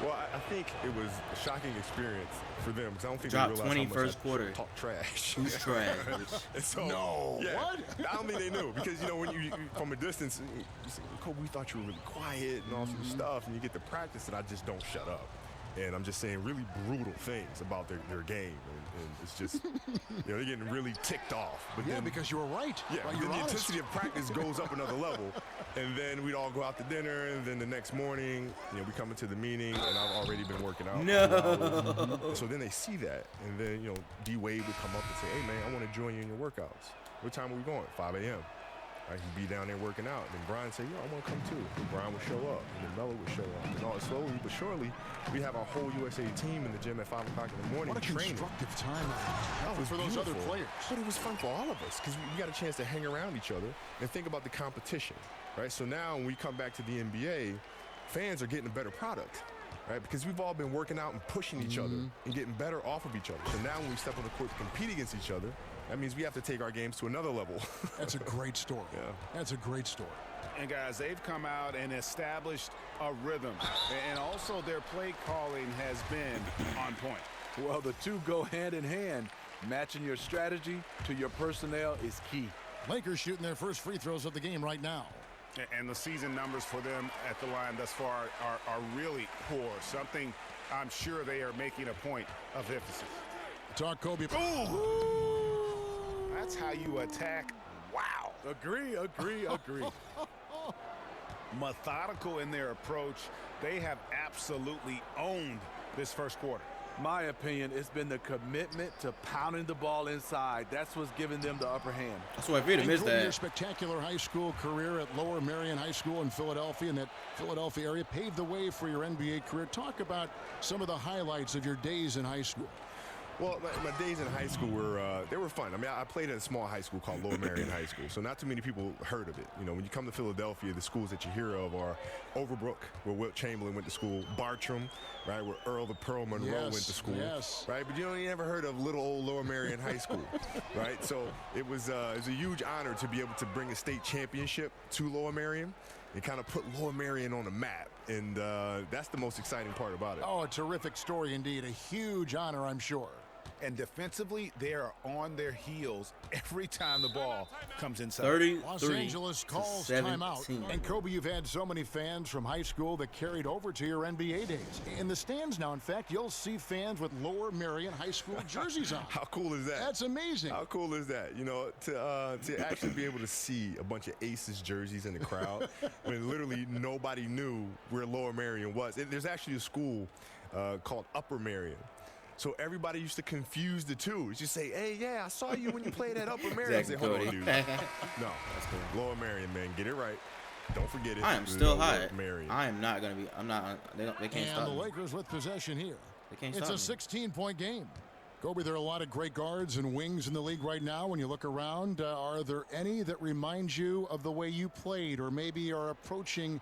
Well, I think it was a shocking experience for them, because I don't think Dropped they 20 realized how much first quarter. Talk trash. Who's trash? And so, No. What? I don't think they knew, because when you from a distance, you say, Kobe, we thought you were really quiet and all sorts of stuff, and you get to practice, and I just don't shut up. And I'm just saying really brutal things about their game. And it's just, they're getting really ticked off. But Yeah, then, because you were right. Yeah, Well, but you're then the honest. intensity of practice goes up another level. And then we'd all go out to dinner, and then the next morning, we come into the meeting, and I've already been working out. No. So then they see that, and then, D. Wade would come up and say, hey, man, I want to join you in your workouts. What time are we going? 5 a.m. He'd be down there working out. And then Brian would say, I want to come too. And Brian would show up. And then Melo would show up. And all slowly but surely, we have our whole USA team in the gym at 5 o'clock in the morning What a training. constructive time That was for those other beautiful. players. But it was fun for all of us, because we got a chance to hang around each other and think about the competition, right? So now when we come back to the NBA, fans are getting a better product, right? Because we've all been working out and pushing each other and getting better off of each other. So now when we step on the court to compete against each other, that means we have to take our games to another level. That's a great story. Yeah. That's a great story. And guys, they've come out and established a rhythm. And also their play calling has been on point. Well, the two go hand in hand. Matching your strategy to your personnel is key. Lakers shooting their first free throws of the game right now. And the season numbers for them at the line thus far are really poor. Something I'm sure they are making a point of emphasis. Talk Kobe. Ooh. That's how you attack. Wow. Agree. Methodical in their approach. They have absolutely owned this first quarter. My opinion, it's been the commitment to pounding the ball inside. That's what's giving them the upper hand. That's why if you'd have missed Your that. spectacular high school career at Lower Merion High School in Philadelphia, and that Philadelphia area paved the way for your NBA career. Talk about some of the highlights of your days in high school. Well, my days in high school they were fun. I mean, I played at a small high school called Lower Merion High School, so not too many people heard of it. When you come to Philadelphia, the schools that you hear of are Overbrook, where Wilt Chamberlain went to school, Bartram, right, where Earl the Pearl Monroe went to school, right? But you never heard of little old Lower Merion High School, right? So it was a huge honor to be able to bring a state championship to Lower Merion and kind of put Lower Merion on the map, and that's the most exciting part about it. Oh, a terrific story indeed. A huge honor, I'm sure. And defensively, they are on their heels every time the ball comes inside. 33 Los Angeles calls to timeout. 17. And Kobe, you've had so many fans from high school that carried over to your NBA days. In the stands now, in fact, you'll see fans with Lower Merion High School jerseys on. How cool is that? That's amazing. How cool is that? To actually be able to see a bunch of Aces jerseys in the crowd when literally nobody knew where Lower Merion was. There's actually a school called Upper Merion. So everybody used to confuse the two. It's just say, hey, yeah, I saw you when you played at Upper Merion. Exactly, I say, hold on, Cody. dude. No, that's cool. Lower Merion, man, get it right. Don't forget it. I am still Lower high. Merion. I am not going to be. I'm not. They can't And stop the me. Lakers with possession here. They can't It's stop a me. 16-point game. Kobe, there are a lot of great guards and wings in the league right now. When you look around, are there any that remind you of the way you played, or maybe are approaching,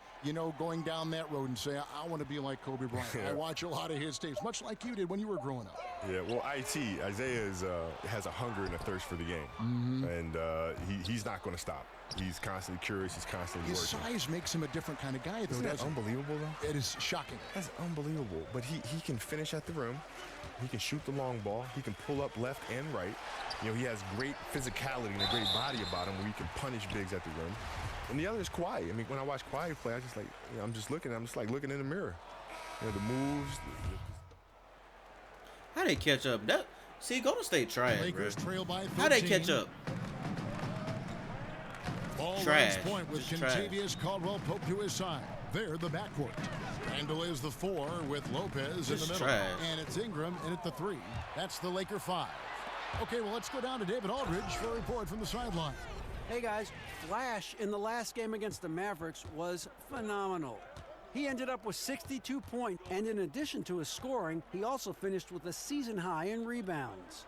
going down that road and say, I want to be like Kobe Bryant? I watch a lot of his tapes, much like you did when you were growing up. Yeah, well, Isaiah has a hunger and a thirst for the game, and he's not going to stop. He's constantly curious. He's constantly His working. size makes him a different kind of guy, though. Isn't that doesn't unbelievable, though? It is shocking. That's unbelievable. But he can finish at the rim. He can shoot the long ball. He can pull up left and right. He has great physicality and a great body about him where he can punish bigs at the rim. And the other is Kawhi. I mean, when I watch Kawhi play, I'm just looking like in the mirror. The moves. How they catch up? Golden State trash, Lakers bro. trail by 13. How they catch up? Ball Trash. runs point with Just trash. Kentavious Caldwell-Pope to his side. They're the backcourt. Randall is the 4 with Lopez in the Just middle. trash. And it's Ingram in at the 3. That's the Laker 5. Okay, well, let's go down to David Aldridge for a report from the sideline. Hey guys, Flash in the last game against the Mavericks was phenomenal. He ended up with 62 points, and in addition to his scoring, he also finished with a season high in rebounds.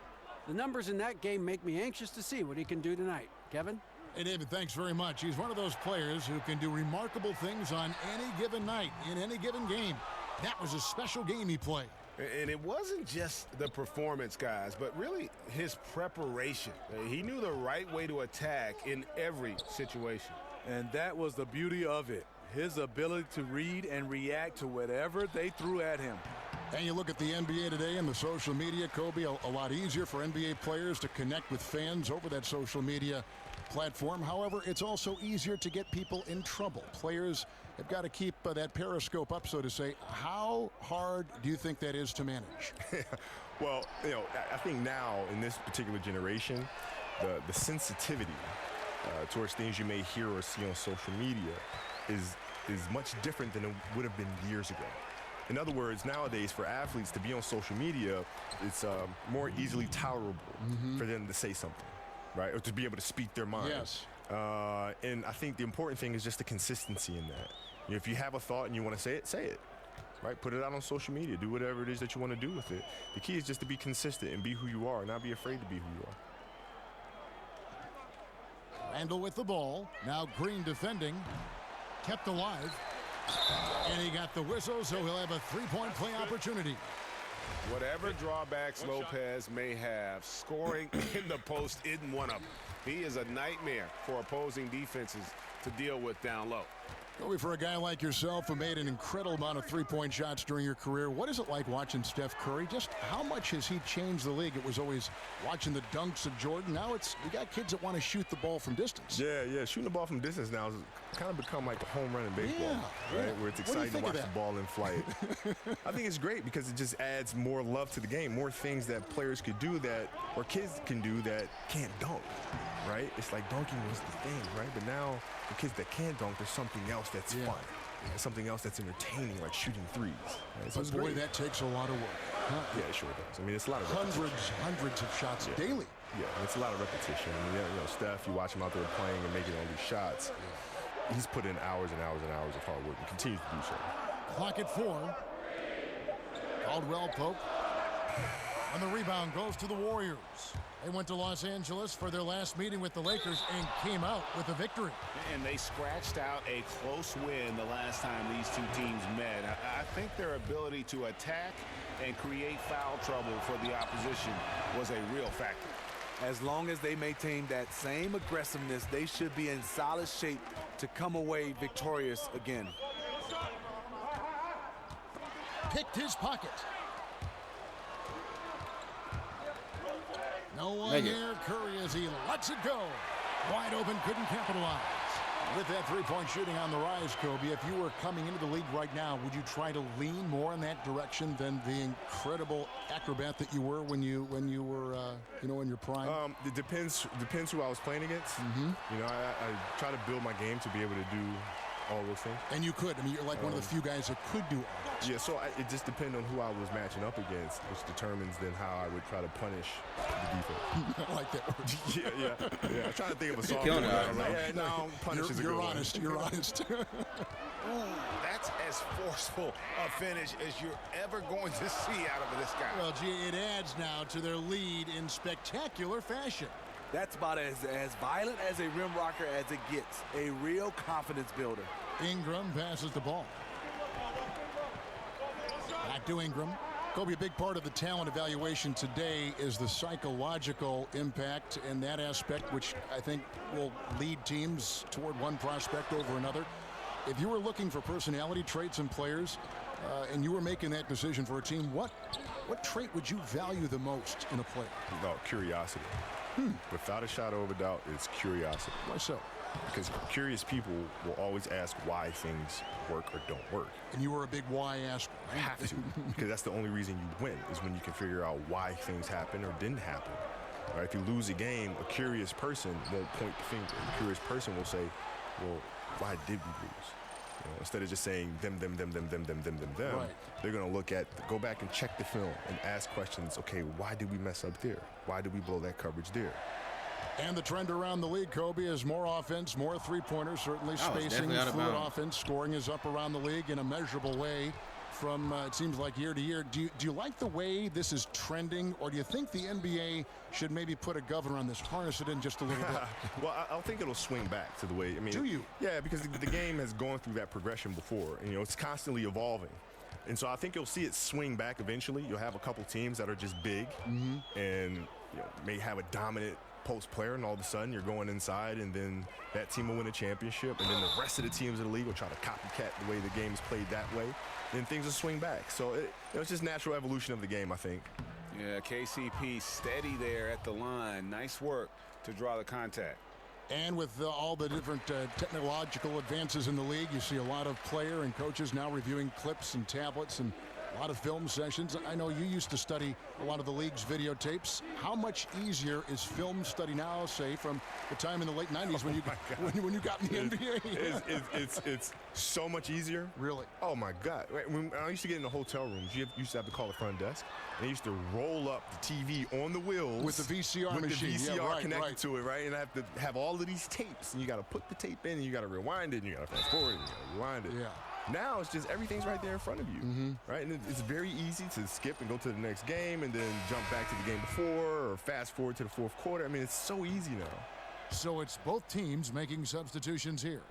The numbers in that game make me anxious to see what he can do tonight. Kevin? Hey, David, thanks very much. He's one of those players who can do remarkable things on any given night, in any given game. That was a special game he played. And it wasn't just the performance, guys, but really his preparation. He knew the right way to attack in every situation. And that was the beauty of it. His ability to read and react to whatever they threw at him. And you look at the NBA today and the social media, Kobe, a lot easier for NBA players to connect with fans over that social media platform. However, it's also easier to get people in trouble. Players have got to keep that periscope up, so to say. How hard do you think that is to manage? Well, I think now in this particular generation, the sensitivity towards things you may hear or see on social media is much different than it would have been years ago. In other words, nowadays for athletes to be on social media, it's more easily tolerable for them to say something, right? Or to be able to speak their mind. Yes. And I think the important thing is just the consistency in that. If you have a thought and you want to say it, right? Put it out on social media. Do whatever it is that you want to do with it. The key is just to be consistent and be who you are, not be afraid to be who you are. Randall with the ball. Now Green defending. Kept alive. And he got the whistle, so he'll have a three-point play opportunity. Whatever drawbacks Lopez may have, scoring in the post isn't one of them. He is a nightmare for opposing defenses to deal with down low. Kobe, for a guy like yourself who made an incredible amount of three-point shots during your career, what is it like watching Steph Curry? Just how much has he changed the league? It was always watching the dunks of Jordan. Now we got kids that want to shoot the ball from distance. Yeah. Shooting the ball from distance now has kind of become like a home run in baseball, right? Where it's exciting to watch the ball in flight. I think it's great because it just adds more love to the game, more things that players could do or kids can do that can't dunk, right? It's like dunking was the thing, right? But now the kids that can dunk, there's something else that's fun. Something else that's entertaining, like shooting threes. Right? So But boy, that takes a lot of work. Huh? Yeah, it sure does. I mean, it's a lot of hundreds of shots daily. Yeah, it's a lot of repetition. I mean, Steph, you watch him out there playing and making all these shots. He's put in hours and hours and hours of hard work and continues to do so. Clock at 4. Caldwell-Pope. And the rebound goes to the Warriors. They went to Los Angeles for their last meeting with the Lakers and came out with a victory. And they scratched out a close win the last time these two teams met. I think their ability to attack and create foul trouble for the opposition was a real factor. As long as they maintain that same aggressiveness, they should be in solid shape to come away victorious again. Picked his pocket. No one Make it. here. Curry as he lets it go. Wide open, couldn't capitalize. With that three-point shooting on the rise, Kobe, if you were coming into the league right now, would you try to lean more in that direction than the incredible acrobat that you were when you were in your prime? It depends who I was playing against. I try to build my game to be able to do all those things. And you could. I mean, you're like one of the few guys that could do all this. Yeah, so it just depends on who I was matching up against, which determines then how I would try to punish the defense. I like that word. Yeah. I'm trying to think of a song. killing it. No, punish is a good You're one. honest. You're honest. Ooh, that's as forceful a finish as you're ever going to see out of this guy. Well, gee, it adds now to their lead in spectacular fashion. That's about as violent as a rim rocker as it gets. A real confidence builder. Ingram passes the ball. Back to Ingram. Kobe, a big part of the talent evaluation today is the psychological impact and that aspect, which I think will lead teams toward one prospect over another. If you were looking for personality traits in players and you were making that decision for a team, what trait would you value the most in a player? About curiosity. Without a shadow of a doubt, it's curiosity. Why so? Because curious people will always ask why things work or don't work. And you were a big why asker. You have to, because that's the only reason you win, is when you can figure out why things happen or didn't happen. Right? If you lose a game, a curious person won't point the finger. A curious person will say, well, why did we lose? You know, instead of just saying them, Right. they're going to look at, go back and check the film and ask questions. Okay, why did we mess up there? Why did we blow that coverage there? And the trend around the league, Kobe, is more offense, more three-pointers, certainly spacing, definitely out of fluid bounds. offense. Scoring is up around the league in a measurable way from, it seems like, year to year. Do you like the way this is trending, or do you think the NBA should maybe put a governor on this, harness it in just a little bit? Well, I think it'll swing back to the way, Do you? Yeah, because the game has gone through that progression before. And, it's constantly evolving. And so I think you'll see it swing back eventually. You'll have a couple teams that are just big and may have a dominant post player, and all of a sudden you're going inside, and then that team will win a championship, and then the rest of the teams in the league will try to copycat the way the game is played that way. Then things will swing back. So it's just natural evolution of the game, I think. Yeah, KCP steady there at the line. Nice work to draw the contact. And with all the different technological advances in the league, you see a lot of player and coaches now reviewing clips and tablets and a lot of film sessions. I know you used to study a lot of the league's videotapes. How much easier is film study now, say, from the time in the late 90s when you got in the NBA? It's so much easier. Really? Oh, my God. When I used to get in the hotel rooms, you used to have to call the front desk. And they used to roll up the TV on the wheels. With the VCR machine. With the VCR connected right. to it, right? And I have to have all of these tapes. And you got to put the tape in, and you got to rewind it, and you got to fast forward it, and you got to rewind it. Yeah. Now it's just everything's right there in front of you, right? And it's very easy to skip and go to the next game and then jump back to the game before or fast forward to the fourth quarter. I mean, it's so easy now. So it's both teams making substitutions here.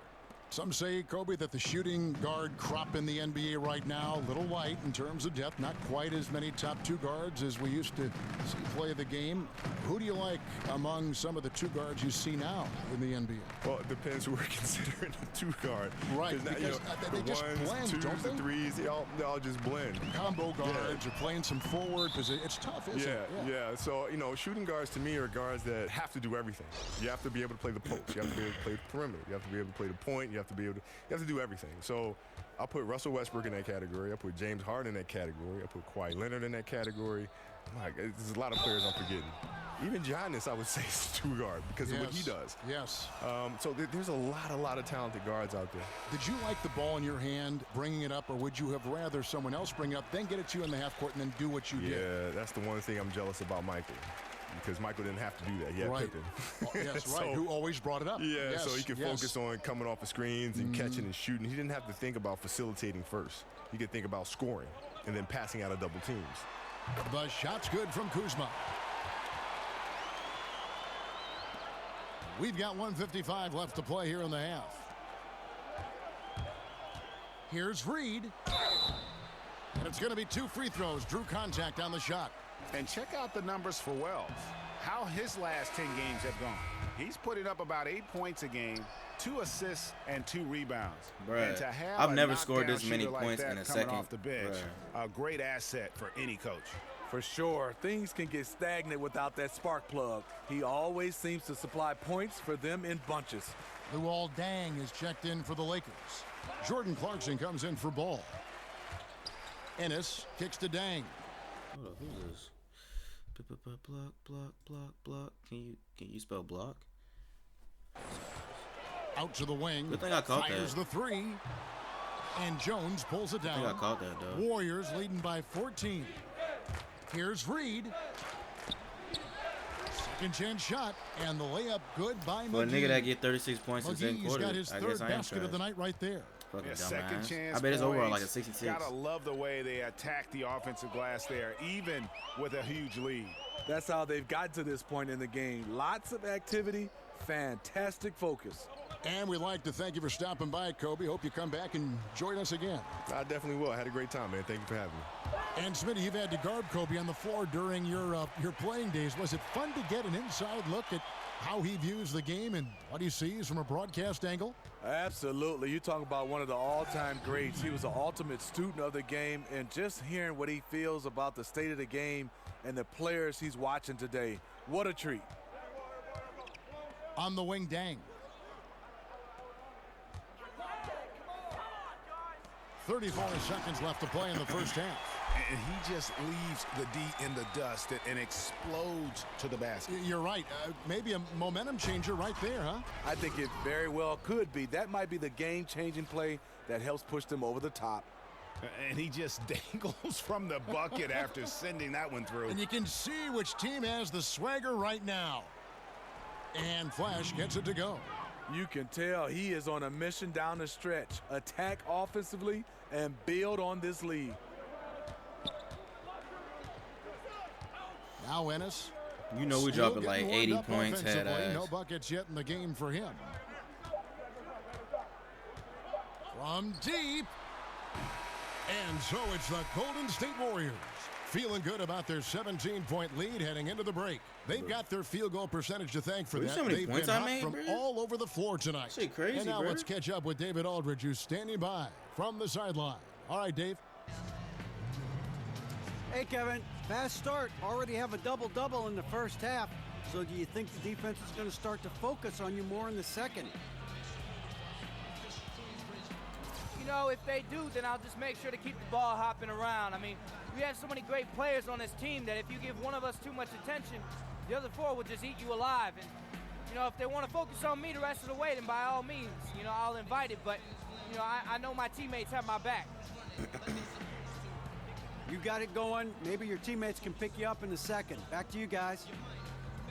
Some say, Kobe, that the shooting guard crop in the NBA right now, a little light in terms of depth, not quite as many top two guards as we used to see play the game. Who do you like among some of the two guards you see now in the NBA? Well, it depends who we're considering a two guard. Right, now, because they just ones, blend, twos, don't they? the threes, they all just blend. Combo guards are playing some forward position. It's tough, isn't it? Yeah. So, shooting guards to me are guards that have to do everything. You have to be able to play the post. You have to be able to play the perimeter. You have to be able to play the point. You have to be able to do everything. So I'll put Russell Westbrook in that category. I put James Harden in that category. I put Kawhi Leonard in that category. There's a lot of players I'm forgetting. Even Giannis, I would say, is a two guard because of what he does. Yes. So there's a lot of talented guards out there. Did you like the ball in your hand, bringing it up, or would you have rather someone else bring it up, then get it to you in the half court, and then do what you did? Yeah, that's the one thing I'm jealous about Michael. Because Michael didn't have to do that. He had Pippen. Yes, right. Who always brought it up. Yeah, yes, so he could focus on coming off the screens and catching and shooting. He didn't have to think about facilitating first. He could think about scoring and then passing out of double teams. The shot's good from Kuzma. We've got 1:55 left to play here in the half. Here's Reed. And it's going to be 2 free throws. Drew contact on the shot. And check out the numbers for Wells. How his last 10 games have gone. He's putting up about 8 points a game, 2 assists, and 2 rebounds. Bruh, and to have I've a never scored this knockdown many shooter like points that in a coming second. off the bench, Bruh. a great asset for any coach. For sure, things can get stagnant without that spark plug. He always seems to supply points for them in bunches. Luol Deng is checked in for the Lakers. Jordan Clarkson comes in for Ball. Ennis kicks to Deng. Hold up, who's this? Block. Can you spell block? Out to the wing. Good thing I caught Fires that. the three. And Jones pulls it down. I think I caught that, though. Warriors leading by 14. Here's Reed. Second chance shot. And the layup good by McGee. For a nigga that get 36 points in the second McGee's quarter, got his I third guess I am basket of trash. the night right there. Fucking Yeah, dumbass. second chance I bet it's overall like a points. 66. Gotta love the way they attack the offensive glass there, even with a huge lead. That's how they've got to this point in the game. Lots of activity, fantastic focus. And we'd like to thank you for stopping by, Kobe. Hope you come back and join us again. I definitely will. I had a great time, man. Thank you for having me. And Smitty, you've had to guard Kobe on the floor during your playing days. Was it fun to get an inside look at how he views the game and what he sees from a broadcast angle? Absolutely. You talk about one of the all-time greats. He was an ultimate student of the game, and just hearing what he feels about the state of the game and the players he's watching today. What a treat. On the wing, Dang. 34 seconds left to play in the first half. And he just leaves the D in the dust and explodes to the basket. You're right. Maybe a momentum changer right there, huh? I think it very well could be. That might be the game-changing play that helps push them over the top. And he just dangles from the bucket after sending that one through. And you can see which team has the swagger right now. And Flash gets it to go. You can tell he is on a mission down the stretch. Attack offensively and build on this lead. Now Ennis. You know we dropping like 80 points, head ass. No buckets yet in the game for him. From deep. And so it's the Golden State Warriors. Feeling good about their 17-point lead heading into the break. They've got their field goal percentage to thank for that. So many They've points been I hot made, from bro. all over the floor tonight. Shit crazy, and now bro. let's catch up with David Aldridge, who's standing by from the sideline. All right, Dave. Hey, Kevin. Fast start. Already have a double-double in the first half. So do you think the defense is going to start to focus on you more in the second? You know, if they do, then I'll just make sure to keep the ball hopping around. I mean, we have so many great players on this team that if you give one of us too much attention, the other four will just eat you alive. And, you know, if they want to focus on me the rest of the way, then by all means, you know, I'll invite it. But, you know, I know my teammates have my back. You got it going. Maybe your teammates can pick you up in the second. Back to you guys.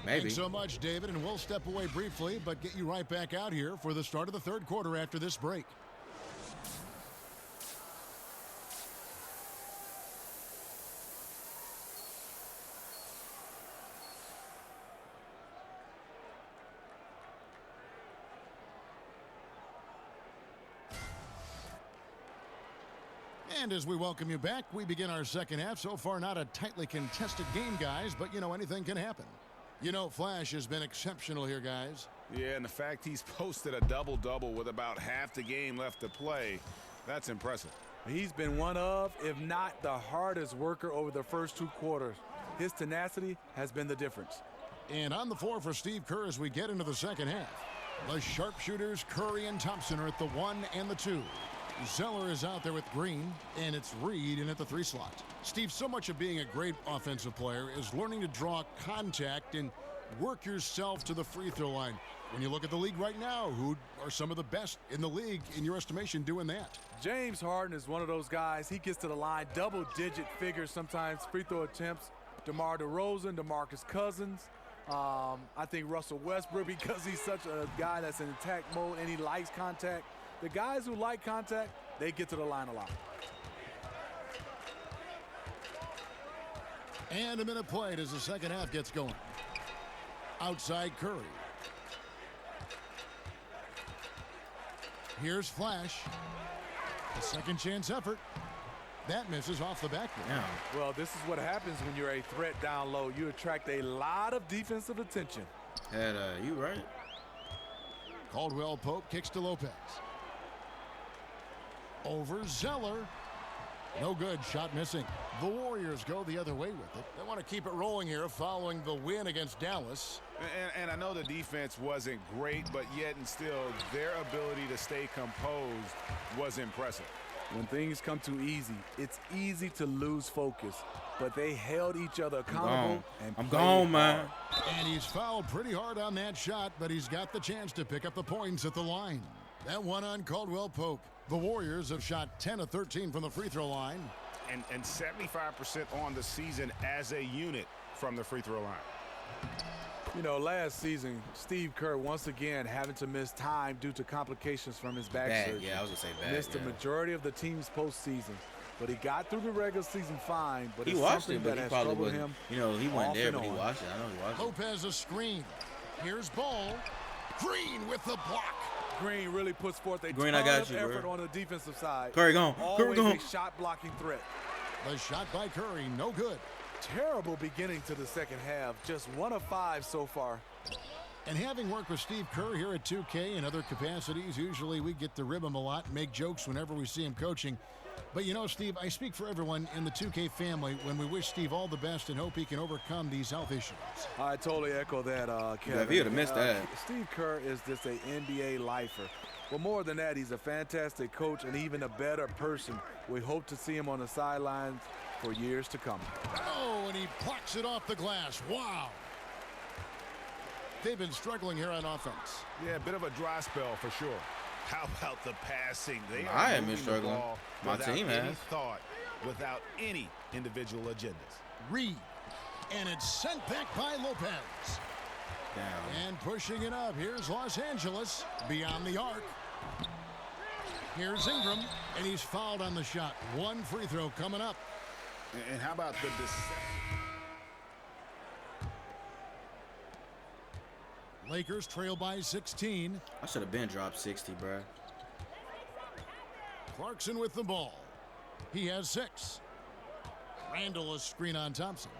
Maybe. Thanks so much, David, and we'll step away briefly, but get you right back out here for the start of the third quarter after this break. And as we welcome you back, we begin our second half. So far, not a tightly contested game, guys, but, you know, anything can happen. You know, Flash has been exceptional here, guys. Yeah, and the fact he's posted a double-double with about half the game left to play, that's impressive. He's been one of, if not the hardest worker over the first two quarters. His tenacity has been the difference. And on the floor for Steve Kerr as we get into the second half. The sharpshooters, Curry and Thompson, are at the 1 and the 2. Zeller is out there with Green, and it's Reed in at the 3 slot. Steve, so much of being a great offensive player is learning to draw contact and work yourself to the free throw line. When you look at the league right now, who are some of the best in the league, in your estimation, doing that? James Harden is one of those guys. He gets to the line, double-digit figures sometimes, free throw attempts. DeMar DeRozan, DeMarcus Cousins. I think Russell Westbrook, because he's such a guy that's in attack mode and he likes contact. The guys who like contact, they get to the line a lot. And a minute played as the second half gets going. Outside Curry. Here's Flash. A second chance effort. That misses off the backboard. Yeah. Well, this is what happens when you're a threat down low. You attract a lot of defensive attention. You right. Caldwell Pope kicks to Lopez. Over Zeller. No good. Shot missing. The Warriors go the other way with it. They want to keep it rolling here following the win against Dallas. And I know the defense wasn't great, but yet and still their ability to stay composed was impressive. When things come too easy, it's easy to lose focus. But they held each other accountable. I'm gone, man. And he's fouled pretty hard on that shot, but he's got the chance to pick up the points at the line. That one on Caldwell Pope. The Warriors have shot 10 of 13 from the free throw line. And 75% on the season as a unit from the free throw line. You know, last season, Steve Kerr once again having to miss time due to complications from his back surgery. Yeah, I was going to say bad. Missed the majority of the team's postseason. But he got through the regular season fine. But he it's watched something it, but that he has probably troubled wasn't. him. You know, he wasn't there, but he on. watched it. I know he watched it. Lopez a screen. Here's Ball. Green with the block. Green really puts forth a Green, ton I got of you, effort bro. on the defensive side. Curry gone. Curry Always gone. a shot blocking threat. The shot by Curry, no good. Terrible beginning to the second half. Just 1 of 5 so far. And having worked with Steve Kerr here at 2K and other capacities, usually we get to rib him a lot, make jokes whenever we see him coaching. But you know, Steve, I speak for everyone in the 2K family when we wish Steve all the best and hope he can overcome these health issues. I totally echo that, Kevin. Yeah, if he would have missed that. Steve Kerr is just an NBA lifer. But more than that, he's a fantastic coach and even a better person. We hope to see him on the sidelines for years to come. Oh, and he plucks it off the glass. Wow. They've been struggling here on offense. Yeah, a bit of a dry spell for sure. How about the passing? They I are haven't been moving the struggling. ball My without team any has. thought, without any individual agendas. Reed. And it's sent back by Lopez. Damn. And pushing it up. Here's Los Angeles beyond the arc. Here's Ingram, and he's fouled on the shot. One free throw coming up. And how about the Lakers trail by 16. I should have been dropped 60, bro. Clarkson with the ball. He has 6. Randall a screen on Thompson.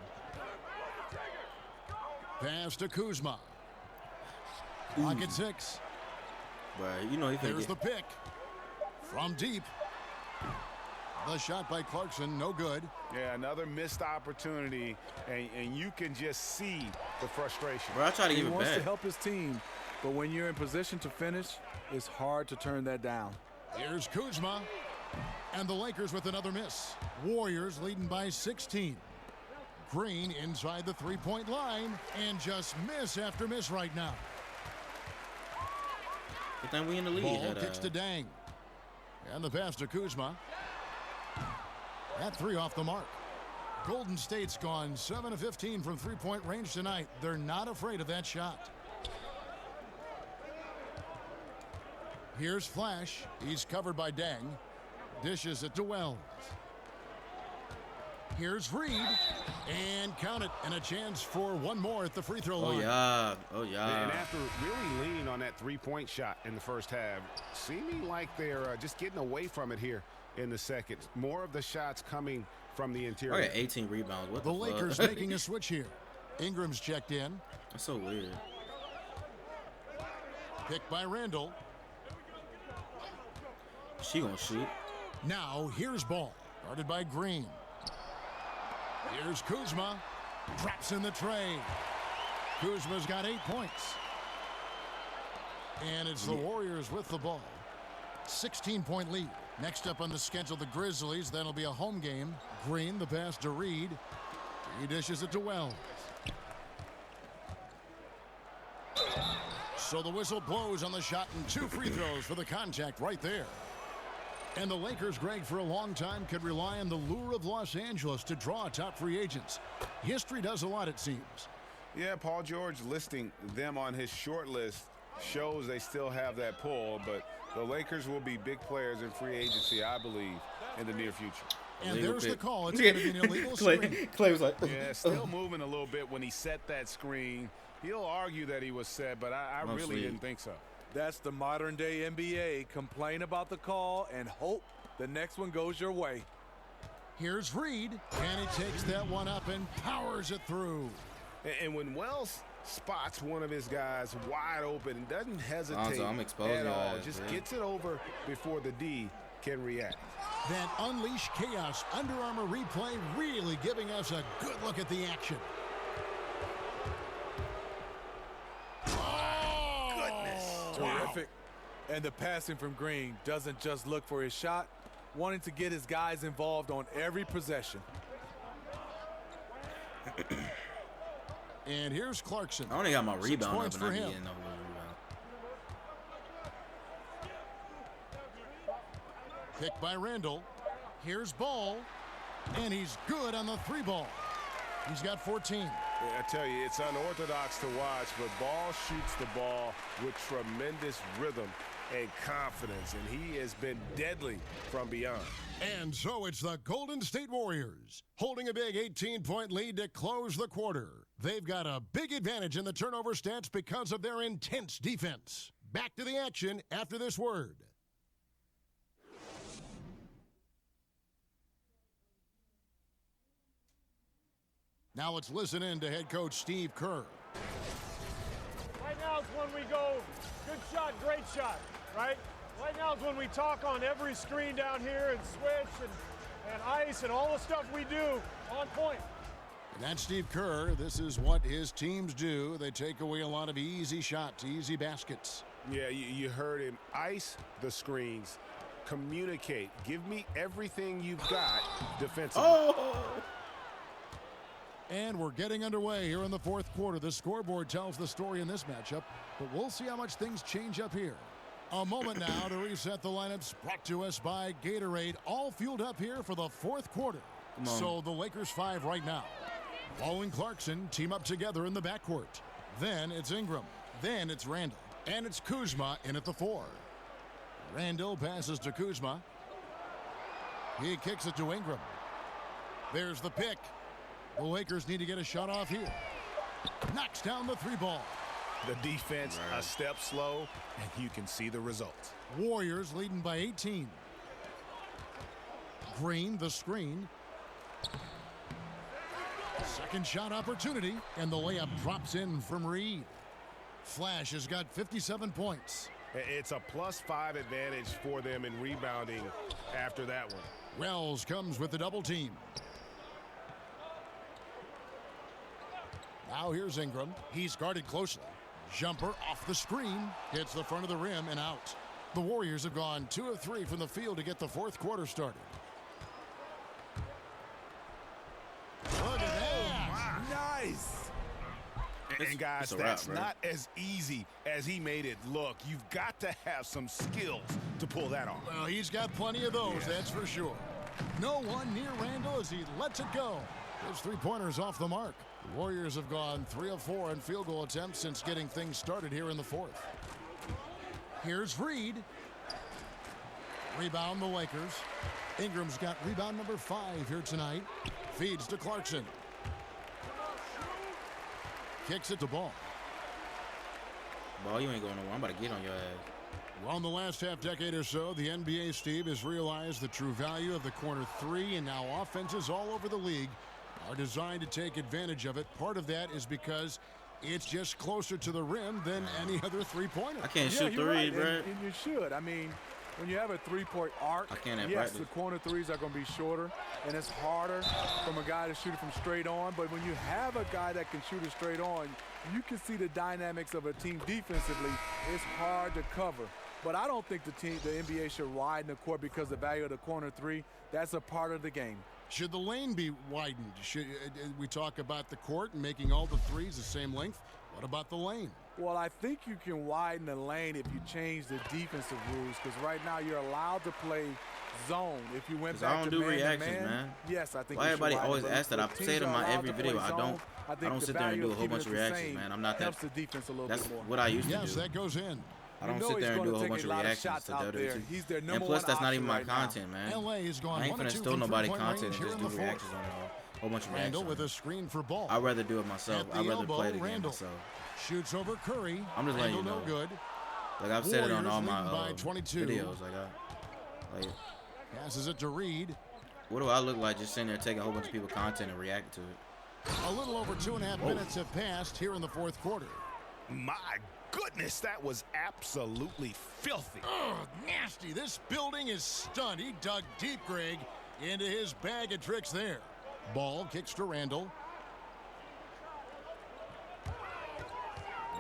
Pass to Kuzma. Clock at 6. But you know he finna There's get... the pick. From deep. The shot by Clarkson, no good. Yeah, another missed opportunity, and you can just see the frustration. Bro, I try to give it He wants to back. help his team, but when you're in position to finish, it's hard to turn that down. Here's Kuzma. And the Lakers with another miss. Warriors leading by 16. Green inside the three-point line, and just miss after miss right now. Good thing we in the lead. Ball kicks to Dang. And the pass to Kuzma. That 3 off the mark. Golden State's gone 7 of 15 from three-point range tonight. They're not afraid of that shot. Here's Flash. He's covered by Dang. Dishes it to Wells. Here's Reed. And count it. And a chance for one more at the free throw line. Oh, yeah. Oh, yeah. And after really leaning on that three-point shot in the first half, seeming like they're just getting away from it here in the second. More of the shots coming from the interior. I got 18 rebounds. What The the Lakers fuck? making a switch here. Ingram's checked in. That's so weird. Picked by Randall. She gonna shoot. Now here's Ball. Guarded by Green. Here's Kuzma. Drops in the tray. Kuzma's got 8 points. And it's the Warriors with the ball. 16-point lead. Next up on the schedule, the Grizzlies. That'll be a home game. Green, the pass to Reed. He dishes it to Wells. So the whistle blows on the shot and 2 free throws for the contact right there. And the Lakers, Greg, for a long time could rely on the lure of Los Angeles to draw top free agents. History does a lot, it seems. Yeah, Paul George listing them on his short list shows they still have that pull, but the Lakers will be big players in free agency, I believe, in the near future. And Illegal there's pick. the call. It's going to be an illegal screen. Clay was like, Yeah, still moving a little bit when he set that screen. He'll argue that he was set, but I really didn't think so. That's the modern day NBA. Complain about the call and hope the next one goes your way. Here's Reed, and he takes that one up and powers it through. And when Wells spots one of his guys wide open and doesn't hesitate I'm exposing at your all, ass, just man. gets it over before the D can react. That unleashed chaos Under Armour replay really giving us a good look at the action. Terrific. And the passing from Green doesn't just look for his shot, wanting to get his guys involved on every possession. And here's Clarkson. I only got my 6 rebound points up and for I be him. getting over the rebound. Picked by Randall. Here's Ball. And he's good on the 3 ball. He's got 14. I tell you, it's unorthodox to watch, but Ball shoots the ball with tremendous rhythm and confidence, and he has been deadly from beyond. And so it's the Golden State Warriors holding a big 18-point lead to close the quarter. They've got a big advantage in the turnover stats because of their intense defense. Back to the action after this word. Now let's listen in to head coach Steve Kerr. Right now is when we go, good shot, great shot, right? Right now is when we talk on every screen down here and switch and ice and all the stuff we do on point. And that's Steve Kerr. This is what his teams do. They take away a lot of easy shots, easy baskets. Yeah, you heard him. Ice the screens. Communicate. Give me everything you've got defensively. Oh! And we're getting underway here in the fourth quarter. The scoreboard tells the story in this matchup, but we'll see how much things change up here. A moment now to reset the lineups, brought to us by Gatorade, all fueled up here for the fourth quarter. So the Lakers 5 right now. Ball and Clarkson team up together in the backcourt. Then it's Ingram. Then it's Randall. And it's Kuzma in at the 4. Randall passes to Kuzma. He kicks it to Ingram. There's the pick. The Lakers need to get a shot off here. Knocks down the 3 ball. The defense a step slow, and you can see the results. Warriors leading by 18. Green, the screen. Second shot opportunity, and the layup drops in from Reed. Flash has got 57 points. It's a +5 advantage for them in rebounding after that one. Wells comes with the double team. Now here's Ingram. He's guarded closely. Jumper off the screen. Hits the front of the rim and out. The Warriors have gone 2 of 3 from the field to get the fourth quarter started. Look at that. Nice. And guys, that's not as easy as he made it look. You've got to have some skills to pull that off. Well, he's got plenty of those, that's for sure. No one near Randall as he lets it go. His 3-pointers off the mark. The Warriors have gone 3 of 4 in field goal attempts since getting things started here in the fourth. Here's Reed. Rebound the Lakers. Ingram's got rebound number 5 here tonight. Feeds to Clarkson. Kicks it to Ball. Ball, you ain't going nowhere. I'm about to get on your ass. Well, in the last half-decade or so, the NBA, Steve, has realized the true value of the corner 3, and now offenses all over the league are designed to take advantage of it. Part of that is because it's just closer to the rim than any other 3-pointer. I can't shoot 3, right. bro. And you should. I mean, when you have a 3-point arc, I can't have yes, practice. the corner 3s are going to be shorter, and it's harder from a guy to shoot it from straight on. But when you have a guy that can shoot it straight on, you can see the dynamics of a team defensively. It's hard to cover. But I don't think the NBA should widen the court because the value of the corner 3, that's a part of the game. Should the lane be widened? Should we talk about the court and making all the 3s the same length? What about the lane? Well, I think you can widen the lane if you change the defensive rules, because right now you're allowed to play zone. If you went back I don't to do man reactions, to man, man. Yes, I think. Why you should everybody widen always it. ask that? I If say teams it in are my allowed every to video. play I zone, think don't the sit there and value do a of whole keeping bunch it of the reactions, same man. I'm not that. helps the defense a little That's bit more. what I used to Yes, do. that goes in. I don't You know sit there he's and do a gonna whole take bunch a of lot of reactions shots to out there. WWE. He's their And number plus, one that's not option even my right now. content, man. LA is gone I ain't 1 of finna 2 steal from nobody 3-point content range and here just in do the fourth. reactions on a whole bunch of Randall reactions. with a screen for Ball. I'd rather do it myself. At the I'd rather elbow, play the game Randall myself. shoots over Curry. I'm just letting you Randall know. no good. Like I've said it on Warriors all my leading by 22. videos. Like Passes it to Reed. what do I look like just sitting there taking a whole bunch of people's content and reacting to it? A little over 2.5 minutes have passed here in the fourth quarter. My goodness, that was absolutely filthy. Oh, nasty. This building is stunned. He dug deep, Greg, into his bag of tricks there. Ball kicks to Randall.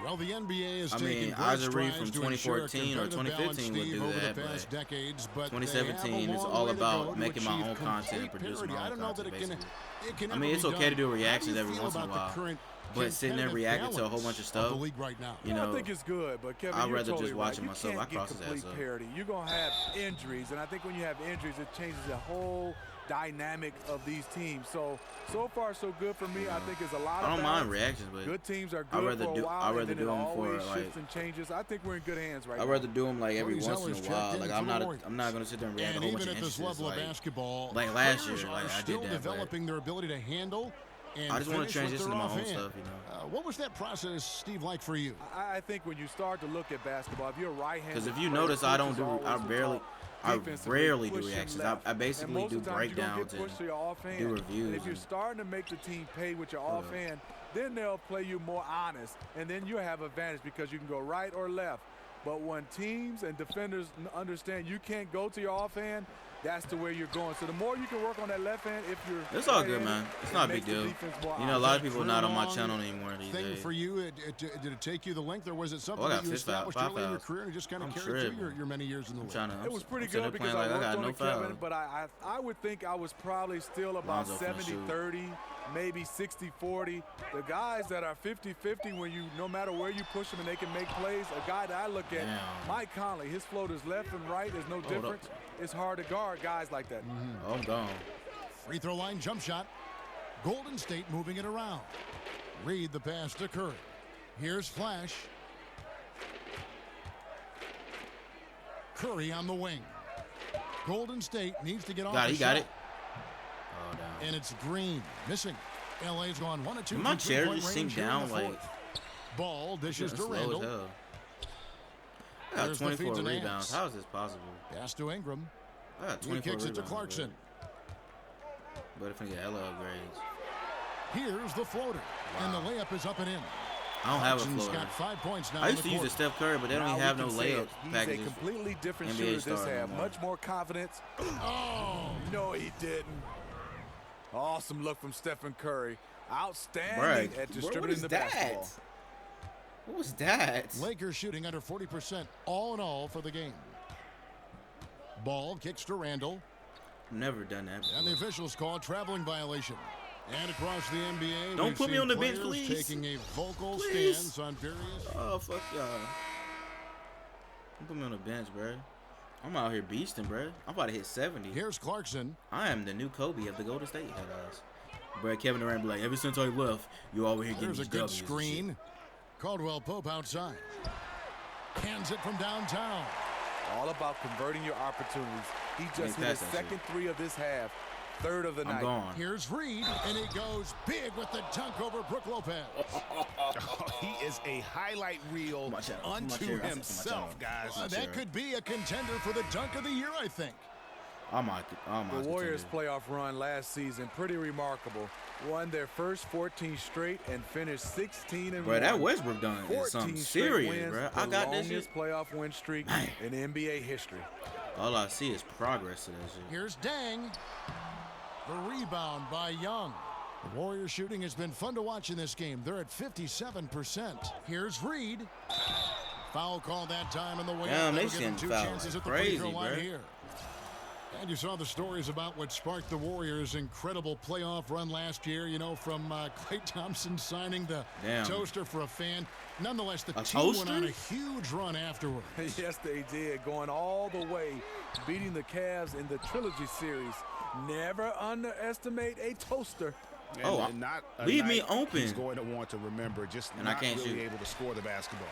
Well, the NBA has I taken mean, great Isaac Reed strides from to ensure a 2014 or competitive balance, 2015 would Steve, do over that, the past but decades, but 2017 is all about making my own content, producing my own content, basically. I mean, it's okay to do reactions every once in a while, but sitting there reacting to a whole bunch of stuff, you know, I think it's good, but Kevin, I'd you're rather totally just watch it right. myself. You I can't cross get his complete ass up. parity. You're going to have injuries, and I think when you have injuries, it changes the whole dynamic of these teams. So far, so good for me. I think it's a lot of I don't balance. mind reactions, but good teams are I'd good rather for a do- while, I'd rather and then do it them for, always like- shifts and changes. I think we're in good hands right I'd now. rather do them like every Cody once Zeller's in a checked while. in Like for I'm the not Warriors. gonna sit there and react to And a whole even bunch at of this instances level of like basketball, last players year. are Like I still did that, but developing their ability to handle and I just want to finish with transition their to my own offhand. stuff, you know. What was that process, Steve, like for you? I think when you start to look at basketball, if you're right-handed, Because if you player, notice, I coaches don't do. always I talk defensively, rarely do push him reactions. left. I basically And do most of the times you're gonna breakdowns get pushed to and your offhand. do And reviews. if you're and- starting to make the team pay with your Hold up. offhand, then they'll play you more honest, and then you have advantage because you can go right or left. But when teams and defenders understand you can't go to your offhand, that's to where you're going. So the more you can work on that left hand, if you're It's all good, right-handed, man. It's it not a makes big the deal. defense more You know, a lot of honest. people not on my channel anymore these Thing days. for you, did it take you the length, or was it something I got that you 5 established fouls, early in your 5 career and it just kind of I'm carried through tripping. your many years in the league? It was pretty I'm sitting good there because playing I like I worked got on no it, Kevin, foul. but I would think I was probably still about Lonzo finna shoot. 70-30, maybe 60-40. The guys that are 50-50, when you, no matter where you push them and they can make plays, a guy that I look at, Damn. Mike Conley, his floaters left and right, there's no Hold up. difference. It's hard to guard guys like that. Oh, I'm gone. Free throw line jump shot. Golden State moving it around. Reed the pass to Curry. Here's Flash. Curry on the wing. Golden State needs to get off He the got shot. it. Oh, damn. And it's Green missing. LA's gone 1 of 2. Did my from chair three-point just range sink here in down the like fourth. Ball dishes to slow as Randall. hell? I got There's the 24 feed to rebounds. Nance. How is this possible? Pass to Ingram. I got He 24 kicks it rebounds. to Clarkson. But if I get hella upgrades. Here's the floater. And the layup is up and in. I don't have a Clarkson's floater. got 5 points now I in used the to use a quarter. Steph Curry, but they don't Now even have we no can say layup it. He's packages. a completely different NBA shooter this star half. no more. Much more confidence. Oh, no, he didn't. Awesome look from Stephen Curry. Outstanding Bruh, at what distributing is the that? basketball. What was that? Lakers shooting under 40% all in all for the game. Ball kicks to Randall. Never done that before. And the officials call a traveling violation. And across the NBA, Don't we've put me seen on the bench, players please. taking a vocal Please. stance on various. Oh, fuck y'all. Don't put me on the bench, bro. I'm out here beasting, bro. I'm about to hit 70. Here's Clarkson. I am the new Kobe of the Golden State head-eyes. Bro, Kevin Durant be like, ever since I left, you over here getting There's a these good W's and shit." screen. Caldwell Pope outside. Hands it from downtown. All about converting your opportunities. He just hit pass his that second three of this half, third of the night. gone. Here's Reed, and he goes big with the dunk over Brook Lopez. He is a highlight reel unto himself, guys. That could be a contender for the dunk of the year, I think. The Warriors' playoff run last season, pretty remarkable. Won their first 14 straight and finished 16-1. Bro, that Westbrook done is 14 something straight serious, wins, bro. the I got this longest shit. playoff win streak in NBA history. All I see is progress to that shit. Here's Dang. The rebound by Young. The Warriors shooting has been fun to watch in this game. They're at 57%. Here's Reed. Foul call that time in the way. Damn, they That'll give them sending 2 fouls chances at the crazy, free throw line bro. here. And you saw the stories about what sparked the Warriors' incredible playoff run last year, you know, from Klay Thompson signing the Damn. toaster for a fan. Nonetheless, the A team went on a toaster? huge run afterward. Yes, they did, going all the way, beating the Cavs in the Trilogy Series. Never underestimate a toaster. And not a leave me night open. He's going to want to remember, just And I not can't really shoot. able to score the basketball.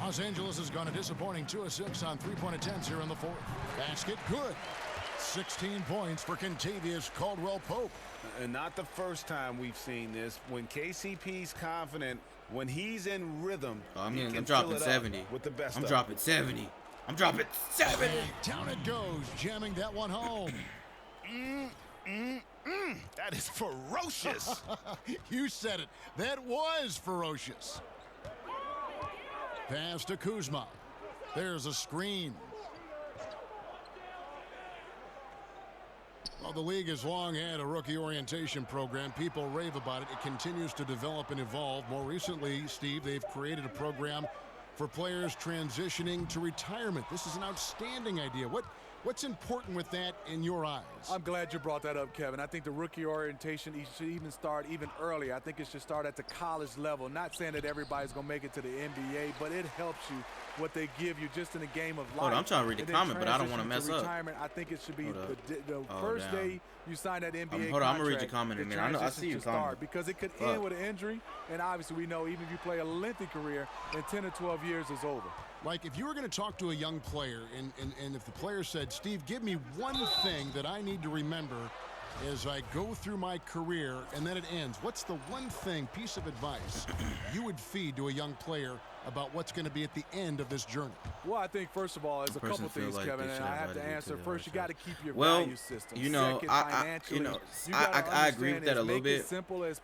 Los Angeles has gone a disappointing 2 of 6 on 3-point attempts here in the fourth. Basket good. 16 points for Kentavious Caldwell-Pope. And not the first time we've seen this. When KCP's confident, when he's in rhythm, I'm he can dropping fill it up 70. with the best I'm of dropping 70. I'm dropping 70. And down it goes, jamming that one home. That is ferocious. You said it. That was ferocious. Pass to Kuzma. There's a screen. Well, the league has long had a rookie orientation program. People rave about it. It continues to develop and evolve. More recently, Steve, they've created a program for players transitioning to retirement. This is an outstanding idea. What's important with that in your eyes? I'm glad you brought that up, Kevin. I think the rookie orientation should even start even earlier. I think it should start at the college level. Not saying that everybody's going to make it to the NBA, but it helps you what they give you just in the game of life. Hold on, I'm trying to read the comment, but I don't want to mess up. Retirement, I think it should be the first day you sign that NBA contract. Hold on, I'm going to read your comment in a minute. I see your comment. Because it could end with an injury, and obviously we know even if you play a lengthy career, in 10 or 12 years is over. Like if you were going to talk to a young player and if the player said, Steve, give me one thing that I need to remember as I go through my career and then it ends, what's the one thing, piece of advice you would feed to a young player about what's going to be at the end of this journey? Well, I think first of all, there's a couple things, like Kevin, and I have to answer. First, you got to keep your value value system. You know, Second, I agree with that a little bit.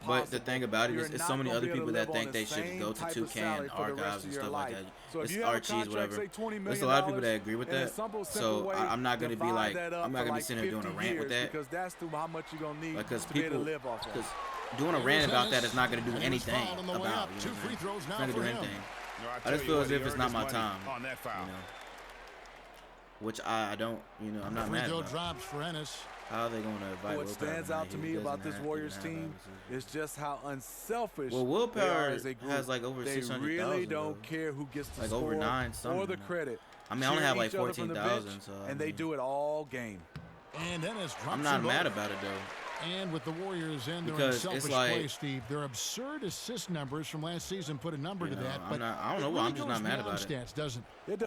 But the thing about it is so many other people that think they should go to 2K and archives and stuff like that. So it's Archie's, whatever. There's a lot of people that agree with that. So I'm not going to be like, I'm not going to be sitting there doing a rant with that. Because that's how much you're going to need to be able to live off of. Doing a rant about that is not going to do anything about, it's not going to do anything. I just feel as if it's not my time, on that foul. You know, which I don't, I'm not mad about. Drops for Ennis. How are they going to invite What Willpower stands out to me about this Warriors team is just how unselfish Willpower as a group. has like over 600,000. They really don't care who gets the like score over 9-something or the credit. I mean, I only have like 14,000, so and they do it all game. And Ennis drops I'm not mad about it though. And with the Warriors and their unselfish play, Steve, their absurd assist numbers from last season put a number to that. But I don't know why. I'm just not mad about it. Stats, doesn't it?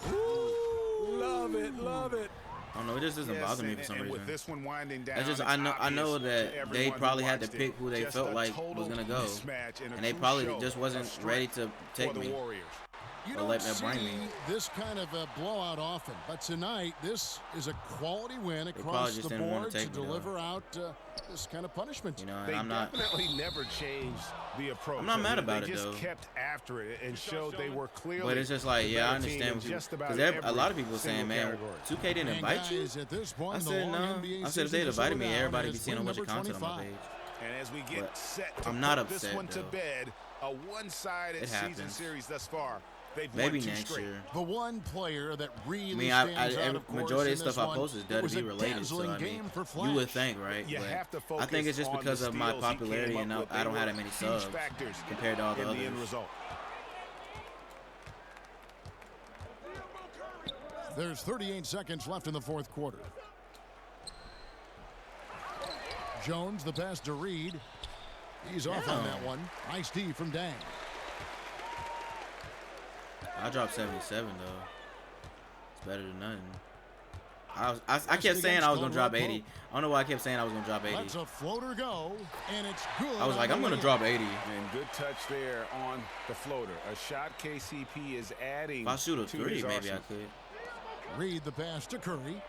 Love it, love it. I don't know. It just doesn't bother me for some reason. With this one winding down, it's just I know that they probably had to pick who they felt like was gonna go, and they probably just wasn't ready to take me. You don't see this kind of a blowout often, but tonight this is a quality win across the board to deliver out this kind of punishment. You know, they I'm not definitely never changed the approach. I'm not mad about they it though. They just kept after it and showed they were clearly. But it's just like, yeah, I understand because a lot of people saying, man, 2K didn't invite you. I said no. I said if they invited me, everybody be seeing a bunch of content on my page. And as we get set to I'm not put upset, this one to though. bed, a one-sided season series thus far. They've Maybe won two next straight. year. The one player that really I stands out, of course, majority of in this stuff I one, post is it was WWE a related, so dazzling I mean, game for Flash. you would think, right? You but have to I think it's just focus because on of the my steals he popularity came and up with. I don't They have were that many huge subs factors compared to all the in others. the end result. There's 38 seconds left in the fourth quarter. Jones, the pass to Reed. He's off on that one. Nice D from Dang. I dropped 77 though. It's better than nothing. I kept saying I was gonna drop 80. I don't know why I kept saying I was gonna drop 80. Let's a floater go, and it's good. I was like, I'm gonna drop 80. And good touch there on the floater. A shot KCP is adding. If I shoot a three, maybe I could. Read the pass to Curry.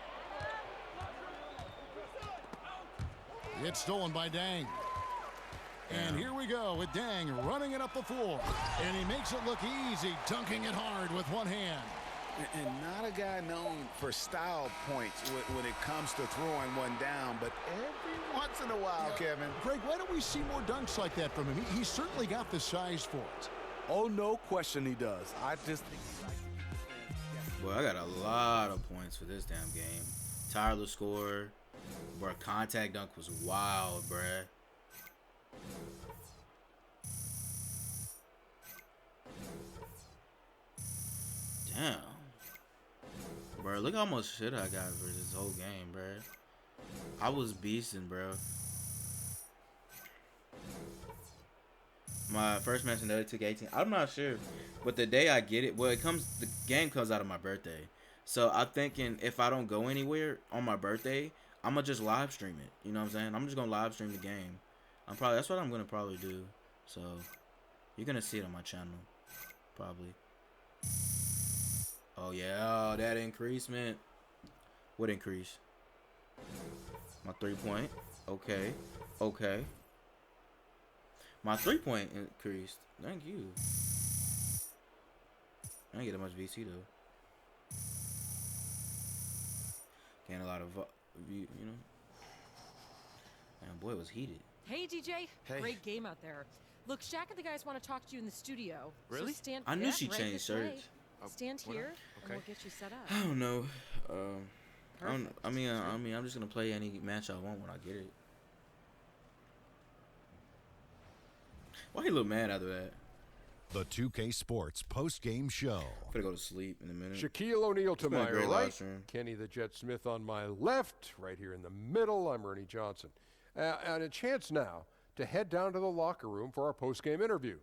It's stolen by Dang. And here we go with Dang running it up the floor. And he makes it look easy, dunking it hard with one hand. And not a guy known for style points when it comes to throwing one down, but every once in a while, Kevin. Greg, why don't we see more dunks like that from him? He's certainly got the size for it. Oh, no question he does. I just think. Well, I got a lot of points for this damn game. Tyler score. Bro, contact dunk was wild, bruh. Damn. Bro, look how much shit I got for this whole game, bro. I was beasting, bro. My first match in the 2K18. I'm not sure, but the day I get it, well, the game comes out of my birthday. So I'm thinking if I don't go anywhere on my birthday, I'm gonna just live stream it. You know what I'm saying? I'm just gonna live stream the game. That's what I'm gonna probably do. So you're gonna see it on my channel, probably. Oh yeah, that increasement. What increase? My 3-point. Okay. Okay. My 3-point increased. Thank you. I didn't get that much VC though. Gained a lot of view, you know. Man, boy, it was heated. Hey, DJ. Hey. Great game out there. Look, Shaq and the guys want to talk to you in the studio. Really? So stand, I knew yeah, she right changed this way. shirts. Stand what here, up? and Okay. we'll get you set up. I don't know. Perfect. I mean, I'm just gonna play any match I want when I get it. Why he look mad after that? The 2K Sports post-game show. I'm gonna go to sleep in a minute. Shaquille O'Neal to It's been a my great right, live stream. Kenny the Jet Smith on my left, right here in the middle. I'm Ernie Johnson. And a chance now to head down to the locker room for our post-game interview.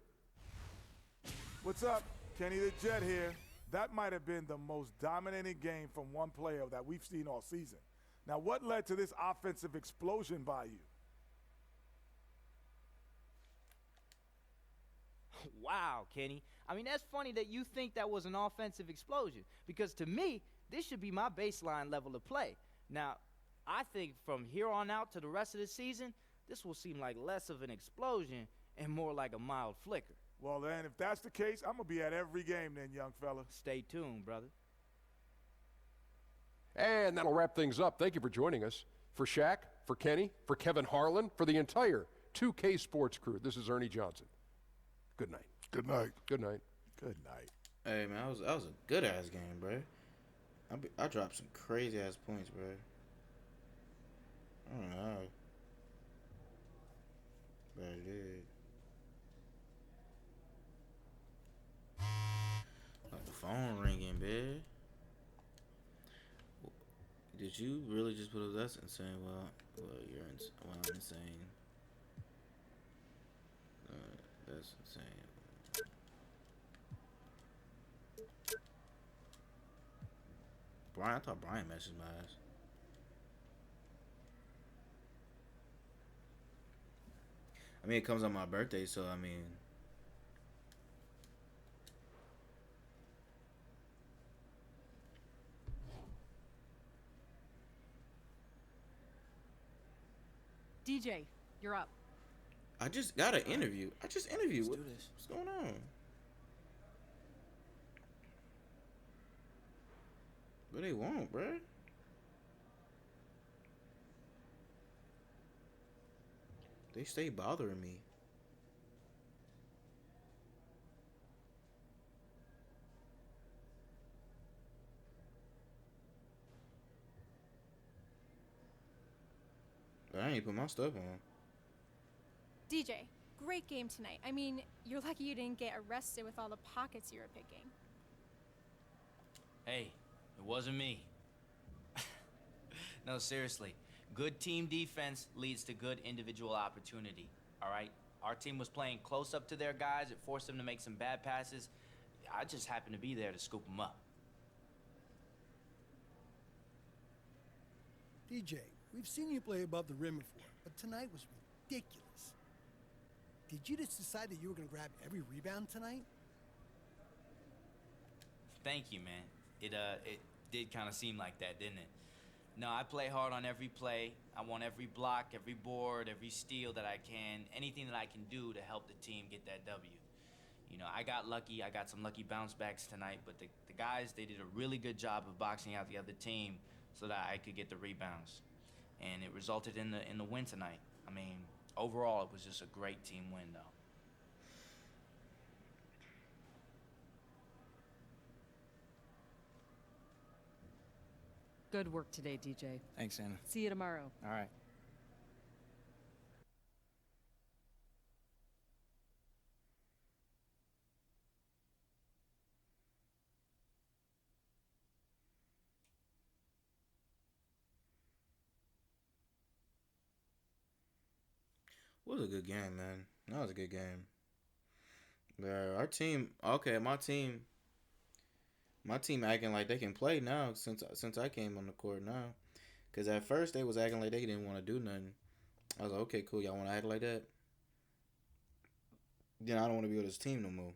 What's up? Kenny the Jet here. That might have been the most dominating game from one player that we've seen all season. Now, what led to this offensive explosion by you? Wow, Kenny. I mean, that's funny that you think that was an offensive explosion, because to me, this should be my baseline level of play. Now, I think from here on out to the rest of the season, this will seem like less of an explosion and more like a mild flicker. Well, then, if that's the case, I'm going to be at every game then, young fella. Stay tuned, brother. And that'll wrap things up. Thank you for joining us. For Shaq, for Kenny, for Kevin Harlan, for the entire 2K Sports crew, this is Ernie Johnson. Good night. Good night. Good night. Good night. Hey man, that was a good ass game, bro. I dropped some crazy ass points, bro. I don't know, but I did. Like the phone ringing, bitch. Did you really just put up? That's insane. Well, I'm insane. That's insane. Brian, I thought Brian messaged my ass. I mean, it comes on my birthday, so I mean. DJ, you're up. I just got an interview. I just interviewed. What's going on? What they want, bruh? They stay bothering me. But I ain't put my stuff on. DJ, great game tonight. I mean, you're lucky you didn't get arrested with all the pockets you were picking. Hey, it wasn't me. No, seriously. Good team defense leads to good individual opportunity, all right? Our team was playing close up to their guys. It forced them to make some bad passes. I just happened to be there to scoop them up. DJ, we've seen you play above the rim before, but tonight was ridiculous. Did you just decide that you were going to grab every rebound tonight? Thank you, man. It did kind of seem like that, didn't it? No, I play hard on every play. I want every block, every board, every steal that I can, anything that I can do to help the team get that W. You know, I got lucky. I got some lucky bounce backs tonight, but the guys, they did a really good job of boxing out the other team so that I could get the rebounds. And it resulted in the win tonight. I mean, overall, it was just a great team win, though. Good work today, DJ. Thanks, Anna. See you tomorrow. All right. It was a good game, man. That was a good game. Our team, okay, my team acting like they can play now since I came on the court now. Cause at first they was acting like they didn't want to do nothing. I was like, okay, cool, y'all want to act like that? Then I don't want to be with this team no more.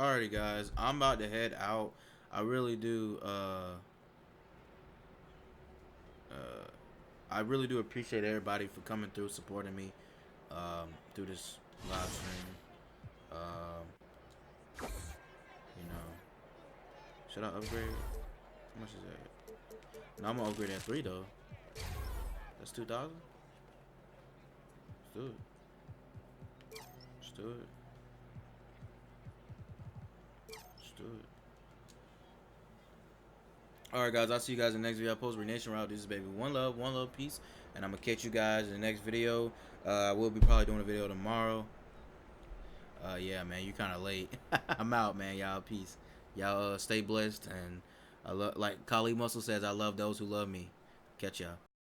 Alrighty, guys, I'm about to head out. I really do. I really do appreciate everybody for coming through, supporting me through this live stream. You know, should I upgrade? How much is that? No, I'm gonna upgrade at 3 though. That's 2,000. Let's do it. Let's do it. Let's do it. Alright, guys, I'll see you guys in the next video. I post Renation Route. This is baby. One love, peace. And I'm gonna catch you guys in the next video. We'll be probably doing a video tomorrow. Yeah, man, you kind of late. I'm out, man. Y'all, peace. Y'all stay blessed, and I love, like Kali Muscle says, I love those who love me. Catch y'all.